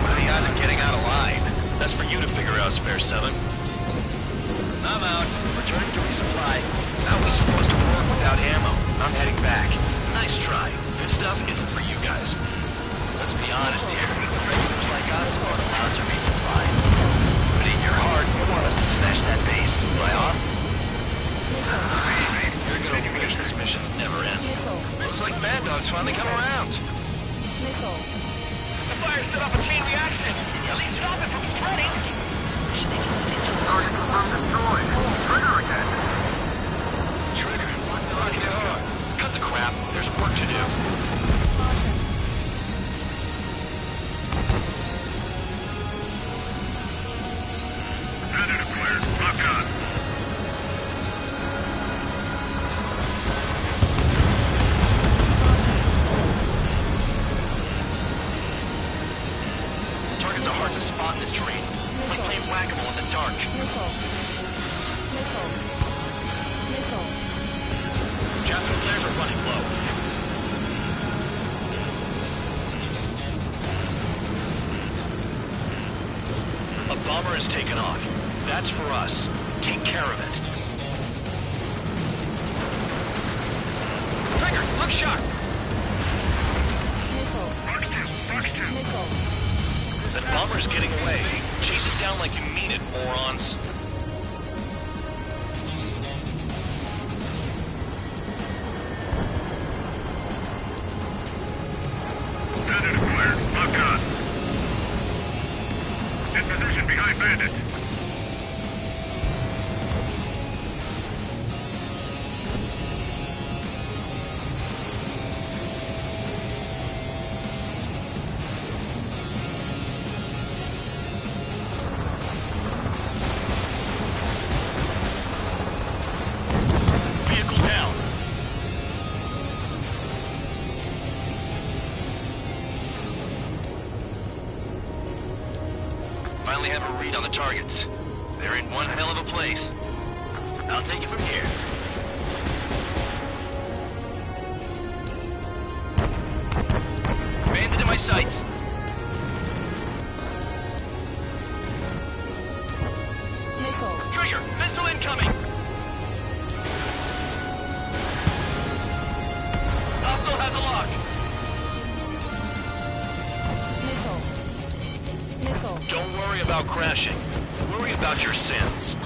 Speaker 9: What are the odds of getting out alive?
Speaker 12: That's for you to figure out, Spare 7.
Speaker 9: I'm out. Returning to resupply. How are we supposed to work without ammo? I'm heading back.
Speaker 12: Nice try. This stuff isn't for you guys.
Speaker 9: Let's be honest here. Regulars like us aren't allowed to resupply. But in your heart, you want us to smash that base. Fly off?
Speaker 12: You're gonna wish this mission never ended.
Speaker 9: Looks like Mad Dog's finally come around.
Speaker 8: The fire set off a chain reaction. At least stop it from spreading. Target confirmed destroyed. Trigger again.
Speaker 9: Trigger. Rock it hard.
Speaker 12: Cut the crap. There's work to do.
Speaker 6: Predator acquired. Lock on.
Speaker 9: Targets are hard to spot in this terrain. It's like playing whack-a-mole in the dark.
Speaker 12: Chaff and flares are running low. A bomber has taken off. That's for us. Take care of it.
Speaker 9: Trigger, look sharp.
Speaker 12: That bomber's getting away. Chase it down like you mean it, morons.
Speaker 6: Predator acquired. Lock on. In position behind bandit.
Speaker 12: Vehicle down.
Speaker 9: Finally have a read on the targets. They're in one hell of a place. I'll take it from here. Bandit in my sights. Trigger, missile incoming. Hostile has a lock.
Speaker 12: Don't worry about crashing. Worry about your sins.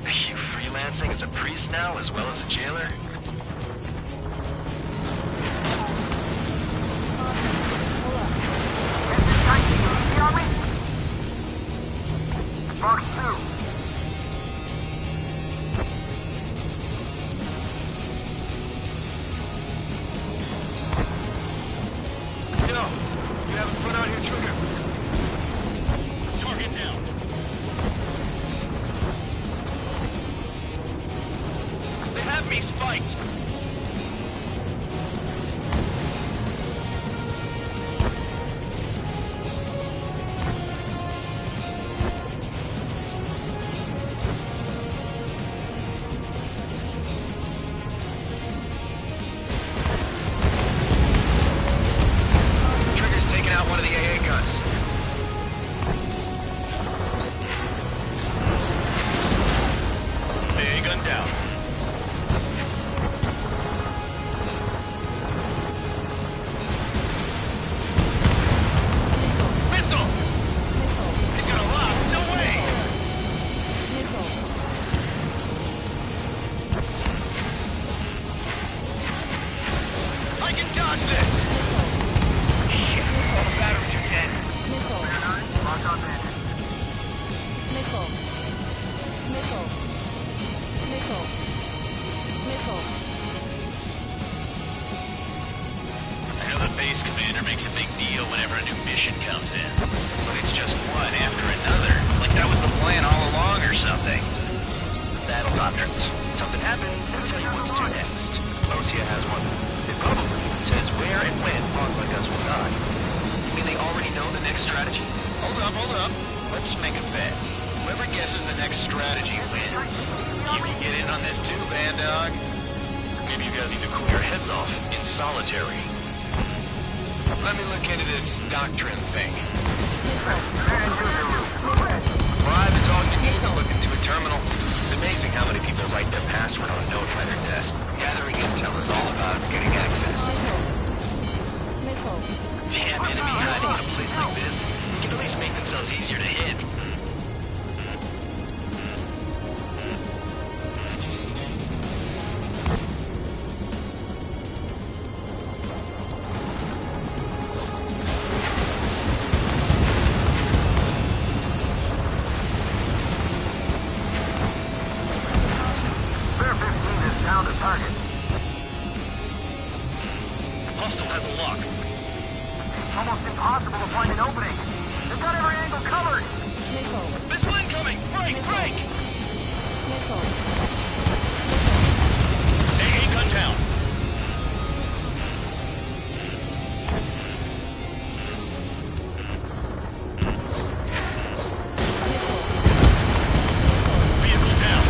Speaker 9: You freelancing as a priest now as well as a jailer?
Speaker 6: Box 2.
Speaker 9: Yo, you having fun out here, Trigger?
Speaker 12: Target down.
Speaker 9: They have me spiked.
Speaker 8: Watch this. Shit, all the batteries are dead.
Speaker 6: Lock on bandit.
Speaker 3: Missile. Missile. Missile. Missile.
Speaker 9: I know the base commander makes a big deal whenever a new mission comes in, but it's just one after another. Like that was the plan all along or something.
Speaker 5: Battle doctrines. Something happens, they'll tell you what to do next. Osea has one. It probably says where and when pawns like us will die.
Speaker 9: You mean they already know the next strategy? Hold up. Let's make a bet. Whoever guesses the next strategy wins. You can get in on this too, Band Dog.
Speaker 12: Maybe you guys need to cool your heads off in solitary.
Speaker 9: Let me look into this doctrine thing. Bribe is all you need to look into a terminal.
Speaker 5: It's amazing how many people write their password on a note by their desk. Gathering intel is all about getting access.
Speaker 9: Damn enemy hiding in a place like this. Can at least make themselves easier to hit.
Speaker 6: Down to target.
Speaker 12: Hostile has a lock.
Speaker 6: Almost impossible to find an opening. They've got every angle covered.
Speaker 8: Missile incoming! Break!
Speaker 12: AA gun down. Vehicle down.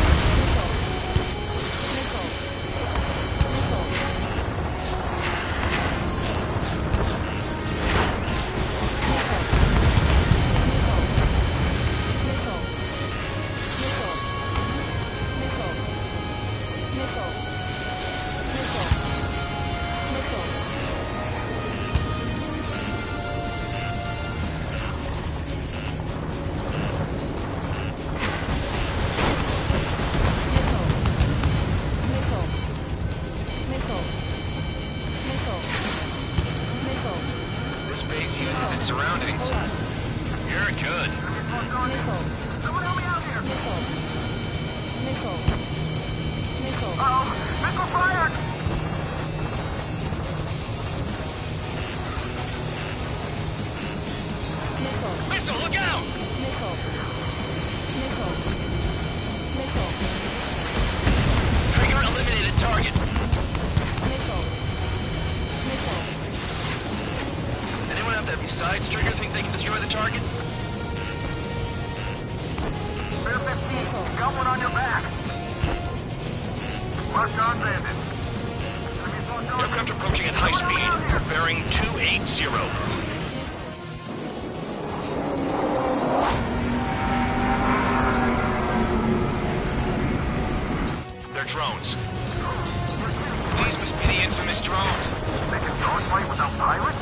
Speaker 5: This base uses its surroundings.
Speaker 9: You're good.
Speaker 6: Someone help me out here. Uh-oh. Missile fired.
Speaker 8: Missile, look out!
Speaker 9: Trigger eliminated target. Anyone out there besides Trigger think they can destroy the target?
Speaker 6: Bear 15, got one on your back. Lock on bandit.
Speaker 12: Aircraft approaching at high speed. Bearing 280. They're drones.
Speaker 9: These must be the infamous drones.
Speaker 6: They can drone fight without pilots?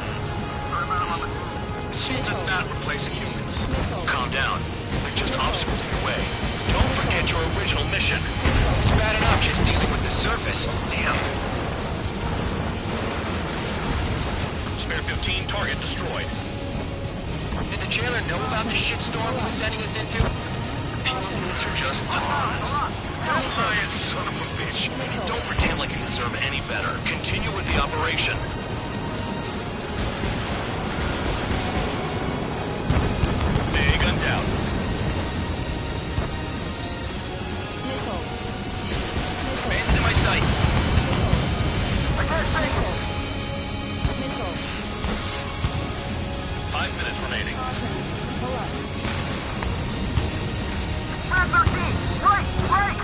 Speaker 9: Machines are not replacing humans.
Speaker 12: Calm down. They're just obstacles in your way. Don't forget your original mission.
Speaker 5: It's bad enough just dealing with the surface. Damn.
Speaker 12: Spare 15, target destroyed.
Speaker 5: Did the jailer know about the shitstorm he was sending us into?
Speaker 12: Humans are just pawns. Defiant son of a bitch. Don't pretend like you deserve any better. Continue with the operation. AA gun down.
Speaker 5: Bandit in my sights.
Speaker 6: I can't take it.
Speaker 12: 5 minutes remaining.
Speaker 6: Bear 13, right, break!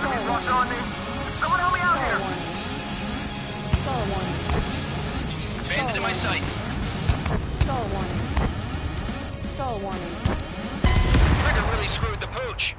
Speaker 6: Enemies locked on me. Someone help me out here.
Speaker 5: Bandit in my sights.
Speaker 3: Stall warning.
Speaker 5: Trigger really screwed the pooch.